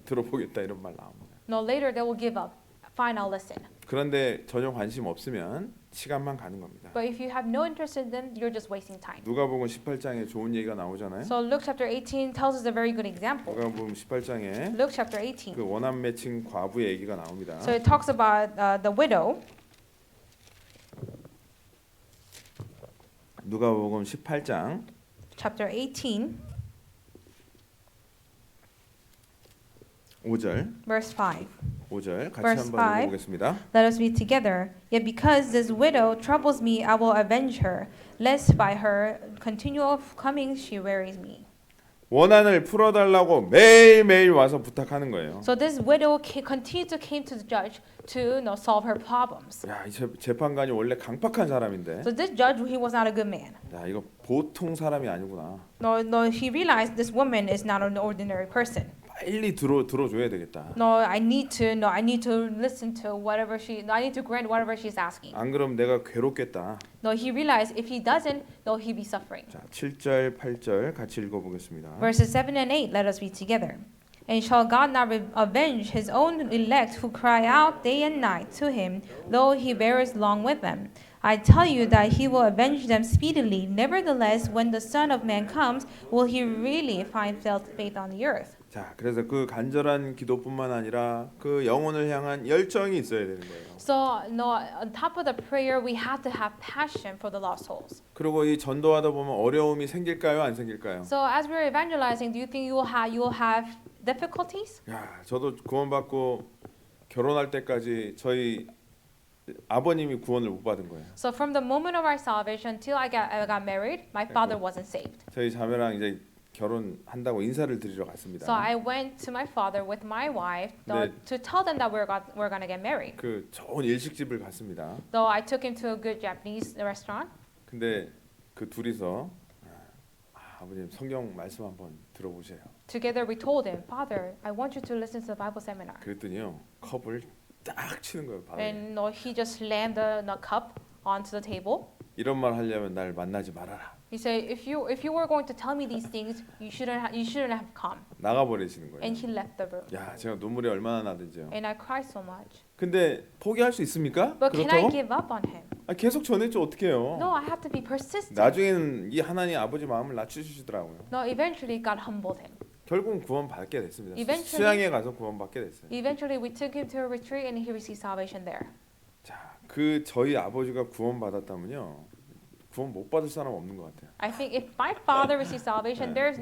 들어보겠다 이런 말 나옵니다. No, later they will give up. Fine, I'll listen. 그런데 전혀 관심 없으면 시간만 가는 겁니다. But if you have no interest in them, you're just wasting time. 누가복음 18장에 좋은 얘기가 나오잖아요. So Luke chapter 18 tells us a very good example. 누가복음 18장에 Luke chapter 18. 그 원한 맺힌 과부의 얘기가 나옵니다. So it talks about the widow. 누가복음 18장 Chapter 18, 5절 verse 5. 5절 같이 Verse 한번 5. 읽어보겠습니다. Let us read together. Yet because this widow troubles me, I will avenge her, lest by her continual coming she wearies me. 원한을 풀어달라고 매일매일 와서 부탁하는 거예요. So this widow continued to came to the judge to solve her problems. 야, 이 재판관이 원래 강팍한 사람인데 So this judge, he was not a good man. 야, 이거 보통 사람이 아니구나. No, he realized this woman is not an ordinary person. 빨리 들어줘야 되겠다. I need to listen to whatever I need to grant whatever she's asking. 안 그러면 내가 괴롭겠다. No, he realized if he doesn't, he'll be suffering. 자, 7절, 8절 같이 읽어보겠습니다. Verses 7 and 8, let us read together. And shall God not avenge his own elect who cry out day and night to him, though he bears long with them? I tell you that he will avenge them speedily. Nevertheless, when the Son of Man comes, will he really find faith on the earth? 자, 그래서 그 간절한 기도뿐만 아니라 그 영혼을 향한 열정이 있어야 되는 거예요. So no, on top of the prayer, we have to have passion for the lost souls. 그리고 이 전도하다 보면 어려움이 생길까요, 안 생길까요? So as we're evangelizing, do you think you will have difficulties? 야, 저도 구원받고 결혼할 때까지 저희 아버님이 구원을 못 받은 거예요. So from the moment of our salvation till I got married, my father wasn't saved. 저희 자매랑 이제 결혼한다고 인사를 드리러 갔습니다. So I went to my father with my wife 네. to tell them that we're gonna get married. 그 좋은 일식집을 갔습니다. So I took him to a good Japanese restaurant. 근데 그 둘이서 아버님 성경 말씀 한번 들어보세요. Together we told him, Father, I want you to listen to the Bible seminar. 그랬더니요 컵을 딱 치는 거예요. 바닥에. And no, he just slammed the cup onto the table. 이런 말 하려면 날 만나지 말아라. He said, if you were going to tell me these things, you shouldn't have come. 나가버리시는 거예요. And he left the room. 야, 제가 눈물이 얼마나 나든지요. And I cried so much. 근데 포기할 수 있습니까? But can I 그렇다고? give up on him? 계속 전했죠. 어떻게 해요? No, I have to be persistent. 나중에는 이 하나님 아버지 마음을 낮추시더라고요. No, eventually God humbled him. 결국은 구원받게 됐습니다. Eventually- 수양에 가서 구원받게 됐어요. Eventually we took him to a retreat and he received salvation there. 자, 그 저희 아버지가 구원받았다면요. 구원 못 받을 사람 없는 것 같아요. I think if my father received salvation, there is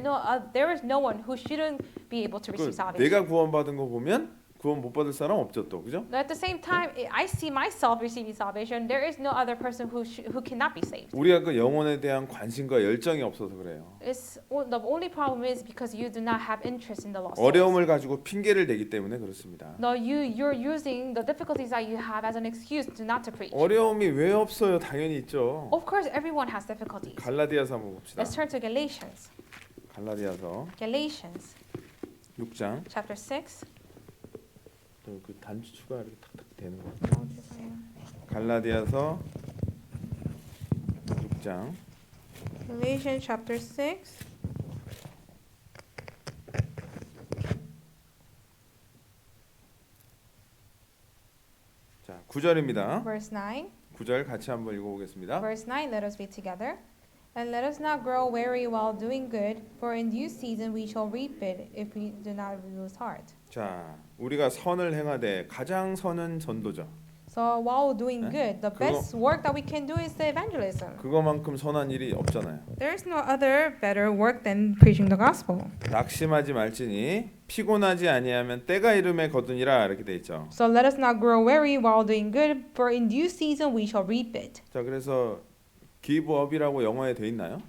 no one who shouldn't be able to 그 receive salvation. 내가 구원받은 거 보면 구원 못 받을 사람 없죠, 또 그죠? But at the same time, I see myself receiving salvation. There is no other person who cannot be saved. 우리가 그 영혼에 대한 관심과 열정이 없어서 그래요. The only problem is because you do not have interest in the lost souls. 어려움을 가지고 핑계를 대기 때문에 그렇습니다. No, you're using the difficulties that you have as an excuse to not to preach. 어려움이 왜 없어요? 당연히 있죠. Of course, everyone has difficulties. 갈라디아서 한번 봅시다. Let's turn to Galatians. Galatians 6장 Chapter 6. 그 단추가 이렇게 탁탁 되는 거 같아요. 갈라디아서 6장 Galatians chapter 6. 자, 9절입니다. Verse 9. 9절 같이 한번 읽어보겠습니다. Verse 9, let us read together. And let us not grow weary while doing good, for in due season we shall reap it if we do not lose heart. 자, 우리가 선을 행하되 가장 선은 전도죠. So while doing good, the 그거- best work that we can do is the evangelism. 그거만큼 선한 일이 없잖아요. There is no other better work than preaching the gospel. 낙심하지 말지니 피곤하지 아니하면 때가 이름에 거두니라 이렇게 돼 있죠. So let us not grow weary while doing good, for in due season we shall reap it. 자, 그래서 give up이라고 영어에 돼 있나요?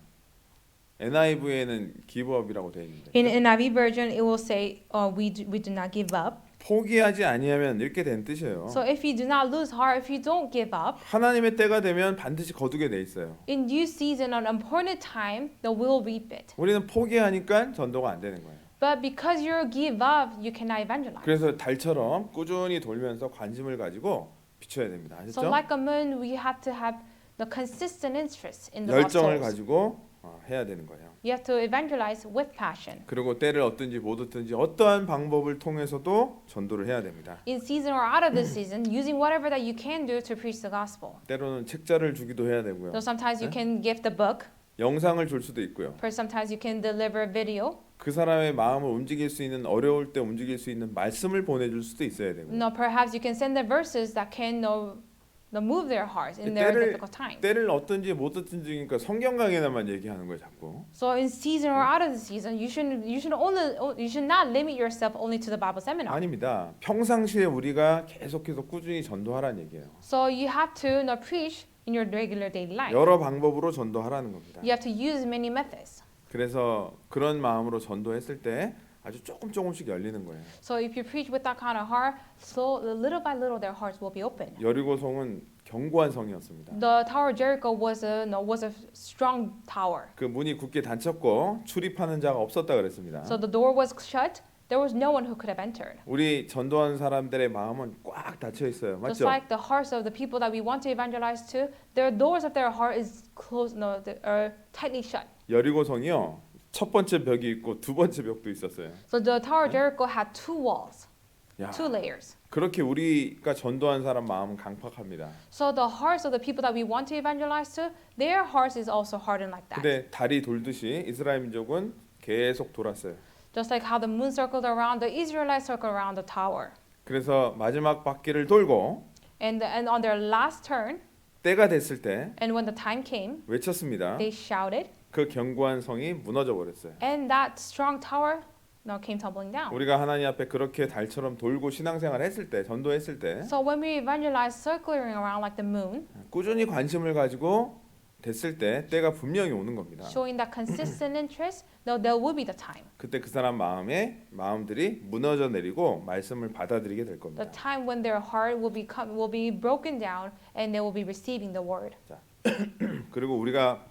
NIV에는 give up이라고 돼 있는데. In NIV version, it will say, we do not give up. 포기하지 아니하면 이렇게 된 뜻이에요. So if you do not lose heart, if you don't give up, 하나님의 때가 되면 반드시 거두게 돼 있어요. in due season, on appointed time, they will reap it. 우리는 포기하니까 전도가 안 되는 거예요. But because you give up, you cannot evangelize. 그래서 달처럼 꾸준히 돌면서 관심을 가지고 비춰야 됩니다. So 아셨죠? like a moon, we have to have the consistent interest in the lost 열정을 souls. 가지고 해야 되는 거예요. You have to evangelize with passion. 그리고 때를 얻든지 못 얻든지 어떠한 방법을 통해서도 전도를 해야 됩니다. In season or out of the season, using whatever that you can do to preach the gospel. 때로는 책자를 주기도 해야 되고요. So sometimes you can give the book, 영상을 줄 수도 있고요. or sometimes you can deliver video. 그 사람의 마음을 움직일 수 있는 어려울 때 움직일 수 있는 말씀을 보내줄 수도 있어야 되고. No, perhaps you can send the verses that can move their hearts in their difficult time. 때를 얻든지 못 얻든지니까 성경 강의나만 얘기하는 거예요, 자꾸. So in season or out of the season, you should not limit yourself only to the Bible seminar. 아닙니다. 평상시에 우리가 계속해서 꾸준히 전도하라는 얘기예요. So you have to preach in your regular daily life. 여러 방법으로 전도하라는 겁니다. You have to use many methods. 그래서 그런 마음으로 전도했을 때 아주 조금씩 열리는 거예요. So if you preach with that kind of heart, so little by little their hearts will be open. 여리고성은 견고한 성이었습니다. The Tower of Jericho was a strong tower. 그 문이 굳게 닫혔고 출입하는 자가 없었다 그랬습니다. So the door was shut. There was no one who could have entered. 우리 전도하는 사람들의 마음은 꽉 닫혀 있어요. Just 맞죠? like the hearts of the people that we want to evangelize to, their doors of their heart is closed, are tightly shut. 여리고성이요. 첫 번째 벽이 있고 두 번째 벽도 있었어요. So the Tower of Jericho had two walls, 야, two layers. 그렇게 우리가 전도한 사람 마음은 강팍합니다. So the hearts of the people that we want to evangelize to, their hearts is also hardened like that. 근데 달이 돌듯이 이스라엘 민족은 계속 돌았어요. Just like how the moon circled around, the Israelites circled around the tower. 그래서 마지막 바퀴를 돌고 And on their last turn, 때가 됐을 때 and when the time came, 외쳤습니다. they shouted, 그 견고한 성이 무너져 버렸어요. and that strong tower came tumbling down. 우리가 하나님 앞에 그렇게 달처럼 돌고 신앙생활 했을 때, 전도했을 때 So when we evangelize circling around like the moon, 꾸준히 관심을 가지고 됐을 때 때가 분명히 오는 겁니다. showing that consistent interest, there will be the time. 그때 그 사람 마음들이 무너져 내리고 말씀을 받아들이게 될 겁니다. The time when their heart will be broken down and they will be receiving the word. 그리고 우리가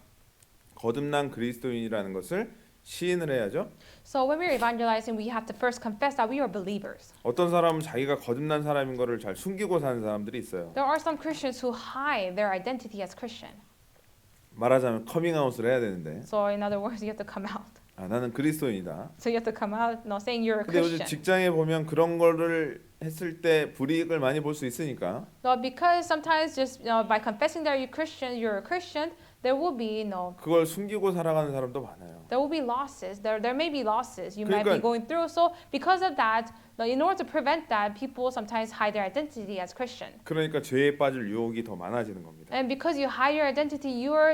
거듭난 그리스도인이라는 것을 시인을 해야죠. So when we're evangelizing, we have to first confess that we are believers. 어떤 사람은 자기가 거듭난 사람인 거를 잘 숨기고 사는 사람들이 있어요. There are some Christians who hide their identity as Christian. 말하자면 커밍아웃을 해야 되는데 So in other words, you have to come out. 나는 그리스도인이다. So you have to come out, saying you're a 근데 요즘 Christian. 직장에 보면 그런 거를 했을 때 불이익을 많이 볼 수 있으니까 No, because sometimes just by confessing that you're a Christian, there will be 그걸 숨기고 살아가는 사람도 많아요. there will be losses. There may be losses you might be 그러니까- going through. So because of that, in order to prevent that, people sometimes hide their identity as Christian. 그러니까 죄에 빠질 유혹이 더 많아지는 겁니다. And because you hide your identity, you are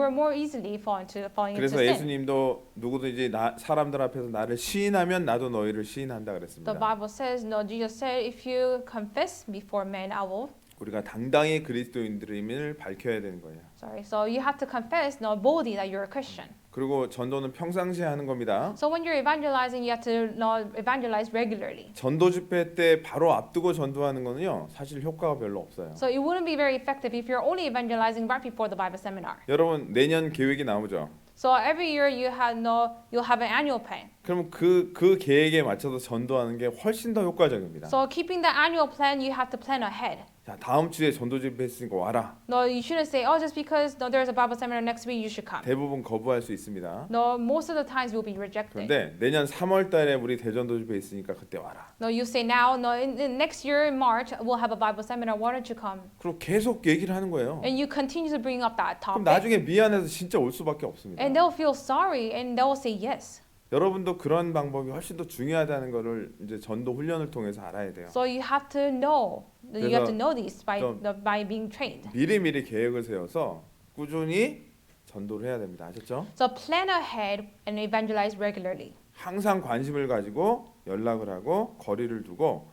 more easily falling into 그래서 sin. 예수님도 누구든지 사람들 앞에서 나를 시인하면 나도 너희를 시인한다 The 그랬습니다. Bible says, Jesus said, if you confess before men, I will. 우리가 당당히 그리스도인들임을 밝혀야 되는 거예요. So you have to confess boldly that you're a Christian. 그리고 전도는 평상시에 하는 겁니다. So when you're evangelizing, you have to evangelize regularly. 전도 집회 때 바로 앞두고 전도하는 거는요, 사실 효과가 별로 없어요. So it wouldn't be very effective if you're only evangelizing right before the Bible seminar. 여러분 내년 계획이 나오죠. So every year you'll have an annual plan. 그럼 그 계획에 맞춰서 전도하는 게 훨씬 더 효과적입니다. So keeping the annual plan, you have to plan ahead. 자, 다음 주에 전도 집회 했으니까 와라. No, you shouldn't say, just because there's a Bible seminar next week, you should come. 대부분 거부할 수 있습니다. No, most of the times you'll be rejected. 그런데 내년 3월 달에 우리 대전도 집회 있으니까 그때 와라. No, you say now, in next year in March, we'll have a Bible seminar. Why don't you come? 그리고 계속 얘기를 하는 거예요. And you continue to bring up that 그럼 topic. 나중에 미안해서 진짜 올 수밖에 없습니다. And they'll feel sorry and they'll say yes. 여러분도 그런 방법이 훨씬 더 중요하다는 거를 이제 전도 훈련을 통해서 알아야 돼요. So you have to know. You have to know this 좀 by being trained. 미리미리 계획을 세워서 꾸준히 전도를 해야 됩니다. 아셨죠? So plan ahead and evangelize regularly. 항상 관심을 가지고 연락을 하고 거리를 두고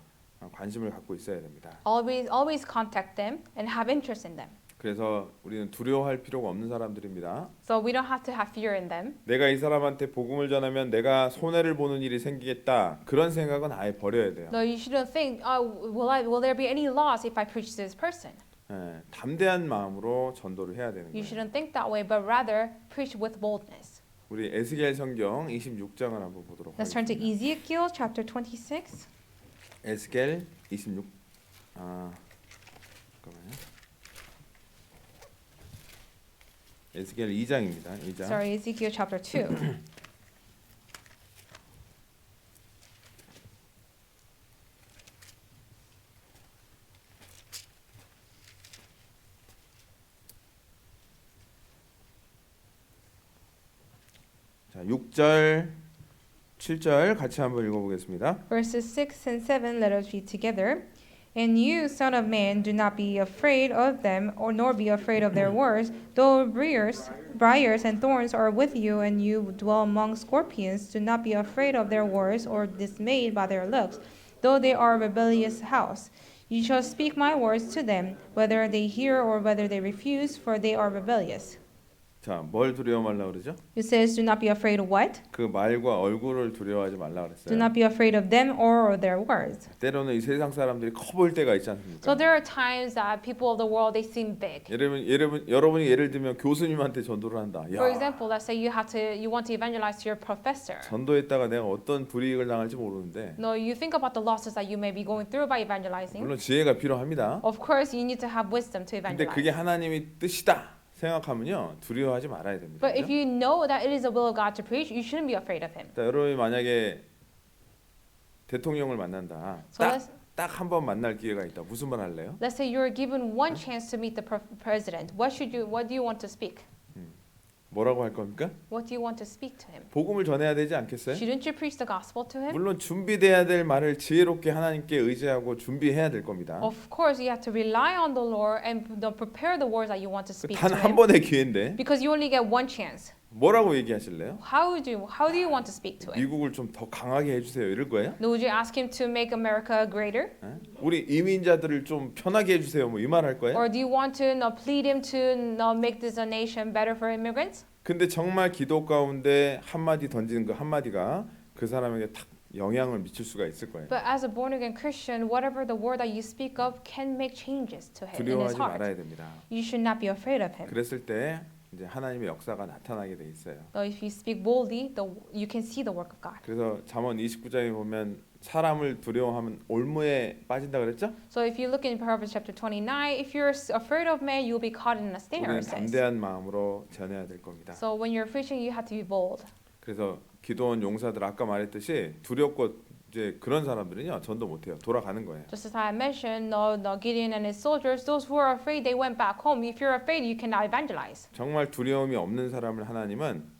관심을 갖고 있어야 됩니다. Always contact them and have interest in them. 그래서 우리는 두려워할 필요가 없는 사람들입니다. So we don't have to have fear in them. 내가 이 사람한테 복음을 전하면 내가 손해를 보는 일이 생기겠다. 그런 생각은 아예 버려야 돼요. No, you shouldn't think, will there be any loss if I preach to this person? 예, 담대한 마음으로 전도를 해야 되는 You 거예요. shouldn't think that way, but rather preach with boldness. 우리 에스겔 성경 26장을 한번 보도록 Let's turn to 하겠습니다. Ezekiel chapter 26. 에스겔 26 잠깐만요. 에스겔 2장입니다. 2장. Sorry, Ezekiel chapter 2. 자, 6절, 7절 같이 한번 읽어보겠습니다. Verses 6 and 7, let us read together. And you, son of man, do not be afraid of them, nor be afraid of their words, though briars and thorns are with you, and you dwell among scorpions. Do not be afraid of their words, or dismayed by their looks, though they are a rebellious house. You shall speak my words to them, whether they hear or whether they refuse, for they are rebellious. 자, 뭘 두려워 말라 그러죠? It says, do not be afraid of what? 그 말과 얼굴을 두려워하지 말라 Do 그랬어요. not be afraid of them or their words. 때로는 이 세상 사람들이 커 보일 때가 있지 So 않습니까? there are times that people of the world, they seem big. 여러분이 예를 들면 교수님한테 전도를 한다. For 야, example, let's say you want to evangelize to your professor. 전도했다가 내가 어떤 불이익을 당할지 모르는데 No, you think about the losses that you may be going through by evangelizing. 물론 지혜가 필요합니다. Of course, you need to have wisdom to 근데 그게 evangelize. 하나님의 뜻이다 생각하면요 두려워하지 말아야 됩니다. But if 그죠? you know that it is the will of God to preach, you shouldn't be afraid of him. 자, 여러분이 만약에 대통령을 만난다. So 딱 한 번 만날 기회가 있다. 무슨 말 할래요? let's say you're given one chance to meet the president. What do you want to speak? 뭘 뭐라고 할 겁니까? What do you want to speak to him? 복음을 전해야 되지 않겠어요? Shouldn't you preach the gospel to him? 물론 준비돼야 될 말을 지혜롭게 하나님께 의지하고 준비해야 될 겁니다. Of course, you have to rely on the Lord and prepare the words that you want to speak to 단 한 him. 번의 기회인데 Because you only get one chance. 뭐라고 얘기하실래요? How do you want to speak to him? 미국을 좀 더 강하게 해주세요 이럴 거예요? Would you ask him to make America greater? 예? 우리 이민자들을 좀 편하게 해주세요 뭐 이 말 할 거예요? Or do you want to plead him to make this a nation better for immigrants? 근데 정말 기도 가운데 한마디 던지는 그 한마디가 그 사람에게 탁 영향을 미칠 수가 있을 거예요. But as a born again Christian, whatever the word that you speak of can make changes to him in his 두려워하지 heart. 말아야 됩니다. You should not be afraid of him. 그랬을 때 이제 하나님의 역사가 나타나게 돼 있어요. So if you speak boldly, you can see the work of God. 그래서 잠언 29장에 보면 사람을 두려워하면 올무에 빠진다 그랬죠? So if you look in Proverbs chapter 29, if you're afraid of man, you'll be caught in a snare. 우리는 It says. 담대한 마음으로 전해야 될 겁니다. So when you're preaching, you have to be bold. 그래서 기도원 용사들 아까 말했듯이 두렵고 이제 그런 사람들은요 전도 못해요. 돌아가는 거예요. Just as I mentioned, the Gideon and his soldiers, those who are afraid, they went back home. If you're afraid, you cannot evangelize. 정말 두려움이 없는 사람을 하나님은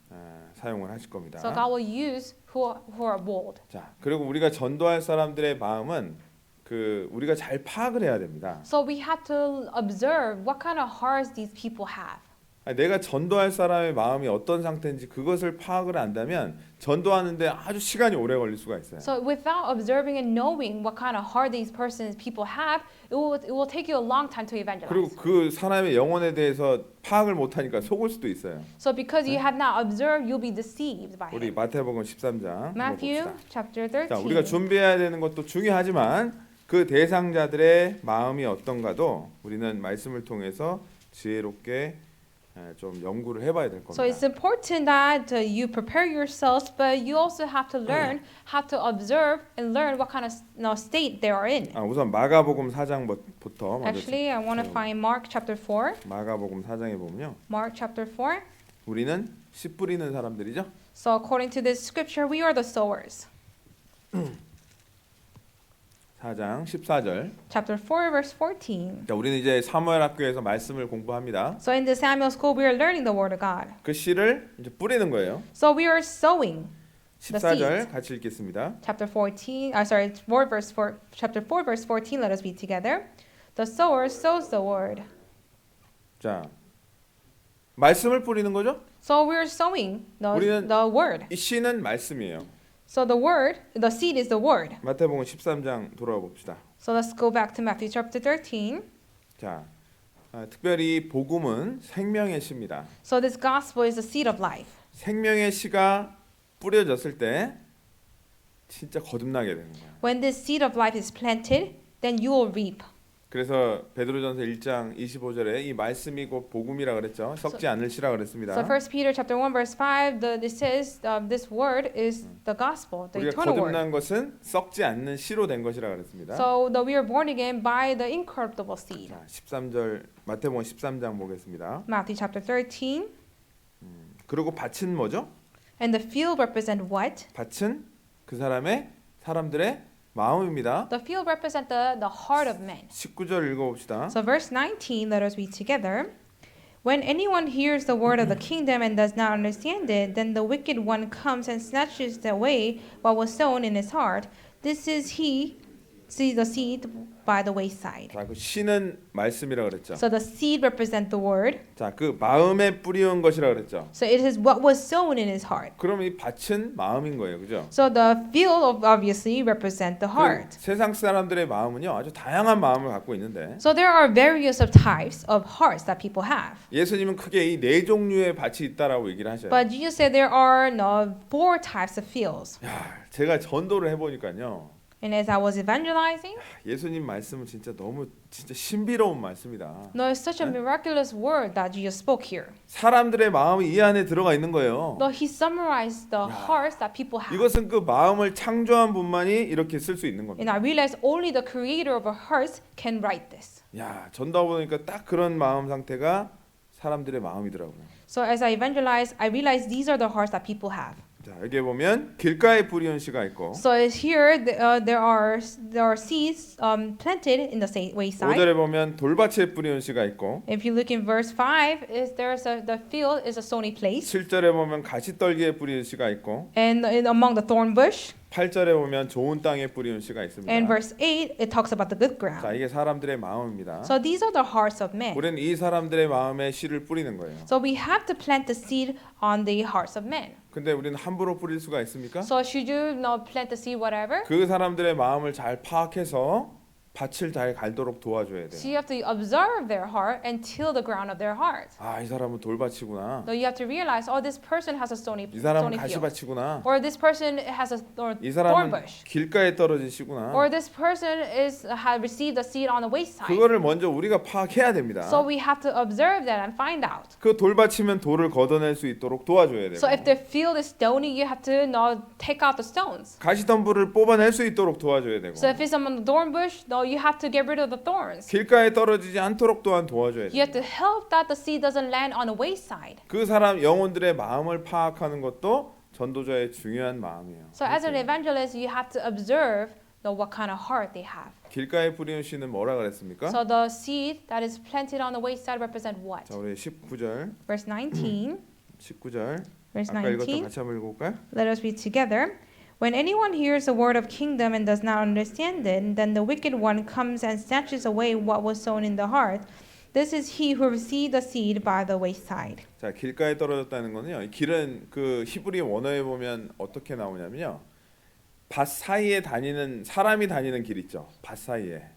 사용을 하실 겁니다. So God will use who are bold. 자, 그리고 우리가 전도할 사람들의 마음은 그 우리가 잘 파악을 해야 됩니다. So we have to observe what kind of hearts these people have. 아니, 내가 전도할 사람의 마음이 어떤 상태인지 그것을 파악을 안다면 전도하는데 아주 시간이 오래 걸릴 수가 있어요. So without observing and knowing what kind of heart these people have, it will take you a long time to evangelize. 그리고 그 사람의 영혼에 대해서 파악을 못하니까 속을 수도 있어요. So because you have not observed, you'll be deceived by 우리 him. 마태복음 13장 Matthew 봅시다. chapter 자, 13. 우리가 준비해야 되는 것도 중요하지만 그 대상자들의 마음이 어떤가도 우리는 말씀을 통해서 지혜롭게 좀 연구를 해봐야 될 겁니다. So it's important that you prepare yourselves, but you also have to learn how to observe and learn what kind of state they are in. 우선 마가복음 4장부터 먼저 Actually, I want to find Mark chapter 4. 마가복음 4장에 보면요. Mark chapter 4. 우리는 씨 뿌리는 사람들이죠. So according to this scripture, we are the sowers. 4장 14절. Chapter 4, verse 14. 자, 우리는 이제 사무엘 학교에서 말씀을 공부합니다. So in the Samuel school, we are learning the word of God. 그 씨를 이제 뿌리는 거예요. So we are sowing. The 14절 같이 읽겠습니다. Chapter 14, chapter 4, verse 14, let us read together. The sower sows the word. 자, 말씀을 뿌리는 거죠? So we are sowing 우리는 the word. 이 씨는 말씀이에요. So the seed is the word. 마태복음 13장 돌아와 봅시다. So let's go back to Matthew chapter 13. 자, 특별히 복음은 생명의 씨입니다. So this gospel is the seed of life. 생명의 씨가 뿌려졌을 때 진짜 거듭나게 되는 거예요. When this seed of life is planted, then you will reap. 그래서 베드로전서 1장 25절에 이 말씀이 곧 복음이라 그랬죠. 썩지 않을 씨라 그랬습니다. So 1 Peter chapter 1 verse 5, it says this word is the gospel, the 우리가 eternal word. 거듭난 것은 썩지 않는 씨로 된 것이라 그랬습니다. So we are born again by the incorruptible seed. 자, 13절 마태복음 13장 보겠습니다. Matthew chapter 13. 그리고 밭은 뭐죠? And the field represent what? 밭은 그 사람들의 마음입니다. The field represent the heart of man. 19절 읽어봅시다. So verse 19, let us read together. When anyone hears the word of the kingdom and does not understand it, then the wicked one comes and snatches away what was sown in his heart. This is the seed by the wayside. 자, 그 씨는 말씀이라 그랬죠. So the seed represent the word. 자, 그 마음에 뿌리온 것이라 그랬죠. So it is what was sown in his heart. 그럼 이 밭은 마음인 거예요, 그죠? So the field obviously represent the heart. 세상 사람들의 마음은요, 아주 다양한 마음을 갖고 있는데 So there are various of types of hearts that people have. 예수님은 크게 이 네 종류의 밭이 있다라고 얘기를 하셔요. But Jesus said there are 4 types of fields. 야, 제가 전도를 해보니까요, And as I was evangelizing, 예수님 말씀은 진짜 신비로운 말씀이다. no, it's such a miraculous word that Jesus spoke here. 사람들의 마음이 이 안에 들어가 있는 거예요. No, he summarized the hearts that people have. 이것은 그 마음을 창조한 분만이 이렇게 쓸 수 있는 And 겁니다. I realized only the creator of our hearts can write this. 야, 전도하고 보니까 딱 그런 마음 상태가 사람들의 마음이더라고요. So as I evangelized, I realized these are the hearts that people have. 자, 여기 보면 길가에 뿌리온 씨가 있고 So it's here there are seeds planted in the wayside. 5절에 보면 돌밭에 뿌리온 씨가 있고 If you look in verse 5, the field is a stony place, 7절에 보면 가시떨기에 뿌리온 씨가 있고 and among the thorn bush. 8절에 보면 좋은 땅에 뿌리온 씨가 있습니다. And verse 8, it talks about the good 자, ground. 이게 사람들의 마음입니다. So these are the hearts of men. 우리는 이 사람들의 마음에 씨를 뿌리는 거예요. So we have to plant the seed on the hearts of men. 근데 우리는 함부로 뿌릴 수가 있습니까? So should you not plant the seed whatever? 그 사람들의 마음을 잘 파악해서 밭을 잘 갈도록 도와줘야 So 돼요. you have to observe their heart and till the ground of their heart. 아, 이 사람은 돌밭이구나. So you have to realize, oh, this person has a stony 이 사람은 field, 가시밭이구나. or this person has a 이 thorn 사람은 bush, 길가에 떨어진 씨구나. or this person has received a seed on the wayside. 그거를 먼저 우리가 파악해야 됩니다. So we have to observe that and find out. 그 돌밭이면 돌을 걷어낼 수 있도록 도와줘야 So if 되고 the field is stony, you have to take out the stones. 가시덤불을 뽑아낼 수 있도록 도와줘야 되고 So if it's on the thorn bush, no, you have to get rid of the thorns. 길가에 떨어지지 않도록 또한 도와줘야 You have 돼요. to help that the seed doesn't land on the wayside. 그 사람 영혼들의 마음을 파악하는 것도 전도자의 중요한 마음이에요. So as an evangelist, you have to observe what kind of heart they have. 길가에 뿌리는 씨는 뭐라 그랬습니까? So the seed that is planted on the wayside represent what? 자, 우리 19절, Verse 19. 19절 Verse 아까 읽었던 19. 같이 한번 읽어볼까요? Let us read together. When anyone hears the word of kingdom and does not understand it, then the wicked one comes and snatches away what was sown in the heart. This is he who received the seed by the wayside. 자, 길가에 떨어졌다는 거는요. 이 길은 그 히브리 원어에 보면 어떻게 나오냐면요. 밭 사이에 다니는 사람이 다니는 길 있죠. 밭 사이에.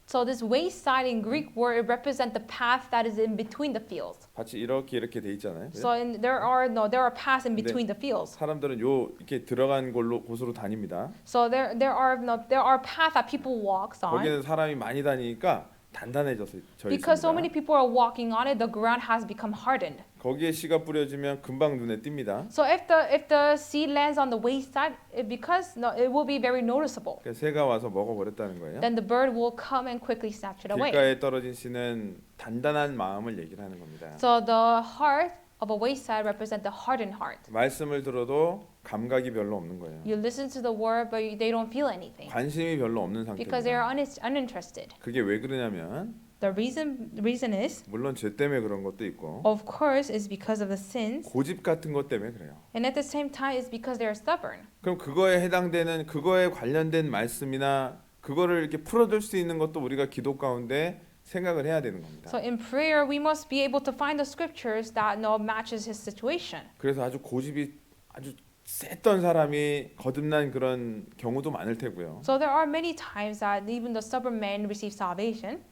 So this wayside in Greek word it represents the path that is in between the fields. 밭이 이렇게 돼 있잖아요. So there are paths in between the fields. 사람들은 요 이렇게 들어간 곳으로 다닙니다. So there are paths that people walks on. 거기는 사람이 많이 다니니까 단단해져서 져 Because so many 있습니다. people are walking on it, the ground has become hardened. 거기에 씨가 뿌려지면 금방 눈에 띕니다. So if the seed lands on the wayside, it will be very noticeable. 그러니까 새가 와서 먹어버렸다는 거예요. Then the bird will come and quickly snatch it away. 길가에 떨어진 씨는 단단한 마음을 얘기를 하는 겁니다. So the heart of a wayside represent the hardened heart. 말씀을 들어도 감각이 별로 없는 거예요. You listen to the word, but they don't feel anything 관심이 별로 없는 because they are 상태입니다. uninterested. 그게 왜 그러냐면 The reason is, 물론 죄 때문에 그런 것도 있고 of course, is because of the sins, 고집 같은 것 때문에 그래요. and at the same time, it's because they are stubborn. 그럼 그거에 해당되는 그거에 관련된 말씀이나 그거를 이렇게 풀어줄 수 있는 것도 우리가 기도 가운데 생각을 해야 되는 겁니다. So in prayer, we must be able to find the scriptures that matches his situation. 그래서 아주 고집이 아주 셌던 사람이 거듭난 그런 경우도 많을 테고요. So there are many times that even the stubborn men receive salvation.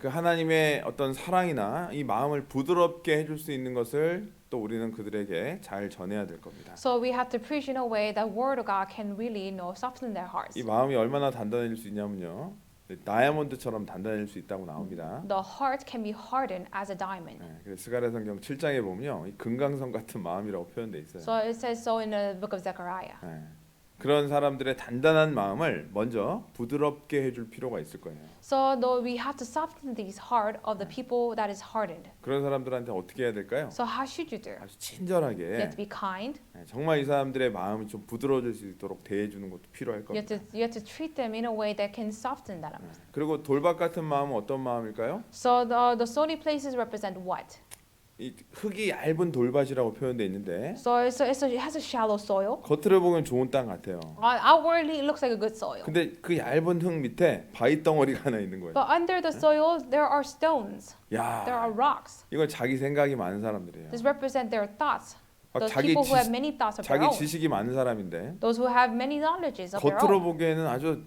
그 하나님의 어떤 사랑이나 이 마음을 부드럽게 해줄 수 있는 것을 또 우리는 그들에게 잘 전해야 될 겁니다. So we have to preach in a way that word of God can really soften their hearts. 이 마음이 얼마나 단단해질 수 있냐면요. 다이아몬드처럼 단단해질 수 있다고 나옵니다. The heart can be hardened as a diamond. 그래서 스가랴 성경 7장에 보면요. 이 금강석 같은 마음이라고 표현돼 있어요. So it says so in the book of Zechariah. 그런 사람들의 단단한 마음을 먼저 부드럽게 해줄 필요가 있을 거예요. So though we have to soften these heart of the people that is hardened. 그런 사람들한테 어떻게 해야 될까요? So how should you do? 아주 You 친절하게 have to be kind. 정말 이 사람들의 마음이 좀 부드러워질 수 있도록 대해주는 것도 필요할 You 겁니다. have to treat them in a way that can soften them. 그리고 돌밭 같은 마음은 어떤 마음일까요? So the stony places represent what? 이 흙이 얇은 돌밭이라고 표현돼 있는데 So it has a shallow soil. 겉으로 보면 좋은 땅 같아요. Outwardly, it looks like a good soil. 근데 그 얇은 흙 밑에 바위 덩어리가 하나 있는 거예요. But under the soil, there are stones. There are 야, rocks. 이건 자기 생각이 많은 사람들이에요. This represent their thoughts. 막 Those 자기 people who have 지, many thoughts of their 자기 own. 지식이 많은 사람인데 Those who have many knowledges of their 겉으로 own. 보기에는 아주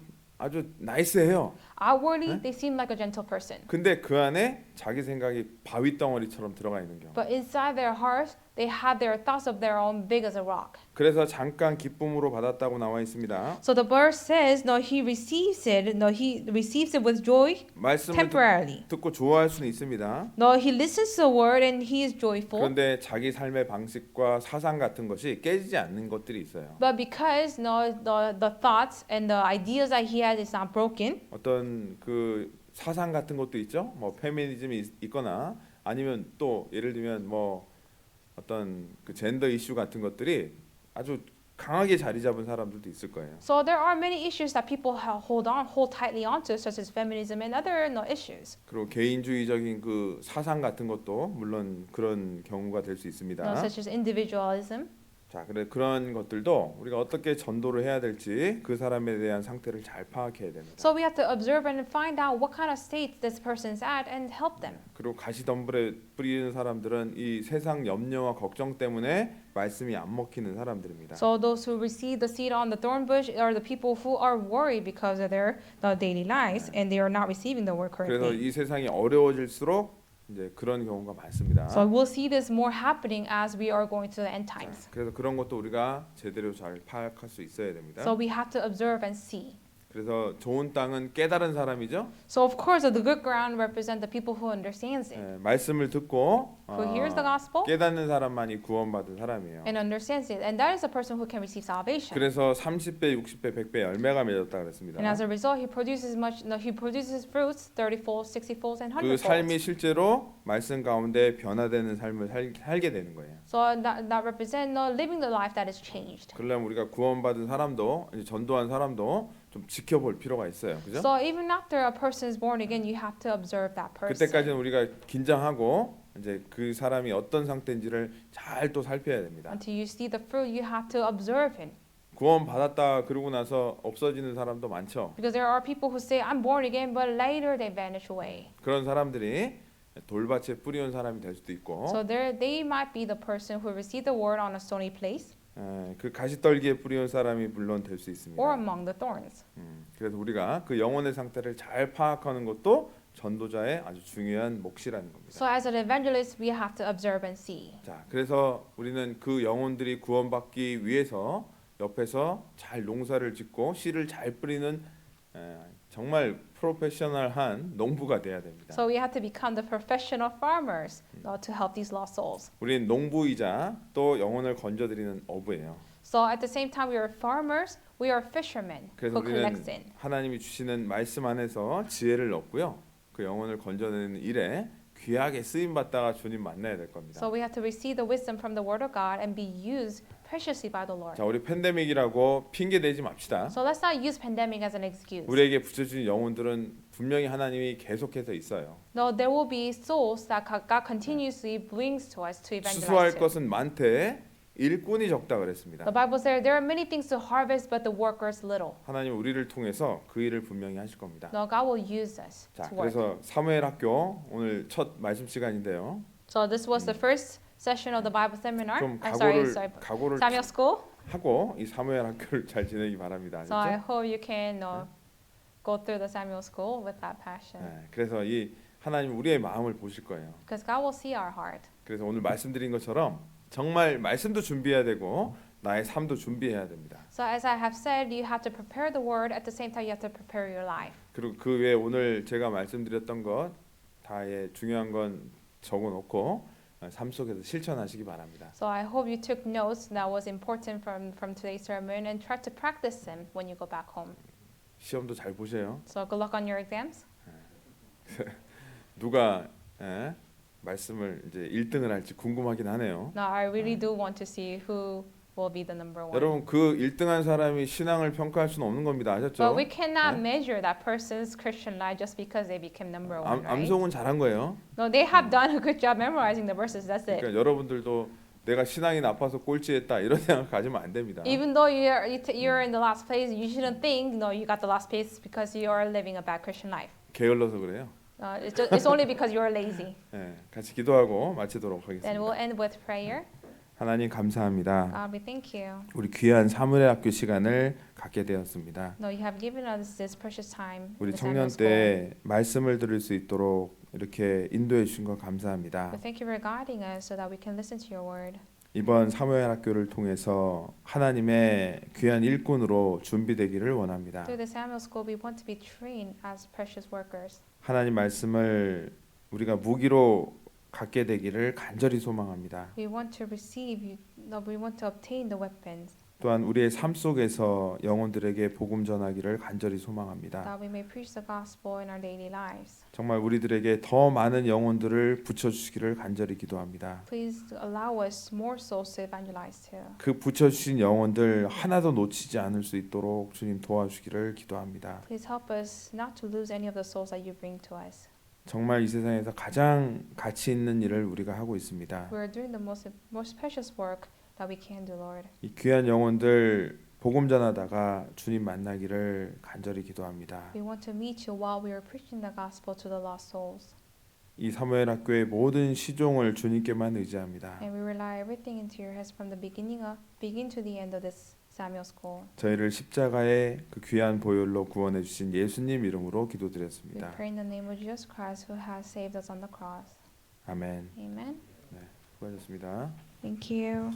나이스해요. Outwardly, they seem like a gentle person. 근데 그 안에 자기 생각이 바위 덩어리처럼 들어가 있는 경우. But inside their hearts, they have their thoughts of their own big as a rock. 그래서 잠깐 기쁨으로 받았다고 나와 있습니다. So the verse says, he receives it with joy 말씀을 temporarily. 듣고 좋아할 수는 있습니다. He listens to the word and he is joyful. 그런데 자기 삶의 방식과 사상 같은 것이 깨지지 않는 것들이 있어요. But because the thoughts and the ideas that he has is not broken, 어떤 그 사상 같은 것도 있죠. 뭐 페미니즘이 있거나 아니면 또 예를 들면 뭐 어떤 그 젠더 이슈 같은 것들이 아주 강하게 자리 잡은 사람들도 있을 거예요. So there are many issues that people hold tightly onto, such as feminism and other issues. 그리고 개인주의적인 그 사상 같은 것도 물론 그런 경우가 될 수 있습니다. Such as individualism. 자, 그래 그런 것들도 우리가 어떻게 전도를 해야 될지 그 사람에 대한 상태를 잘 파악해야 됩니다. So we have to observe and find out what kind of state this person's at and help them. 그리고 가시덤불에 뿌리는 사람들은 이 세상 염려와 걱정 때문에 말씀이 안 먹히는 사람들입니다. So those who receive the seed on the thorn bush are the people who are worried because of their daily lives and they are not receiving the word 그래서 correctly. 이 세상이 어려워질수록 이제 그런 경우가 많습니다. So we'll see this more happening as we are going to the end times. 그래서 그런 것도 우리가 제대로 잘 파악할 수 있어야 됩니다. So we have to observe and see. 그래서 좋은 땅은 깨달은 사람이죠. So of course the good ground represent the people who understands it, 말씀을 듣고 who hears the gospel 깨닫는 사람만이 구원받은 사람이에요. and understands it, and that is the person who can receive salvation. 그래서 30배, 60배, 100배 열매가 맺었다 그랬습니다. And as a result, he produces fruits, 30-fold, 60-fold, and 그 삶이 100-fold. 실제로 말씀 가운데 변화되는 삶을 살게 되는 거예요. So that represent living the life that is changed. 그러려면 우리가 구원받은 사람도 이제 전도한 사람도 좀 지켜볼 필요가 있어요. 그죠? So even after a person is born again, you have to observe that person. 그때까지는 우리가 긴장하고 이제 그 사람이 어떤 상태인지를 잘 또 살펴야 됩니다. Until you see the fruit, you have to observe him. 구원 받았다 그러고 나서 없어지는 사람도 많죠. Because there are people who say, I'm born again, but later they vanish away. 그런 사람들이 돌밭에 뿌리온 사람이 될 수도 있고 So they might be the person who received the word on a stony place 그 가시떨기에 뿌리온 사람이 물론 될 수 있습니다. or among the thorns. 그래서 우리가 그 영혼의 상태를 잘 파악하는 것도 전도자의 아주 중요한 몫이라는 겁니다. So as an evangelist, we have to observe and see. 자, 그래서 우리는 그 영혼들이 구원받기 위해서 옆에서 잘 농사를 짓고 씨를 잘 뿌리는 정말 프로페셔널한 농부가 돼야 됩니다. So we have to become the professional farmers to help these lost souls. 우리는 농부이자 또 영혼을 건져드리는 어부예요. So at the same time, we are farmers, we are fishermen 그래서 who collects 우리는 in. 하나님이 주시는 말씀 안에서 지혜를 얻고요. 그 영혼을 건져내는 일에 귀하게 쓰임 받다가 주님 만나야 될 겁니다. So we have to receive the wisdom from the Word of God and be used preciously by the Lord. 자, 우리 팬데믹이라고 핑계 대지 맙시다. So let's not use pandemic as an excuse. 우리에게 붙여주신 영혼들은 분명히 하나님이 계속해서 있어요. No, there will be souls that God continuously brings to us to 추수할 evangelize to. 것은 많되 일꾼이 적다 그랬습니다. The Bible says there are many things to harvest, but the workers little. 하나님 우리를 통해서 그 일을 분명히 하실 겁니다. No, God will use us 자, to work. 그래서 사무엘 학교 오늘 첫 말씀 시간인데요. So this was the first session of the Bible seminar. 좀 I'm 각오를 Samuel School. 하고 이 사무엘 학교를 잘 지내기 바랍니다. So I 아시죠? hope you can go through the Samuel School with that passion. 네, 그래서 이 하나님 우리의 마음을 보실 거예요. Because God will see our heart. 그래서 오늘 말씀드린 것처럼 정말 말씀도 준비해야 되고 나의 삶도 준비해야 됩니다. So as I have said, you have to prepare the word. At the same time, you have to prepare your life. 그리고 그 외에 오늘 제가 말씀드렸던 것 다의 중요한 건 적어놓고 삶 속에서 실천하시기 바랍니다. So I hope you took notes that was important from today's sermon and try to practice them when you go back home. 시험도 잘 보세요. So good luck on your exams. 누가 말씀을 이제 1등을 할지 궁금하긴 하네요. Now I really do want to see who will be the number one. 여러분 그 1등한 사람이 신앙을 평가할 수는 없는 겁니다. 아셨죠? But we cannot 네? measure that person's Christian life just because they became number one, right? 암송은 잘한 거예요. No, they have done a good job memorizing the verses. That's it. 그러니까 여러분들도 내가 신앙이 나빠서 꼴찌했다 이런 생각 가지면 안 됩니다. Even though you're in the last place, you shouldn't think you got the last place because you are living a bad Christian life. 게을러서 그래요. It's only because you're lazy. 같이 기도하고 마치도록 Then 하겠습니다. we'll end with prayer. 하나님 감사합니다. God, we thank you. 우리 귀한 사무엘 학교 시간을 갖게 되었습니다. No, you have given us this precious time. 우리 in the 청년 Samuel School. 때 말씀을 들을 수 있도록 이렇게 인도해 주신 것 감사합니다. We thank you for guiding us so that we can listen to your word. 이번 사무엘 학교를 통해서 하나님의 귀한 일꾼으로 준비되기를 원합니다. Through the Samuel School, we want to be trained as precious workers. 하나님 말씀을 우리가 무기로 갖게 되기를 간절히 소망합니다. We want to receive, we want to obtain the weapons. 또한 우리의 삶 속에서 영혼들에게 복음 전하기를 간절히 소망합니다. that we may preach the gospel in our daily lives. 정말 우리들에게 더 많은 영혼들을 붙여주시기를 간절히 기도합니다. Please allow us more souls to evangelize to. 그 붙여주신 영혼들 하나도 놓치지 않을 수 있도록 주님 도와주기를 기도합니다. Please help us not to lose any of the souls that you bring to us. 정말 이 세상에서 가장 가치 있는 일을 우리가 하고 있습니다. We are doing the most precious work that we can do, Lord. 이 귀한 영혼들 복음 전하다가 주님 만나기를 간절히 기도합니다. We want to meet you while we are preaching the gospel to the lost souls. 이 사무엘 학교의 모든 시종을 주님께만 의지합니다. And we rely everything into your hands from the begin to the end of this Samuel School. 저희를 십자가의 그 귀한 보혈로 구원해 주신 예수님 이름으로 We 기도드렸습니다. pray in the name of Jesus Christ who has saved us on the cross. 아멘. Amen. 수고하셨습니다. Thank you.